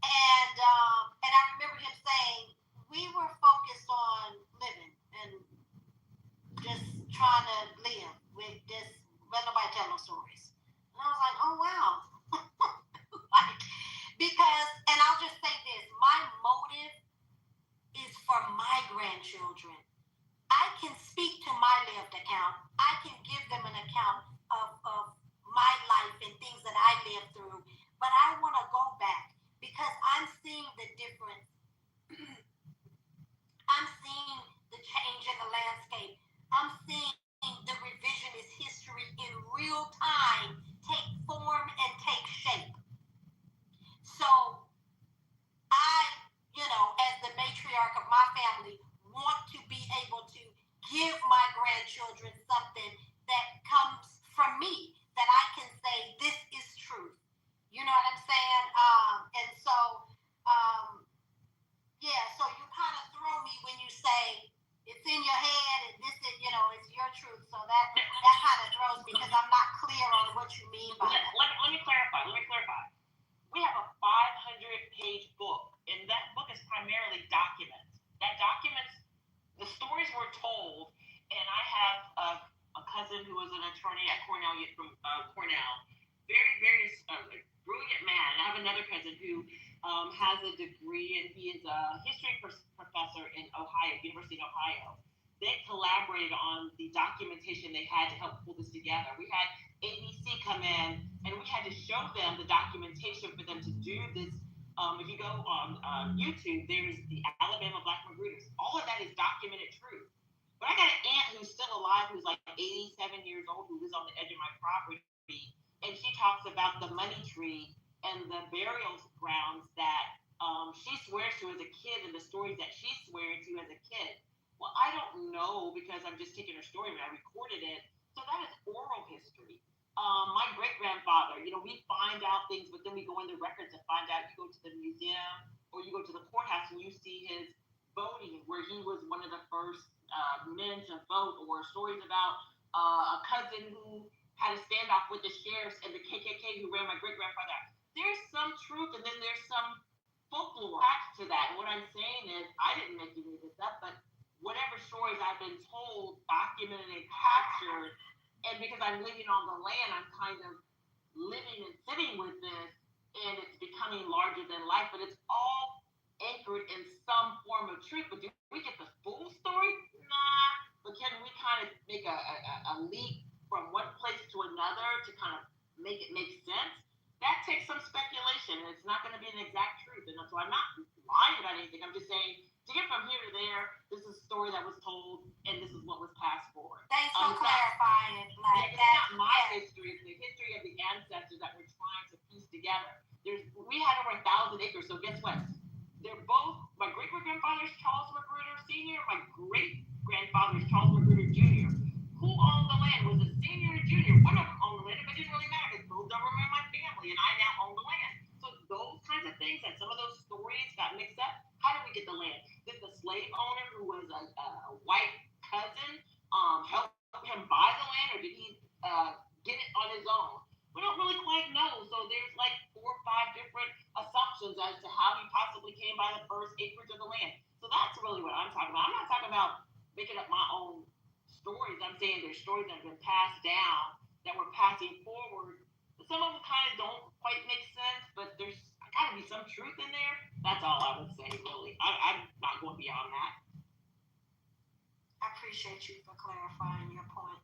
And I remember him saying, we were focused on living and just trying to live with this, let nobody tell no stories. And I was like, oh, wow. Because, and I'll just say this, my motive is for my grandchildren. I can speak to my lived account. I can give them an account of my life and things that I lived through. But I want to go back because I'm seeing the difference. I'm seeing the change in the landscape. I'm seeing the revisionist history in real time take form and take shape. So I, you know, as the matriarch of my family, want to be able to give my grandchildren something that comes from me, that I can say, this is truth. You know what I'm saying? And so, yeah, so you kind of throw me when you say, it's in your head, and this is, you know, it's your truth. So that kind of throws me because I'm not clear on what you mean by that. Let me clarify. We have a 500-page book, and that book is primarily documents. That documents the stories were told, and I have a cousin who was an attorney at Cornell, very, very brilliant man. And I have another cousin who has a degree, and he is a history professor in Ohio, University of Ohio. They collaborated on the documentation they had to help pull this together. We had ABC come in, and we had to show them the documentation for them to do this. If you go on YouTube, there's the Alabama Black Magrooters. All of that is documented truth. But I got an aunt who's still alive, who's like 87 years old, who lives on the edge of my property, and she talks about the money tree and the burial grounds that she swears to as a kid and the stories that she swears to as a kid. Well, I don't know because I'm just taking her story, but I recorded it. So that is oral history. My great-grandfather, you know, we find out things, but then we go in the records and find out. You go to the museum or you go to the courthouse and you see his voting, where he was one of the first men to vote, or stories about a cousin who had a standoff with the sheriffs and the KKK who ran my great-grandfather out. There's some truth, and then there's some folklore attached to that. And what I'm saying is, I didn't make any of this up, but whatever stories I've been told, documented, and captured, and because I'm living on the land, I'm kind of living and sitting with this, and it's becoming larger than life, but it's all anchored in some form of truth. But do we get the full story? Nah. But can we kind of make a leap from one place to another to kind of make it make sense? That takes some speculation, and it's not going to be an exact truth. And so I'm not lying about anything. I'm just saying, to get from here to there, this is a story that was told, and this is what was passed forward. Thanks for clarifying it like it's that. It's not my history. It's the history of the ancestors that we're trying to piece together. We had over 1,000 acres, so guess what? They're both, my great-great-grandfather is Charles Magruder Sr., my great-grandfather is Charles Magruder Jr. Who owned the land? Was it Sr. or Jr.? One of them owned the land, but it didn't really matter because both of them were in my family, and I now own the land. So those kinds of things, and some of those stories got mixed up. How did we get the land? Did the slave owner, who was a white cousin, help him buy the land? land, or did he get it on his own? We don't really quite know. So there's like 4 or 5 different assumptions as to how he possibly came by the first acreage of the land. So that's really what I'm talking about. I'm not talking about making up my own stories. I'm saying there's stories that have been passed down that we're passing forward. Some of them kind of don't quite make sense, but there's got to be some truth in there. That's all I would say, really. I'm not going beyond that. I appreciate you for clarifying your point.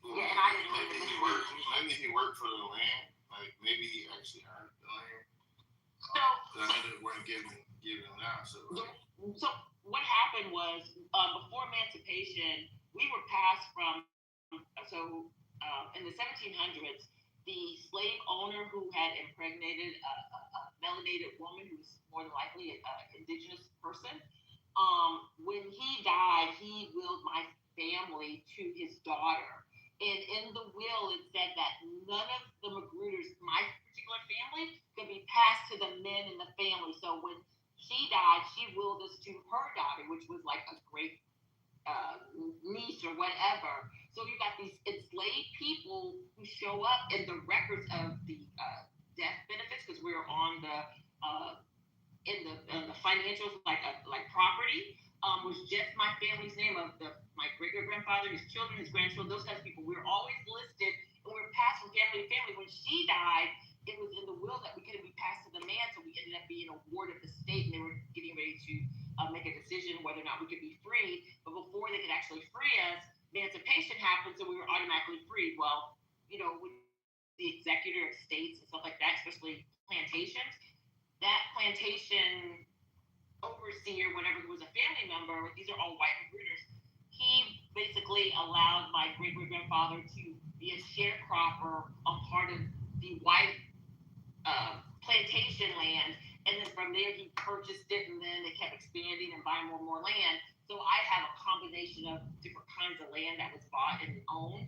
Yeah, and I didn't maybe he worked for the land. Like maybe he actually earned the land. So that weren't given now. So what happened was before emancipation, we were passed from in the 1700s, the slave owner who had impregnated a melanated woman who was more than likely an indigenous person. When he died, he willed my family to his daughter. And in the will, it said that none of the Magruders, my particular family, could be passed to the men in the family. So when she died, she willed us to her daughter, which was like a great niece or whatever. So you got these enslaved people who show up in the records of the death benefits, because we were on the in the financials, like property, was just my family's name of my great grandfather, his children, his grandchildren, those kinds of people. We were always listed, and we were passed from family to family. When she died, it was in the will that we couldn't be passed to the man, so we ended up being a ward of the state, and they were getting ready to make a decision whether or not we could be freed. But before they could actually free us, emancipation happened, so we were automatically freed. Well, with the executor of states and stuff like that, especially plantations, that plantation overseer, whatever, who was a family member, these are all white Magruders, he basically allowed my great-great-grandfather to be a sharecropper on part of the white plantation land, and then from there he purchased it, and then they kept expanding and buying more and more land. So I have a combination of different kinds of land that was bought and owned,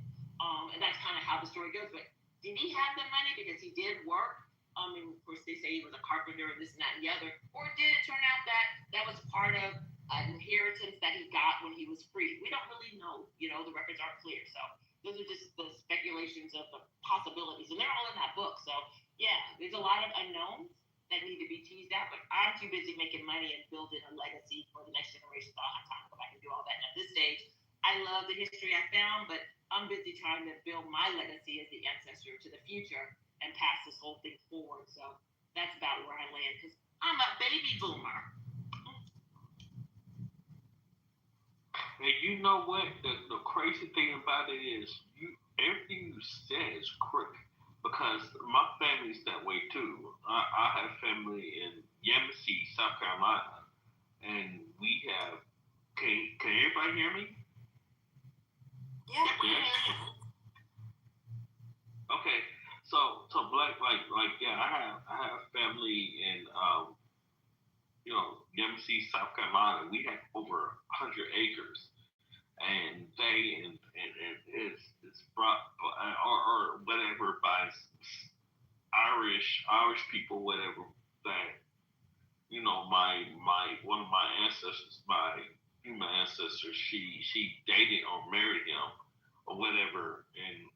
and that's kind of how the story goes. But did he have the money because he did work? And of course they say he was a carpenter and this and that and the other. Or did it turn out that that was part of an inheritance that he got when he was freed? We don't really know. The records aren't clear. So those are just the speculations of the possibilities, and they're all in that book. So yeah, there's a lot of unknowns that need to be teased out, but I'm too busy making money and building a legacy for the next generation. So I don't have time to go back and do all that. And at this stage, I love the history I found, but I'm busy trying to build my legacy as the ancestor to the future and pass this whole thing forward. So that's about where I land, because I'm a baby boomer. And you know what? The crazy thing about it is, everything you said is correct, because my family's that way too. I have family in Yamasee, South Carolina, and we have. Can everybody hear me? Yeah. Okay. So black, yeah, I have family in Yamasee, South Carolina. We have over 100 acres, and it's brought or whatever by Irish people, whatever, that my one of my ancestors, my human ancestor, she dated or married him or whatever, and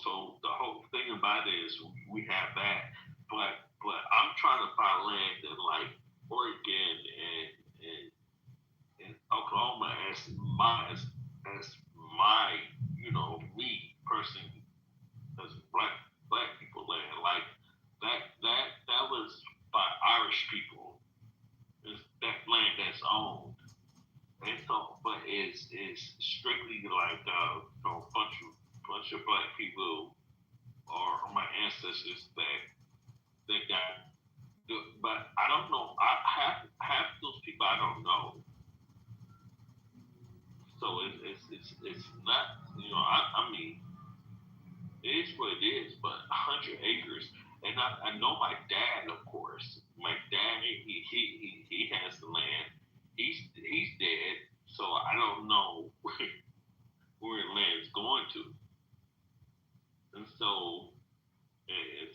so the whole thing about it is we have that, but I'm trying to buy land in like Oregon and Oklahoma as my me personally, as black people land, like that was by Irish people. It's that land that's owned, and so but it's strictly like bunch of black people or my ancestors that got. But I don't know. I half those people I don't know. So it's not. I mean, it is what it is. But 100 acres, and I know my dad, of course. My dad, he has the land. He's dead, so I don't know where the land's going to. And so it is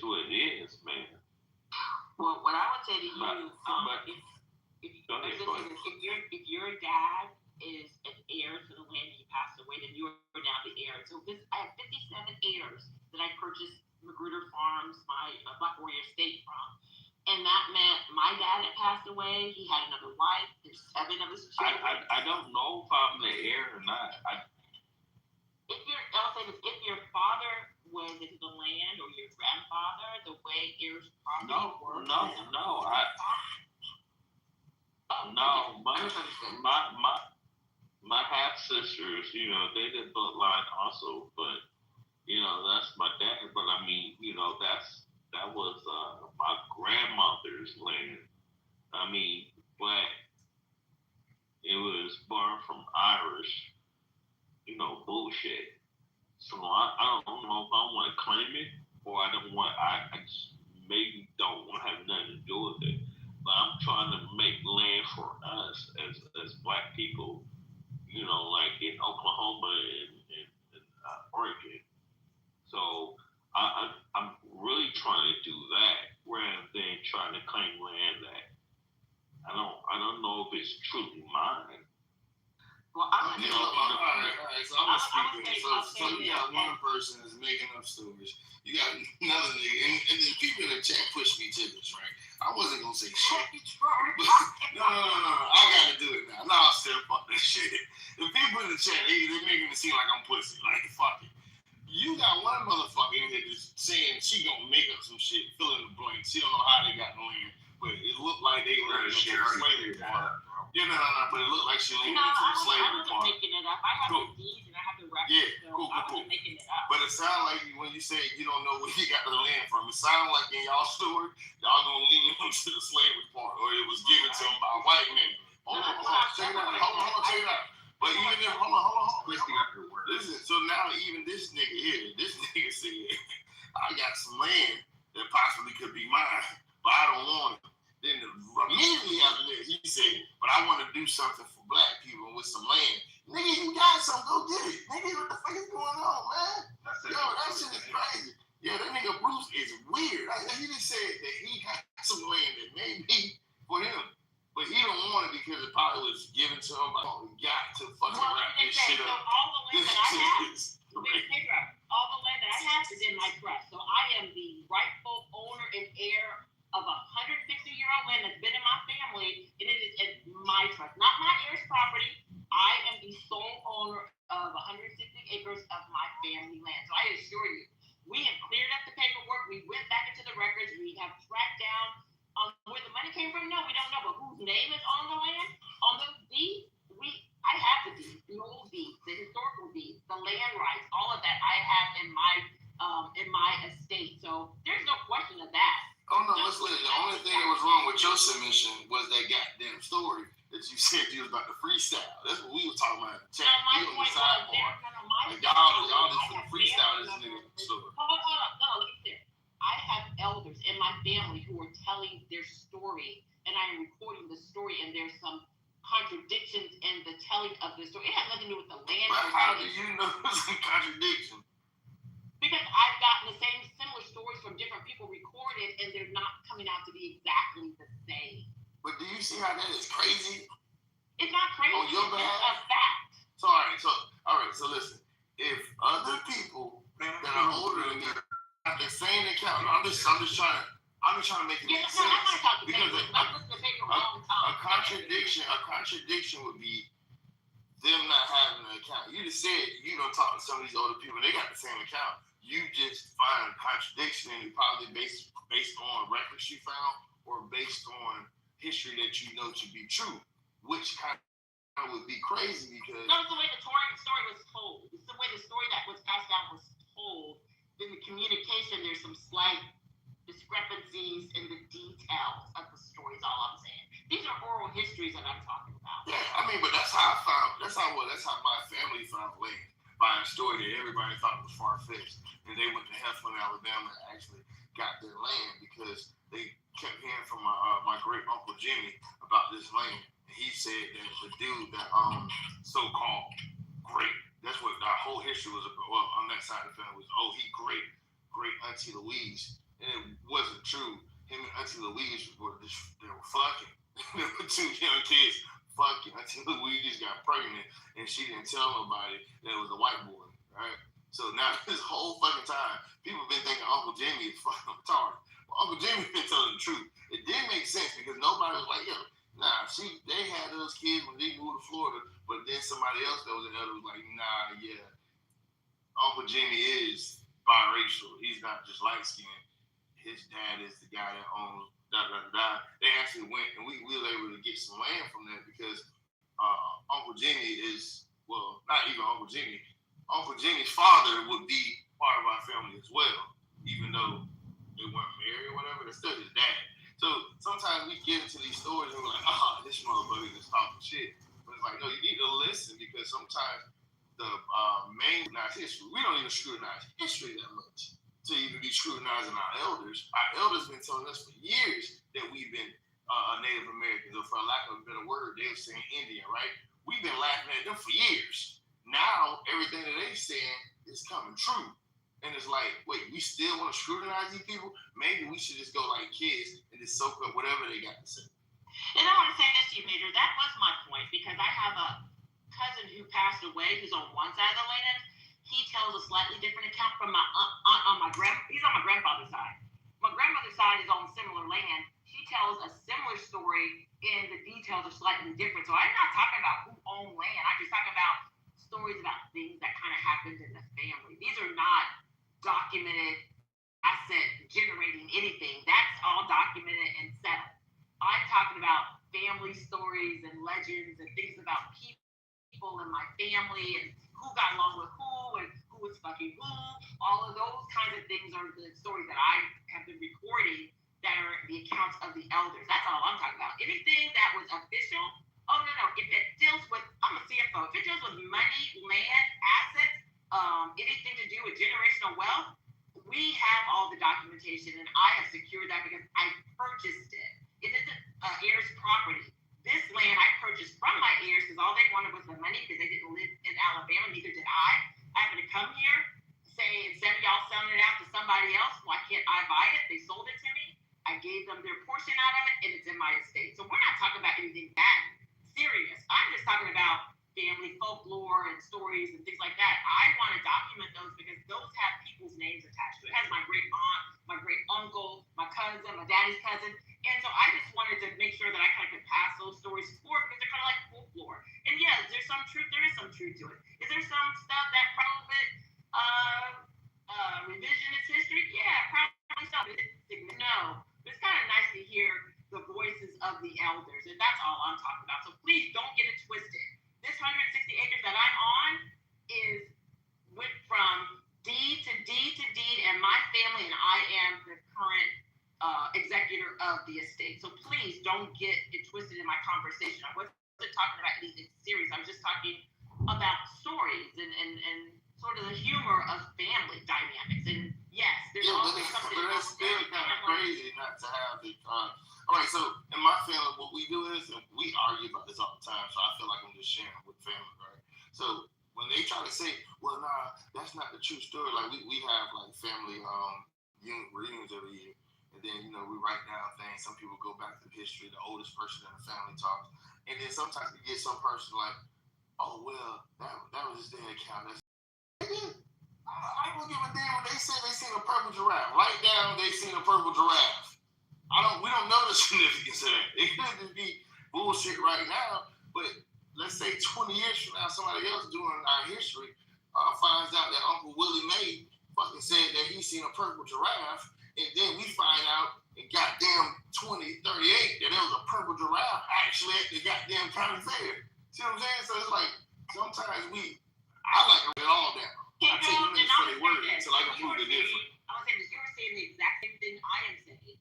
what it is, man. Well, what I would say to you, Go was just saying, if your dad is an heir to the land and he passed away, then you're now the heir. So I have 57 heirs that I purchased Magruder Farms, my Buck Warrior State from. And that meant my dad had passed away. He had another wife. There's 7 of his children. I don't know if I'm the heir or not. If your father was into the land or your grandfather, the way heirs probably work. No. My half sisters, you know, they did bloodline also, but you know, that's my dad. But I mean, you know, that was my grandmother's land. I mean, but it was born from Irish, you know, bullshit. So I don't know if I want to claim it or I just maybe don't want to have nothing to do with it. But I'm trying to make land for us as Black people, you know, like in Oklahoma and Oregon. So I'm really trying to do that rather than trying to claim land that I don't know if it's truly mine. Well, all right. So I'm speaking. So you got one person that's making up stories. You got another nigga, and the people in the chat push me to this, right? I wasn't gonna say shit. No. I gotta do it now. No, I'll still fuck this shit. The people in the chat, they're making it seem like I'm pussy. Like, fuck it. You got one motherfucker in here just saying she gonna make up some shit, fill in the blanks. She don't know how they got no land, but it looked like they were in the slavery part. Yeah, no, but it looked like she linked into the slavery part. I wasn't making it up. I have the deeds and I have the records. Yeah, cool. I wasn't making it up. But it sounded like when you say you don't know where you got the land from, it sounded like in y'all story, y'all gonna lean into the slavery part, or it was given to them by white men. Hold on, check it out. But even if, hold on. Listen, so now even this nigga here, said, I got some land that possibly could be mine, but I don't want it. Then immediately after that, he said, but I want to do something for Black people with some land. Nigga, you got something, go get it. Nigga, what the fuck is going on, man? Yo, that shit is crazy. Yeah, that nigga Bruce is weird. He just said that he got some land that may be for him. But he don't want it because it probably was given to him. Like, we got to fucking wrap this shit up. So all the land that I have, all the land that I have is in my trust. So I am the rightful owner and heir of 160-year-old land that's been in my family, and it is in my trust, not my heir's property. I am the sole owner of 160 acres of my family land. So I assure you, we have cleared up the paperwork. We went back into the records. We have tracked down where the money came from. No, we don't know, but whose name is on the land, on those deeds? I have the deeds, the old deeds, the historical deeds, the land rights, all of that I have in my estate. So there's no question of that. Oh no, let's listen. The only thing that was wrong with your submission was that goddamn story that you said you was about to freestyle. That's what we were talking about. Chat. My on point the sidebar. was, y'all just for the freestyle this nigga story. Hold on. No, look at this. I have elders in my family who are telling their story, and I am recording the story, and there's some contradictions in the telling of the story. It has nothing to do with the land. But how do you know there's a contradiction? Because I've gotten the same similar stories from different people recorded, and they're not coming out to be exactly the same. But do you see how that is crazy? It's not crazy. On your behalf? It's a fact. So all right. So listen. If other people that are older than me have the same account, I'm just trying to make it make sense. Because a contradiction would be them not having an account. You just said you don't talk to some of these older people, they got the same account. You just find a contradiction, and it's probably based on records you found or based on history that you know to be true, which kind of would be crazy because... No, it's the way the story was told. It's the way the story that was passed down was told. In the communication, there's some slight discrepancies in the details of the stories, all I'm saying. These are oral histories that I'm talking about. Yeah, I mean, but that's how my family found land. By a story that everybody thought was far-fetched. And they went to Heflin, Alabama, and actually got their land because they kept hearing from my great uncle Jimmy about this land. And he said that the dude that so-called great, that's what our whole history was about. Well, on that side of the family was, he great Auntie Louise. And it wasn't true. Him and Auntie Louise they were fucking. There were 2 young kids fucking until Louise got pregnant and she didn't tell nobody that it was a white boy, right? So now this whole fucking time, people have been thinking Uncle Jimmy is fucking retarded. Well, Uncle Jimmy been telling the truth. It didn't make sense because nobody was like, yo, nah, they had those kids when they moved to Florida, but then somebody else that was in was like, nah, yeah, Uncle Jimmy is biracial. He's not just light skinned. His dad is the guy that owns They actually went and we were able to get some land from that because Uncle Jimmy is, well, not even Uncle Jimmy. Uncle Jimmy's father would be part of our family as well, even though they weren't married or whatever. They're still his dad. So sometimes we get into these stories and we're like, this motherfucker is talking shit. But it's like, no, you need to listen because sometimes the main history, we don't even scrutinize history that much to even be scrutinizing our elders. Our elders been telling us for years that we've been Native Americans, or for lack of a better word, they were saying Indian, right? We've been laughing at them for years. Now everything that they saying is coming true. And it's like, wait, we still want to scrutinize these people? Maybe we should just go like kids and just soak up whatever they got to say. And I want to say this to you, Major. That was my point because I have a cousin who passed away who's on one side of the land. He tells a slightly different account from my aunt on my he's on my grandfather's side. My grandmother's side is on similar land. She tells a similar story and the details are slightly different. So I'm not talking about who owned land. I'm just talking about stories about things that kind of happened in the family. These are not documented asset generating anything. That's all documented and settled. I'm talking about family stories and legends and things about people in my family and who got along with who and who was fucking who. All of those kinds of things are the stories that I have been recording that are the accounts of the elders. That's all I'm talking about. Anything that was official, oh no. If it deals with, I'm a CFO, if it deals with money, land, assets, anything to do with generational wealth, we have all the documentation and I have secured that because I purchased it. It isn't heir's property. This land I purchased from my heirs because all they wanted was the money because they didn't live in Alabama, neither did I. I happened to come here, say instead of y'all selling it out to somebody else, why can't I buy it? They sold it to me. I gave them their portion out of it and it's in my estate. So we're not talking about anything that serious. I'm just talking about family folklore and stories and things like that. I want to document those because those have people's names attached to it. It has my great aunt, my great uncle, my cousin, my daddy's cousin. And so I just wanted to make sure that I kind of could pass those stories forward because they're kind of like folklore. And yeah, is there some truth? There is some truth to it. Is there some stuff that probably revisionist history? Yeah, probably so. No. But it's kind of nice to hear the voices of the elders. And that's all I'm talking about. So please don't get it twisted. This 160 acres that I'm on went from deed to deed to deed, and my family and I am the current executor of the estate. So please don't get it twisted in my conversation. I wasn't talking about anything serious. I was just talking about stories and sort of the humor of family dynamics. And yes, there's always something. But it's still kind of crazy not to have the. All right, so in my family, what we do is we argue about this all the time. So I feel like I'm just sharing with family, right? So when they try to say, well, nah, that's not the true story. Like we have like family reunions every year. And then, we write down things. Some people go back to history, the oldest person in the family talks. And then sometimes you get some person like, oh, well, that was his dad account. I don't give a damn when they say they seen a purple giraffe. Write down they seen a purple giraffe. We don't know the significance of that. It could just be bullshit right now. But let's say 20 years from now, somebody else doing our history finds out that Uncle Willie Mae fucking said that he seen a purple giraffe. And then we find out in goddamn 2038 that there was a purple giraffe actually at the goddamn county fair. See what I'm saying? So it's like sometimes I like to write it all down. I take them in for their word until I can prove it different. I was saying that you were saying the exact same thing I am saying.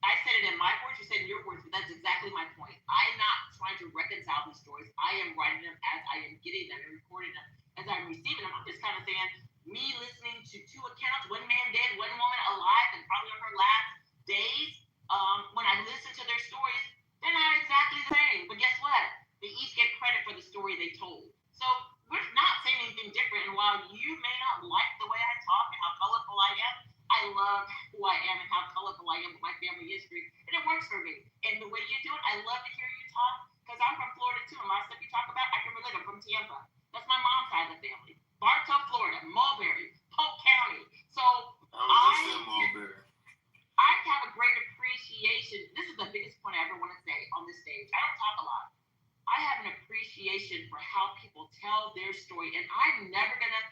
I said it in my words, you said in your words, but that's exactly my point. I'm not trying to reconcile these stories. I am writing them as I am getting them and recording them as I'm receiving them. I'm just kind of saying, me listening to 2 accounts, one man dead, one woman alive, and probably on her last days, when I listen to their stories, they're not exactly the same. But guess what? They each get credit for the story they told. So we're not saying anything different. And while you may not like the way I talk and how colorful I am, I love who I am and how colorful I am with my family history. And it works for me. And the way way you do it, I love to hear you talk, because I'm from Florida too, and a lot of stuff you talk about, I can relate. I'm from Tampa. That's my mom's side of the family. Bartow, Florida, Mulberry, Polk County. So I have a great appreciation. This is the biggest point I ever want to say on this stage. I don't talk a lot. I have an appreciation for how people tell their story, and I'm never gonna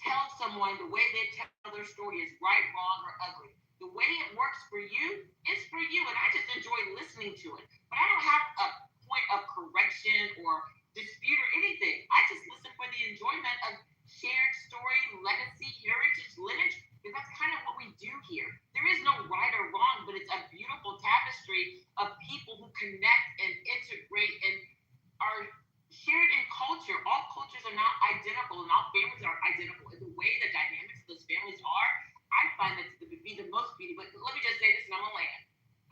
tell someone the way they tell their story is right, wrong, or ugly. The way it works for you is for you, and I just enjoy listening to it. But I don't have a point of correction or dispute or anything. I just listen for the enjoyment of shared story, legacy, heritage, lineage, because that's kind of what we do here. There is no right or wrong, but it's a beautiful tapestry of people who connect and integrate and are shared in culture. All cultures are not identical, and all families are identical. And the way the dynamics of those families are, I find that to be the most beautiful. But let me just say this, and I'm gonna land.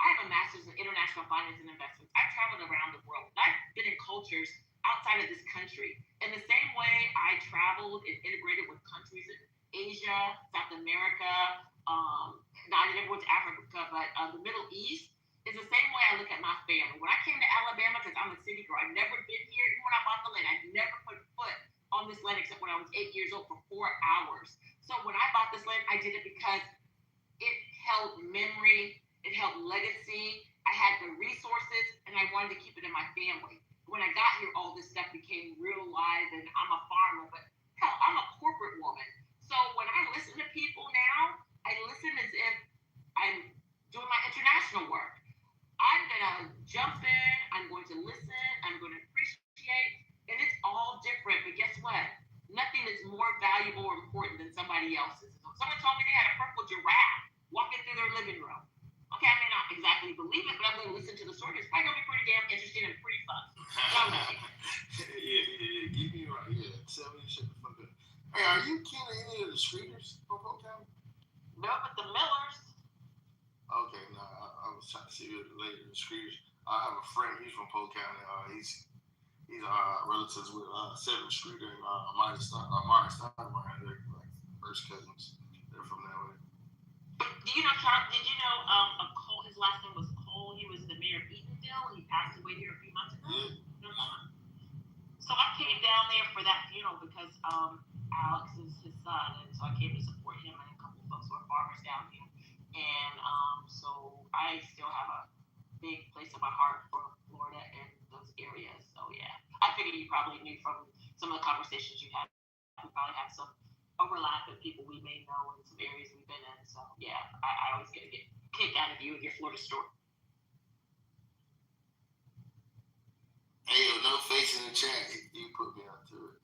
I have a master's in international finance and investments. I've traveled around the world. I've been in cultures outside of this country. In the same way I traveled and integrated with countries in Asia, South America, I never went to Africa, but the Middle East is the same way I look at my family. When I came to Alabama, because I'm a city girl, I've never been here. Even when I bought the land, I'd never put foot on this land except when I was 8 years old for 4 hours. So when I bought this land, I did it because it held memory, it held legacy, I had the resources, and I wanted to keep it in my family. When I got here, all this stuff became real live, and I'm a farmer, but hell, I'm a corporate woman. So when I listen to people now, I listen as if I'm doing my international work. I'm gonna jump in, I'm going to listen, I'm going to appreciate, and it's all different. But guess what? Nothing is more valuable or important than somebody else's. So someone told me they had a purple giraffe walking through their living room. Okay, I may not exactly believe it, but I'm going to listen to the story. It's probably going to be pretty damn interesting and pretty fun. Yeah. Give me right. Yeah, 70 shit the fuck up. Hey, are you kin to any of the streeters from Polk County? No, but the Millers. Okay, no, I was trying to see the lady the streeters. I have a friend. He's from Polk County. He's relatives with 7th Streeter and Marty Steinmeier. They're like first cousins. They're from that way. Do you know Charles? Did you know Cole? His last name was Cole. He was the mayor of Eatonville. He passed away here a few months ago. Yeah. So I came down there for that funeral because Alex is his son, and so I came to support him and a couple of folks who are farmers down here. And so I still have a big place in my heart for Florida and those areas. So yeah, I figured you probably knew from some of the conversations you had. We probably have some overlap with people we may know in some areas we've been in. So yeah, I always get a kick out of you and your Florida story. Hey, no face in the chat. You put me out to it.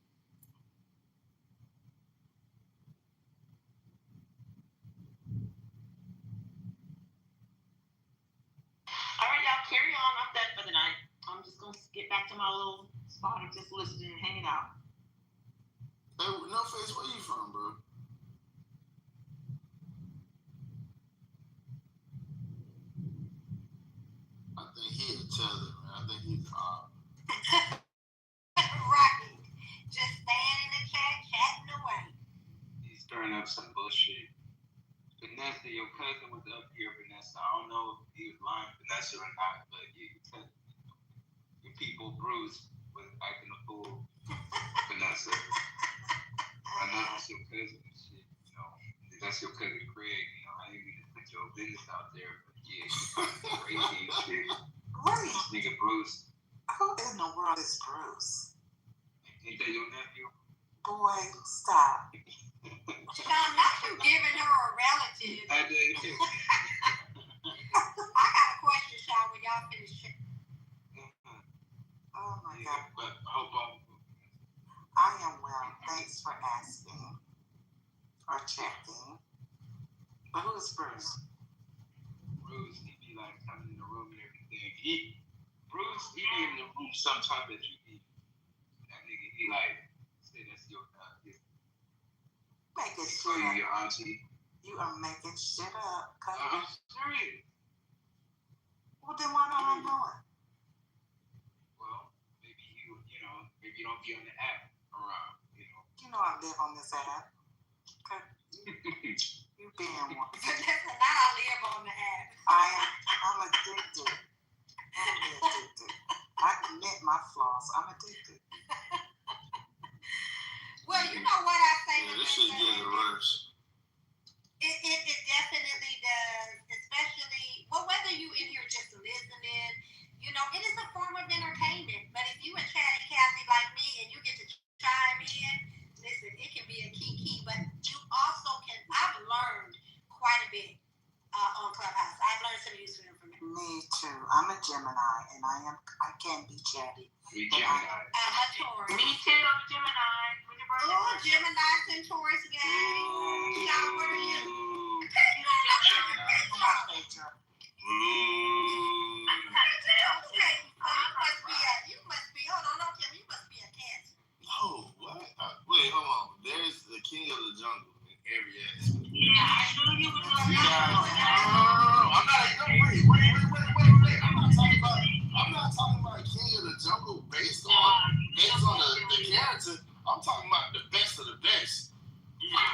All right, y'all, carry on. I'm done for the night. I'm just gonna get back to my little spot of just listening and hanging out. Hey, no face, where you from, bro? I think he'll tell it, man. I think he's Right. Just staying in the chat, chatting away. He's stirring up some bullshit. Vanessa, your cousin was up here, Vanessa. I don't know if he was lying, Vanessa, or not, but you can tell your people, Bruce, was acting a fool. Vanessa. I know that's your cousin and shit, you know. That's your cousin Craig, you know. I didn't mean to put your business out there, but yeah, you crazy and shit. Wait. This nigga Bruce. Who in the world is Bruce? Ain't that your nephew? Boy, stop. Sean, not you giving her a relative. I did. I got a question, Sean, when y'all finish. Oh my Yeah, God. but I hope I am well. Thanks for asking or checking. But who is Bruce? Bruce, he be like coming in the room and everything. Bruce, he be in the room sometime that you be. That nigga, he like, say that's your Make it so shit you up. your auntie. You are making shit up. I'm serious. Well, then why don't I know it? Well, maybe you know, maybe you don't be on the app around, you know. You know I live on this app. You being one. Vanessa, not I live on the app. I'm addicted. I admit my flaws. I'm addicted. Well, you know what I say. Yeah, this shit getting worse. It definitely does, especially, well, whether you in here just listening, you know, it is a form of entertainment. But if you a chatty Cathy like me and you get to chime in, listen, it can be a key. But you also can, I've learned quite a bit on Clubhouse. I've learned some useful information. Me too. I'm a Gemini, and I can be chatty. We Gemini. I'm a Taurus. Me too, I'm Gemini. When's your birthday? Oh, Gemini's and Taurus gang. Y'all, what are you? You must be, hold on, Kim, you must be a Cancer. No, what? Wait, hold on. There's the king of the jungle in every aspect. Yeah, I knew you were going to I'm not talking about king of the jungle based on the character. I'm talking about the best of the best.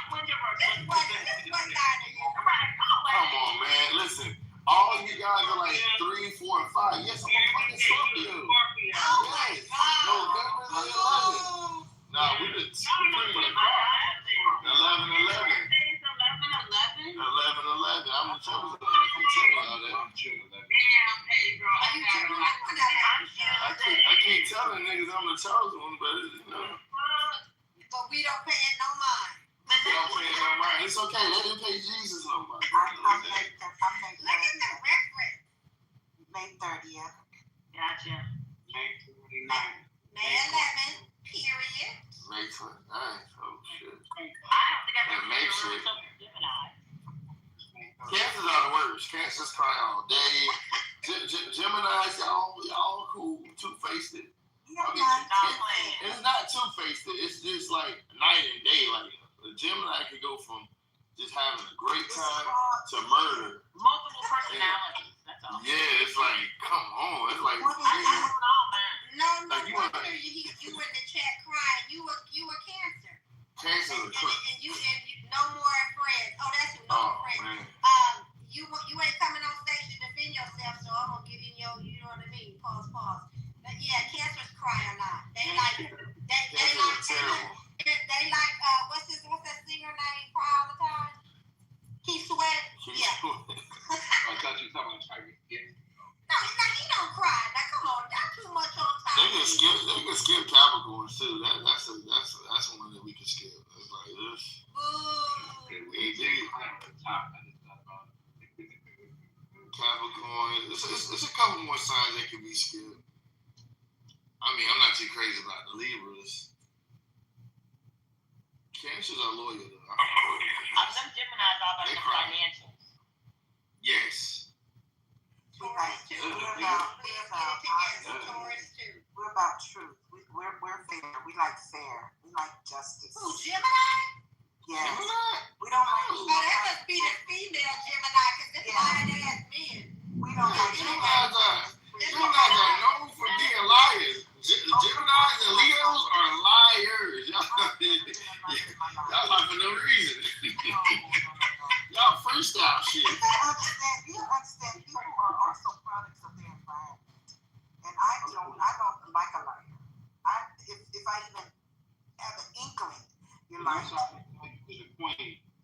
When's your birthday? Come on, man. Listen, all you guys are like 3, 4, and 5. Yes, I'm a fucking Scorpio. Yes. November the 11th. Nah, we the 11. 11. I'm the chosen one. I can tell y'all that. Damn, Pedro. I keep telling niggas I'm the chosen one, but you know. But we don't pay it no mind. It's okay. Let him pay Jesus no mind. I'm May 30th. Look at the reference. May 30th. Gotcha. May 29th. May 11th, period. May 29th. Oh, shit. I don't think I've ever May seen shit. something Gemini. Cancers are the worst. Cancers cry all day. Geminis, y'all cool. Two-faced it. It's not two-faced it. It's just like night and day. Like a Gemini can go from just having a great time to murder. Multiple personalities. That's all. Yeah, it's like, come on. It's like, No, like you wonder you in the chat crying. You a Cancer. Cancer is And you no more friends. Oh, that's you, no more friends. Man. You ain't coming on stage to defend yourself, so I'm gonna get in your, you know what I mean? Pause. But yeah, Cancers cry a lot. They like what's that singer name? Cry all the time. Keith Sweat. Yeah. I thought you were talking about Tyrese Gibson. No, he don't cry. Now come on, not too much on time. They can skip Capricorn too. That's one that we can skip. It's like this. Ooh. We did top. Capricorn. It's a couple more signs that can be skipped. I mean, I'm not too crazy about the Libras. Cancers are loyal though. Them Geminis all about the financials. Yes. Taurus too. We're about truth. We're fair. We like fair. We like justice. Who, Gemini? Yes. Gemini? We don't like. Oh, that must be the female Gemini, because it's lying ass men. We don't like. Geminis are known for being liars. Geminis and Leos are liars. Y'all lie for no reason. Y'all freestyle shit. You understand? People are also products of their environment, and I don't like a liar. If I even have an inkling, you're lying,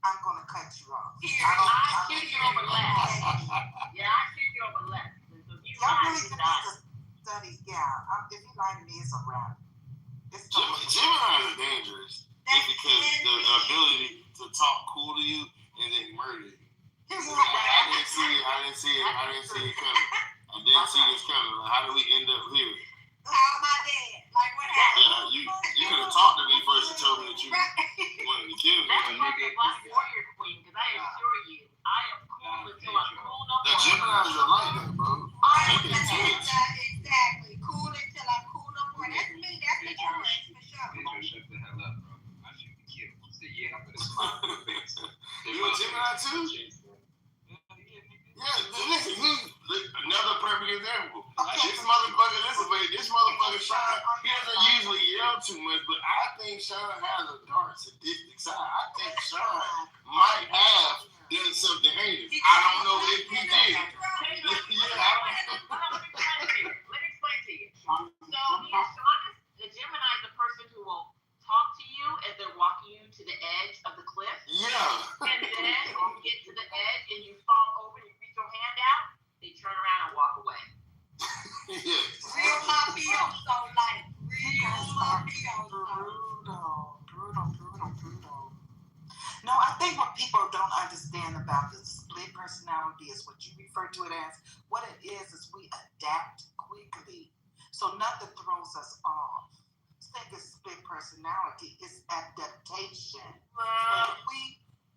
I'm gonna cut you off. I shoot you over left. Yeah, I shoot you over left. So if you lie, you die. Study, yeah. If you lie to me, it's a wrap. Geminis are dangerous. Just because the ability to talk cool to you and then murder you. I didn't see it coming. I didn't see this coming. Like, how did we end up here? How am I dead? Like, what happened? You could have talked to me first and told me that you wanted to kill me. That's why the Black Warrior Queen, because I assure you, I am cool until I'm cool no more. The Geminis are like that, bro. Exactly. Cool until I'm cool no more. That's me. That's the Taurus for sure. Shut the hell up, bro. I shoot the kid. Say, yeah, I'm gonna smile in the face. You a Gemini too? Yeah, listen, another perfect example. This motherfucker shine, he doesn't usually yell Sean too much, but I think Sean has a dark, sadistic side. I think Sean might have done something heinous. I don't know if he did. Let me explain to you. So, Sean is the Gemini is the person who will talk to you as they're walking you to the edge of the cliff. Yeah. And then when you get to the edge and you fall over and you reach your hand out, they turn around and walk away. Yeah. Real mafioso, like real mafioso. Brutal. No, I think what people don't understand about the split personality is what you refer to it as. What it is we adapt quickly. So nothing throws us off. Think it's split personality, it's adaptation.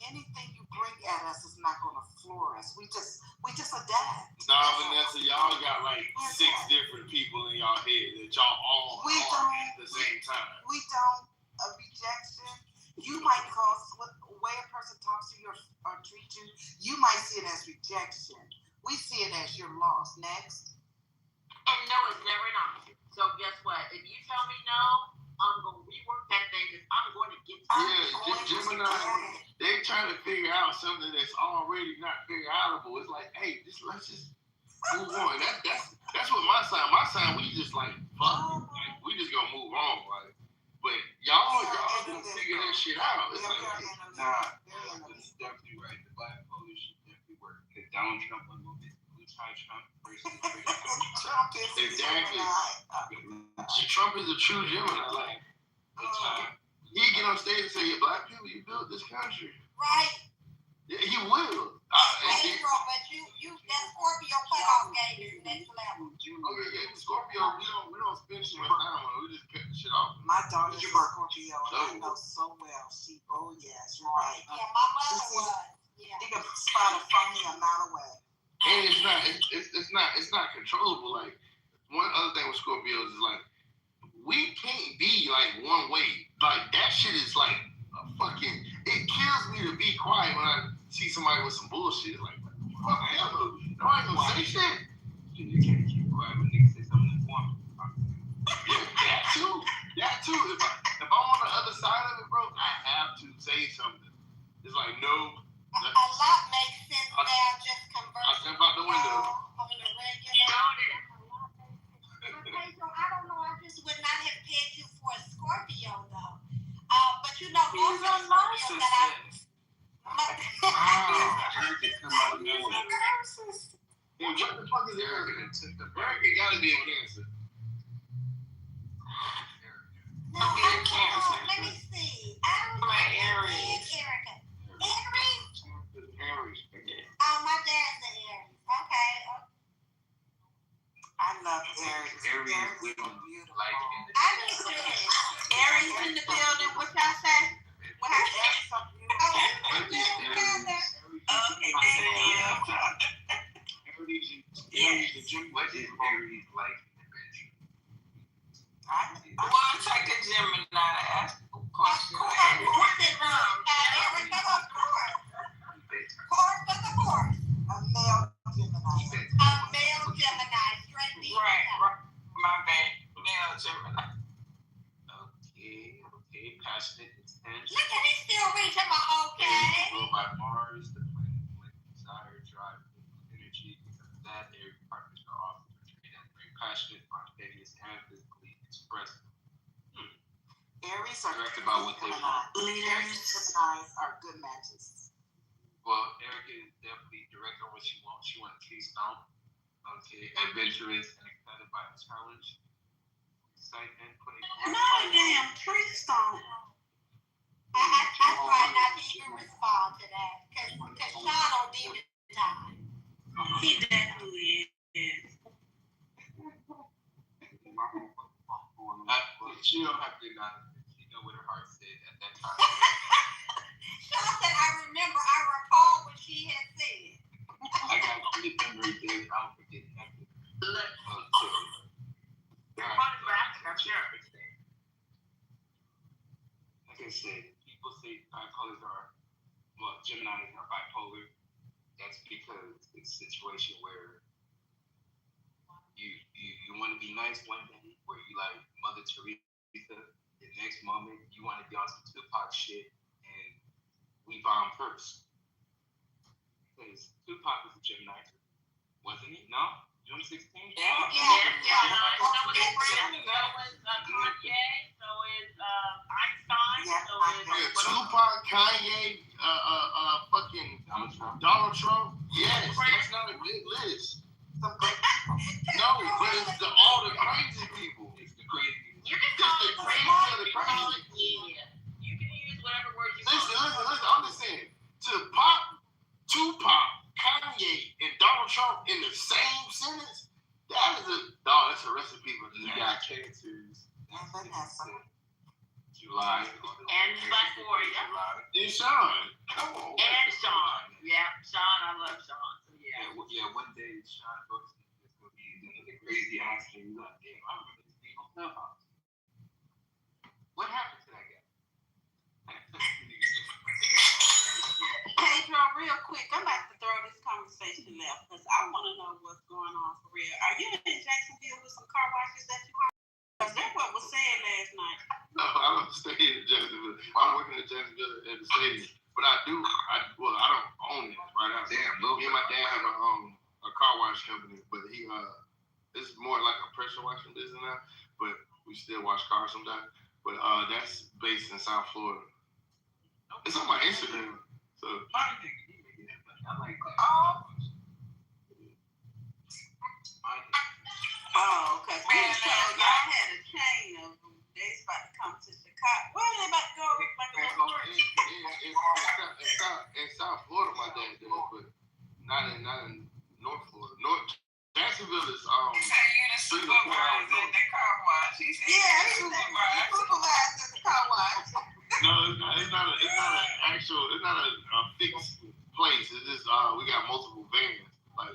Anything you bring at us is not going to floor us. We just adapt. Nah, Vanessa, y'all got like 6 different people in y'all head that y'all all are at the same time. We don't. A rejection, you might cause the way a person talks to you or treat you, you might see it as rejection. We see it as your loss. Next. And no is never an option. So guess what? If you tell me no, I'm going to rework that thing because I'm going to get to Gemini, they trying to figure out something that's already not figure outable. It's like, hey, let's just move on. That's what my sign, we just like, fuck it. Like, we just gonna move on. Like, but y'all gonna figure that shit out. It's like, It's definitely right. The bipolar should definitely work. Because Donald Trump was a little bit Trump versus Trump is exactly. Trump is a true Gemini. Like, he get on stage and say, "Yeah, black people, you built this country." Right. Yeah, he will. But you that Scorpio cutoff game is next level. Okay, yeah, Scorpio, we don't spend too much time on it. We just cut the shit off. My daughter's a Scorpio, and I know so well. Yes, you're right. Yeah, my mother was. Yeah. He can spot it from me a mile away. And it's not controllable. Like, one other thing with Scorpios is like, we can't be like one way. Like, that shit is like a fucking, it kills me to be quiet when I see somebody with some bullshit. Like, what the hell? Nobody gonna say shit. You can't keep quiet when niggas say something important. Yeah, that too. If I'm on the other side of it, bro, I have to say something. It's like, no. A lot makes sense now, just conversing. I jump out the window. On the regular. Okay, so I don't know. I just would not have pegged you for a Scorpio, though. But you know, most of the Scorpios that What the fuck is Erica? Erica gotta be a Cancer. No, let me see. I don't know. Aries. Erica. Aries? Aries. Oh, my dad's an Aries. Okay. I love Aries. Aries with beautiful. like I do too. Aries in the building. What y'all say? What Aries so beautiful. Aries, the Gemini. What is Aries like in the bedroom? Well, take a Gemini to ask a question. Of course it will. Erica, of course. Of course. A male Gemini. A male Gemini. Straight D. Right. My bad. Male Gemini. Okay. Passionate, intense. Look at he still reaching my okay. Ruled by Mars, the planet with desire, drive, energy. Because of that, their partners are often portrayed as very passionate, spontaneous, and physically expressive. Aries are Directed by what they want. Leaders. Geminis are good matches. Well, Erica is definitely directed on what she wants. She wants keystone. Okay, adventurous and excited by the challenge. Excitement, putting. No damn tree stone. I try not to even respond to that because Sean on demon time. He definitely is. She don't have to acknowledge it. She know what her heart said at that time. Sean said, I recall what she had said. I got good memory there. I don't forget nothing. Like I said, people say bipolars Geminis are bipolar. That's because it's a situation where you want to be nice one day, where you like Mother Teresa, next moment you want to be on some Tupac shit, and we bomb first. Because Tupac was a Gemini, wasn't he? No? June 16th? Yeah. So was Kanye, so is Einstein, so is Tupac, Kanye, fucking Donald Trump. Yes, that's not a good list. No, but it's all the crazy people. It's the crazy people. You can call it crazy. Yeah. You can use whatever word you want. Listen, I'm just saying, Tupac, Kanye, and Donald Trump in the same sentence, that's a recipe for You got cancers. July. And Black Warrior. And Sean. Come on. And Sean. Yeah, Sean, I love Sean. So Yeah, one day Sean goes is going to be doing the crazy ass thing. You're like, damn, I remember this being on Clubhouse. What happened to that guy? Pedro, real quick, I'm about to throw this conversation left because I want to know what's going on for real. Are you in Jacksonville with some car washes that you have? Because that's what was said last night. No, I don't stay in Jacksonville. I'm working in Jacksonville at the stadium. But I don't own it right out there. Me and my dad have a car wash company, but it's more like a pressure washing business now, but we still wash cars sometimes. But that's based in South Florida. It's on my Instagram. So I like that. Oh, okay. So y'all had a chain of them. They's about to come to Chicago. Where are they about to go? In South Florida, my dad did, but not in North Florida. Jacksonville is 3 to 4 hours north. The car wash. He said, he's supervised at the car wash. No, it's not a fixed place. It's just we got multiple vans, like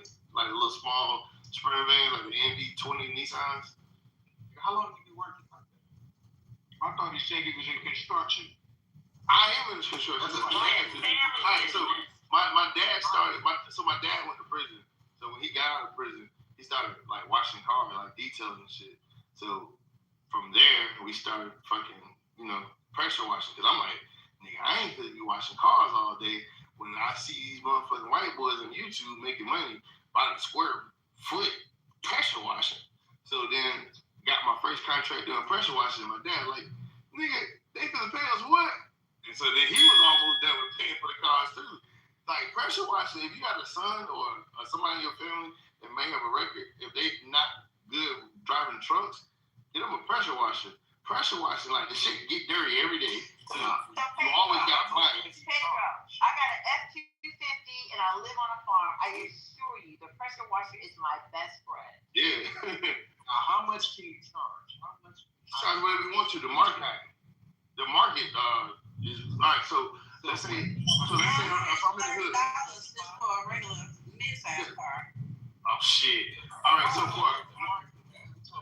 a little small sprinter van, like the NV20 Nissans. How long did you be working like that? I thought he said he was in construction. I am in construction. So my dad started. My dad went to prison. So when he got out of prison, he started like washing cars, like detailing and shit. So from there, we started fucking, pressure washing. Cause I'm like, nigga, I ain't gonna be washing cars all day when I see these motherfucking white boys on YouTube making money by the square foot pressure washing. So then got my first contract doing pressure washing. And my dad like, nigga, they finna pay us what? And so then he was almost done with paying for the cars too. Like pressure washing, if you got a son or somebody in your family that may have a record, if they not good driving trucks, get them a pressure washer. Pressure washing, like the shit get dirty every day. So you always got fires. Pedro, I got an F-250 and I live on a farm. I assure you, the pressure washer is my best friend. Yeah. Now, how much can you charge? Charge whatever you want to. The market is all right. So let's say if I'm in the hood. $30 just for a regular mid-size car. Oh shit! All right, so for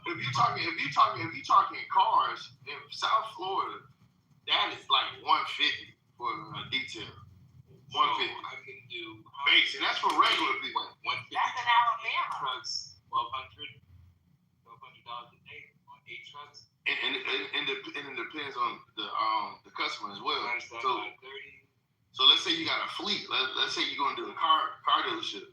if you talking cars in South Florida, that is like $150 for a detail. $150. I can do basic. That's for regular people. That's in Alabama. Trucks, $1,200 a day on 8 trucks. And it depends on the customer as well. So let's say you got a fleet. Let's say you're gonna do a car dealership.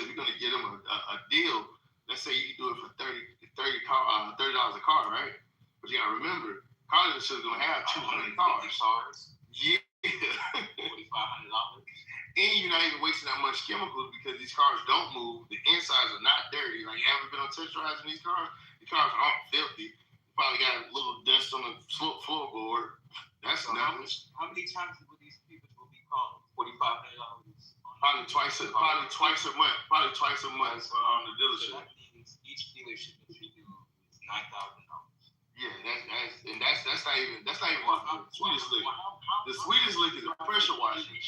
You're gonna get them a deal. Let's say you can do it for $30 a car, right? But you gotta remember, car dealership is gonna have 200 cars. Yeah. $4,500. And you're not even wasting that much chemicals because these cars don't move. The insides are not dirty. Like you haven't been on test drives in these cars. The cars aren't filthy. You probably got a little dust on the floorboard. That's so nothing. How many times will these people be called? $4,500. Probably twice a month. On the dealership. So that means each dealership that you do is $9,000. Yeah, that's not even the sweetest lick. The sweetest lick is the pressure washing.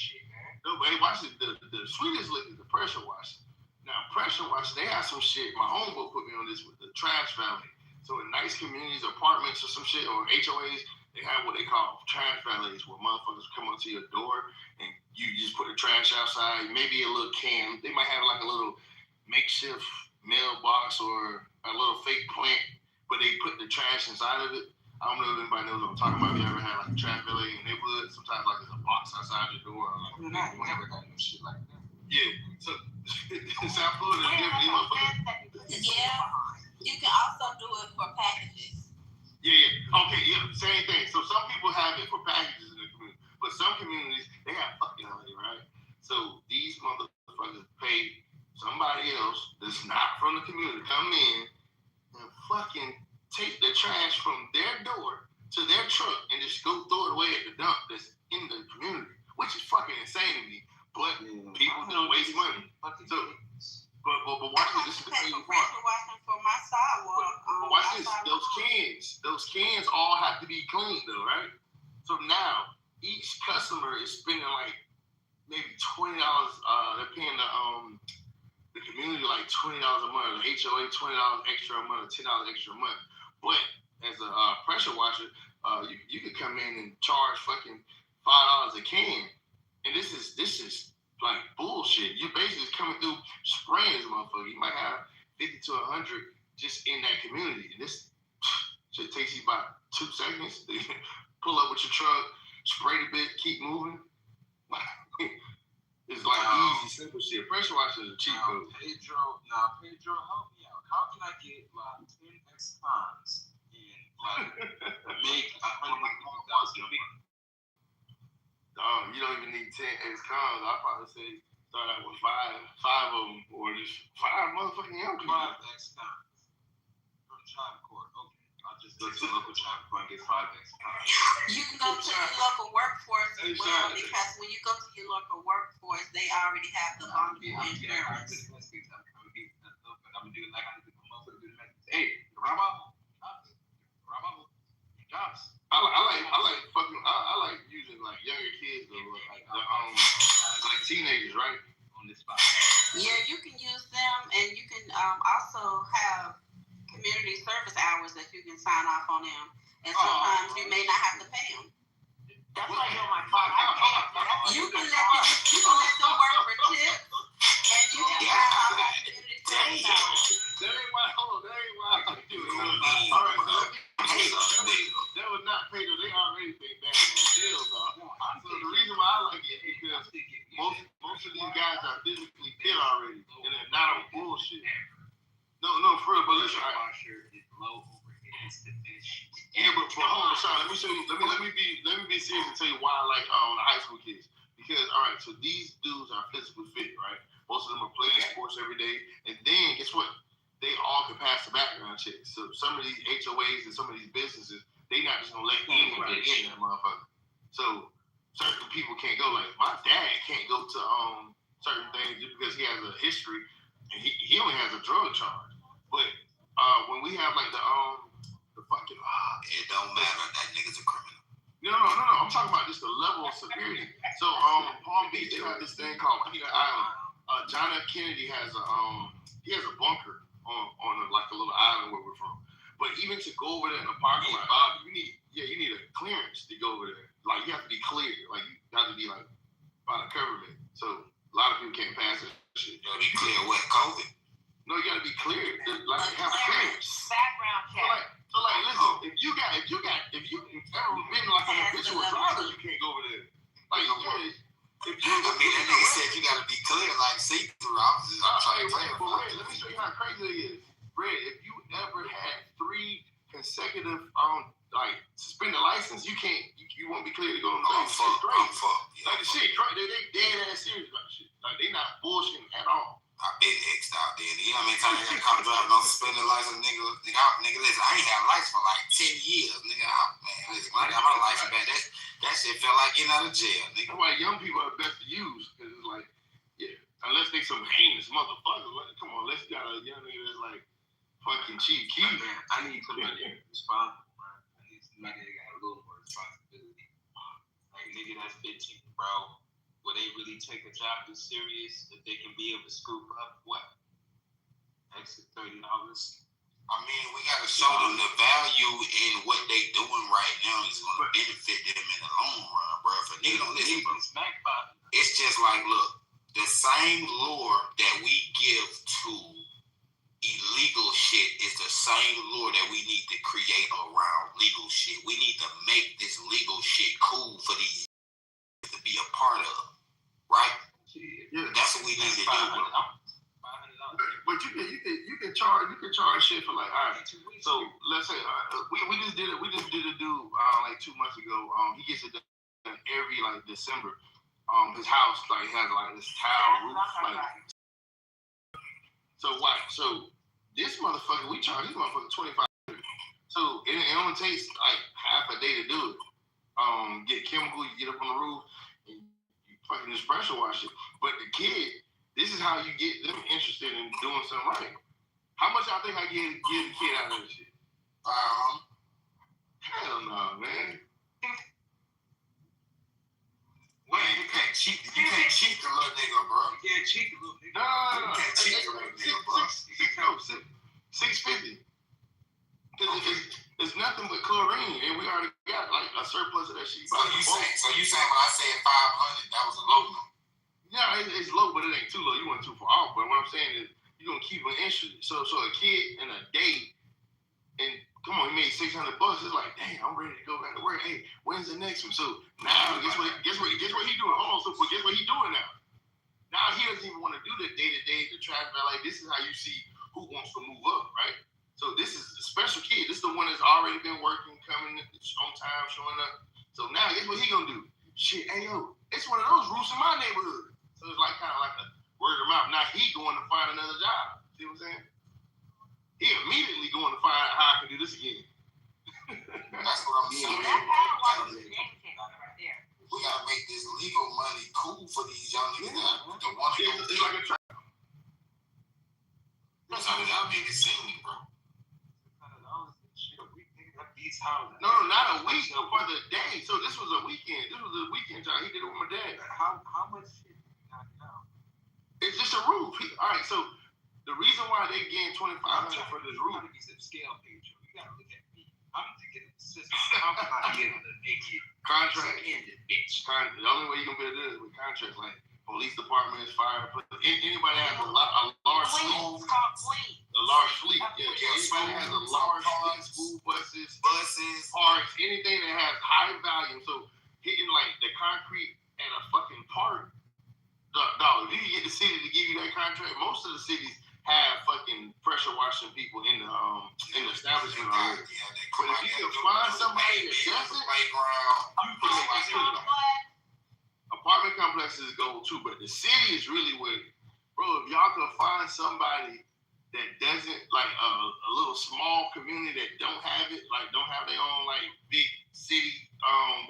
Nobody watches the sweetest lick is the pressure washing. Now pressure washing, they have some shit. My homeboy put me on this with the trash valley. So in nice communities, apartments or some shit, or HOAs, they have what they call trash valleys, where motherfuckers come up to your door and you just put the trash outside, maybe a little can. They might have like a little makeshift mailbox or a little fake plant, but they put the trash inside of it. I don't know if anybody knows what I'm talking about. If you ever had like a traffic valet in the neighborhood, sometimes like there's a box outside your door. Or, like, I never got no shit like that. Yeah. So South Florida is different. These motherfuckers. Yeah. You can also do it for packages. Yeah. Okay. Yeah. Same thing. So some people have it for packages in the community, but some communities they have fucking money, right? So these motherfuckers pay somebody else that's not from the community come in and fucking take the trash from their door to their truck and just go throw it away at the dump that's in the community, which is fucking insane to me. But people don't waste money. So, but watch this. This is the crazy part. Pressure washing for my sidewalk. But watch this. Those cans all have to be cleaned though, right? So now each customer is spending like maybe $20. They're paying the community like $20 a month. The HOA $20 extra a month, $10 extra a month. But as a pressure washer, you could come in and charge fucking $5 a can, and this is like bullshit. You basically coming through spraying this motherfucker. You might have 50 to 100 just in that community, and this shit takes you about 2 seconds. Pull up with your truck, spray the bit, keep moving. It's like easy, simple shit. Pressure washers are cheap code. Pedro, help me out. How can I get like 10 ex-cons and like make 100,000 a month? You don't even need 10 ex-cons. I'd probably say start out with five of them, or just 5 motherfucking young people. 5 ex-cons. From Tribe Court. Okay. I'll just go to the local Tribe Court and get 5 ex-cons. You can go to your local workforce as well, because when you go to your local workforce, they already have the long-term insurance. I'm gonna do it like I do the motherfucker. Hey, Bravo, jobs. I like using like younger kids though, like teenagers, right? On this spot. Yeah, you can use them, and you can also have community service hours that you can sign off on them, and sometimes you may not have to pay them. That's why you're on my phone. You can let them work for tips, and you can sign off on community service hours. That ain't why I do it. All right, that was not paid. They already paid bad sales off. So the reason why I like it is because most of these guys are physically fit already, and they're not on bullshit. No, for real, but listen. Yeah, but hold on, Sean. Let me show you. Let me be serious and tell you why I like the high school kids. Because so these dudes are physically fit, right? Most of them are playing sports every day, and then guess what? They all can pass the background check. So some of these HOAs and some of these businesses, they not just gonna let anybody in that motherfucker. So certain people can't go. Like my dad can't go to certain things just because he has a history, and he only has a drug charge. But when we have like the fucking it don't matter. That nigga's a criminal. No. I'm talking about just the level of severity. So Palm Beach, they have this thing called Peter Island. John F. Kennedy has a bunker on like a little island where we're from. But even to go over there in the parking lot, you need a clearance to go over there. Like you have to be cleared. Like you have to be like by the government. So a lot of people can't pass that shit. You gotta be clear what, COVID? No, you gotta be cleared. Like have a clearance. Background check. So listen, if you ever been like an habitual driver, you can't go over there. Like if you that nigga said you gotta be clear, like see through. I'm trying to clarify. Let me show you how crazy it is. Red, if you ever had 3 consecutive like suspended license, you won't be clear to go on the thing. I'm fucked. Like the shit, they dead ass serious about shit. Like they not bullshitting at all. I've been X'd out there. You know how many times I gotta come driving on suspended license, nigga, listen, I ain't had a license for like 10 years, nigga. Listen, when I got my license back, that shit felt like getting out of jail, nigga. That's why young people are best to use, because it's like, unless they some heinous motherfuckers. Come on, let's got a young nigga that's like fucking cheap keys. I need somebody responsible, bro. I need somebody that got a little more responsibility. Like nigga that's 15, bro. Will they really take a job this serious if they can be able to scoop up what? Extra $30? I mean, we gotta show them the value in what they doing right now is gonna benefit them in the long run, bro. If a nigga don't listen, bro, it's just like, look, the same lure that we give to illegal shit is the same lure that we need to create around legal shit. need to make this legal shit cool for these to be a part of, right? Yeah, that's what we need to do. But you can charge shit for like, all right. So let's say we just did it. We just did a dude like 2 months ago. He gets it done every like December. His house like has like this tile roof like. So why? So this motherfucker, we charge this motherfucker $25. So it only takes like half a day to do it. Get chemical, you get up on the roof, and you fucking just pressure wash it. But the kid, this is how you get them interested in doing something right. How much y'all think I get the kid out of this shit? Hell no, man. Well, you can't cheat the little nigga, bro. You can't cheat the little nigga. No. You can't cheat the little nigga, bro. $650. It's nothing but chlorine, and we already got like a surplus of that shit. So you saying when I said 500, that was a low number? Yeah, it's low, but it ain't too low. You went too far off. But what I'm saying is, you're gonna keep an interest. So a kid in a day, and come on, he made $600. It's like, dang, I'm ready to go back to work. Hey, when's the next one? So now, guess what he doing? Hold on, so guess what he doing now? Now he doesn't even want to do the day-to-day, the traffic. Like, this is how you see who wants to move up, right? So this is a special kid. This is the one that's already been working, coming on time, showing up. So now, guess what he gonna do? Shit, hey yo, it's one of those roofs in my neighborhood. So it's like kind of like a word of mouth. Now he going to find another job. See what I'm saying? He immediately going to find out how I can do this again. That's what I'm saying. That's kind of why we right there. We gotta make this legal money cool for these young niggas that want to go. It's like a trap. That's how y'all make it seem, bro. These houses. No, not a week for the day. So this was a weekend. This was a weekend job. He did it with my dad. How much shit did you knock down? It's just a roof. All right, so the reason why they getting $2,500 for this roof is a scale page. You gotta look at me. I'm to get the system. How can I get the naked contract ended, bitch? The only way you can be able to do it is with contracts like police departments, fire, anybody has a large fleet. A large fleet. Yeah, anybody has a large fleet, school buses, parks, anything that has high volume. So hitting like the concrete at a fucking park, dog, if you can get the city to give you that contract, most of the cities have fucking pressure washing people in the establishment already. But if you can find somebody that doesn't, you can make it. Apartment complexes go too, but the city is really where, bro, if y'all can find somebody that doesn't, like a little small community that don't have it, like don't have their own like big city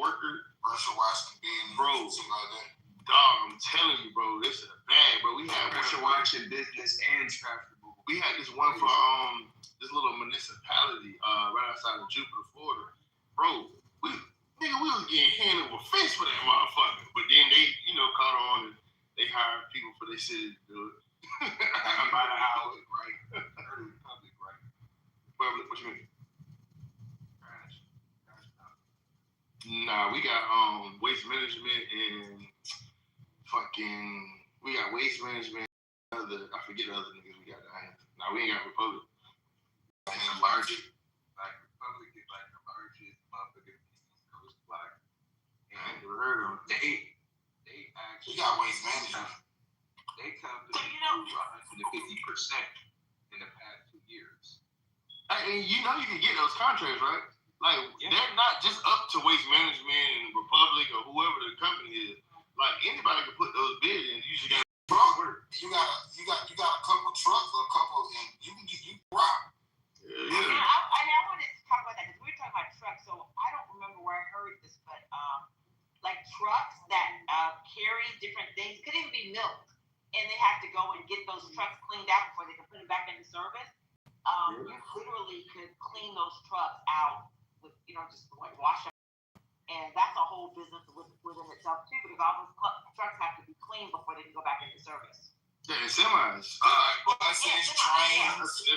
worker. Pressure washing being bro, something like that. Dog, I'm telling you, bro, this is bad, bro. We had pressure washing business and traffic removal. We had this one for this little municipality right outside of Jupiter, Florida. Bro, we was getting handed with a fence for that motherfucker. But then they, caught on and they hired people for their city to do it. By the hour, right? Public, right? Public, what you mean? Nah, we got waste management and we got waste management. I forget the other niggas we got down here. Nah, we ain't got Republic. Like the largest. Like Republic is like the largest motherfucker East Coast block. And never heard of them. They actually got waste management. They come to 150% in the past 2 years. And you can get those contracts, right? Like they're not just up to Waste Management and Republic or whoever the company is. Like anybody can put those bids in. You just got you got a couple trucks or a couple, and you rock. Yeah. I wanted to talk about that because we were talking about trucks. So I don't remember where I heard this, but like trucks that carry different things, could even be milk, and they have to go and get those trucks cleaned out before they can put them back into service. You literally could clean those trucks out with, just like wash them. And that's a whole business within itself too, because all those trucks have to be cleaned before they can go back into service. Yeah, semis. Buses, trains.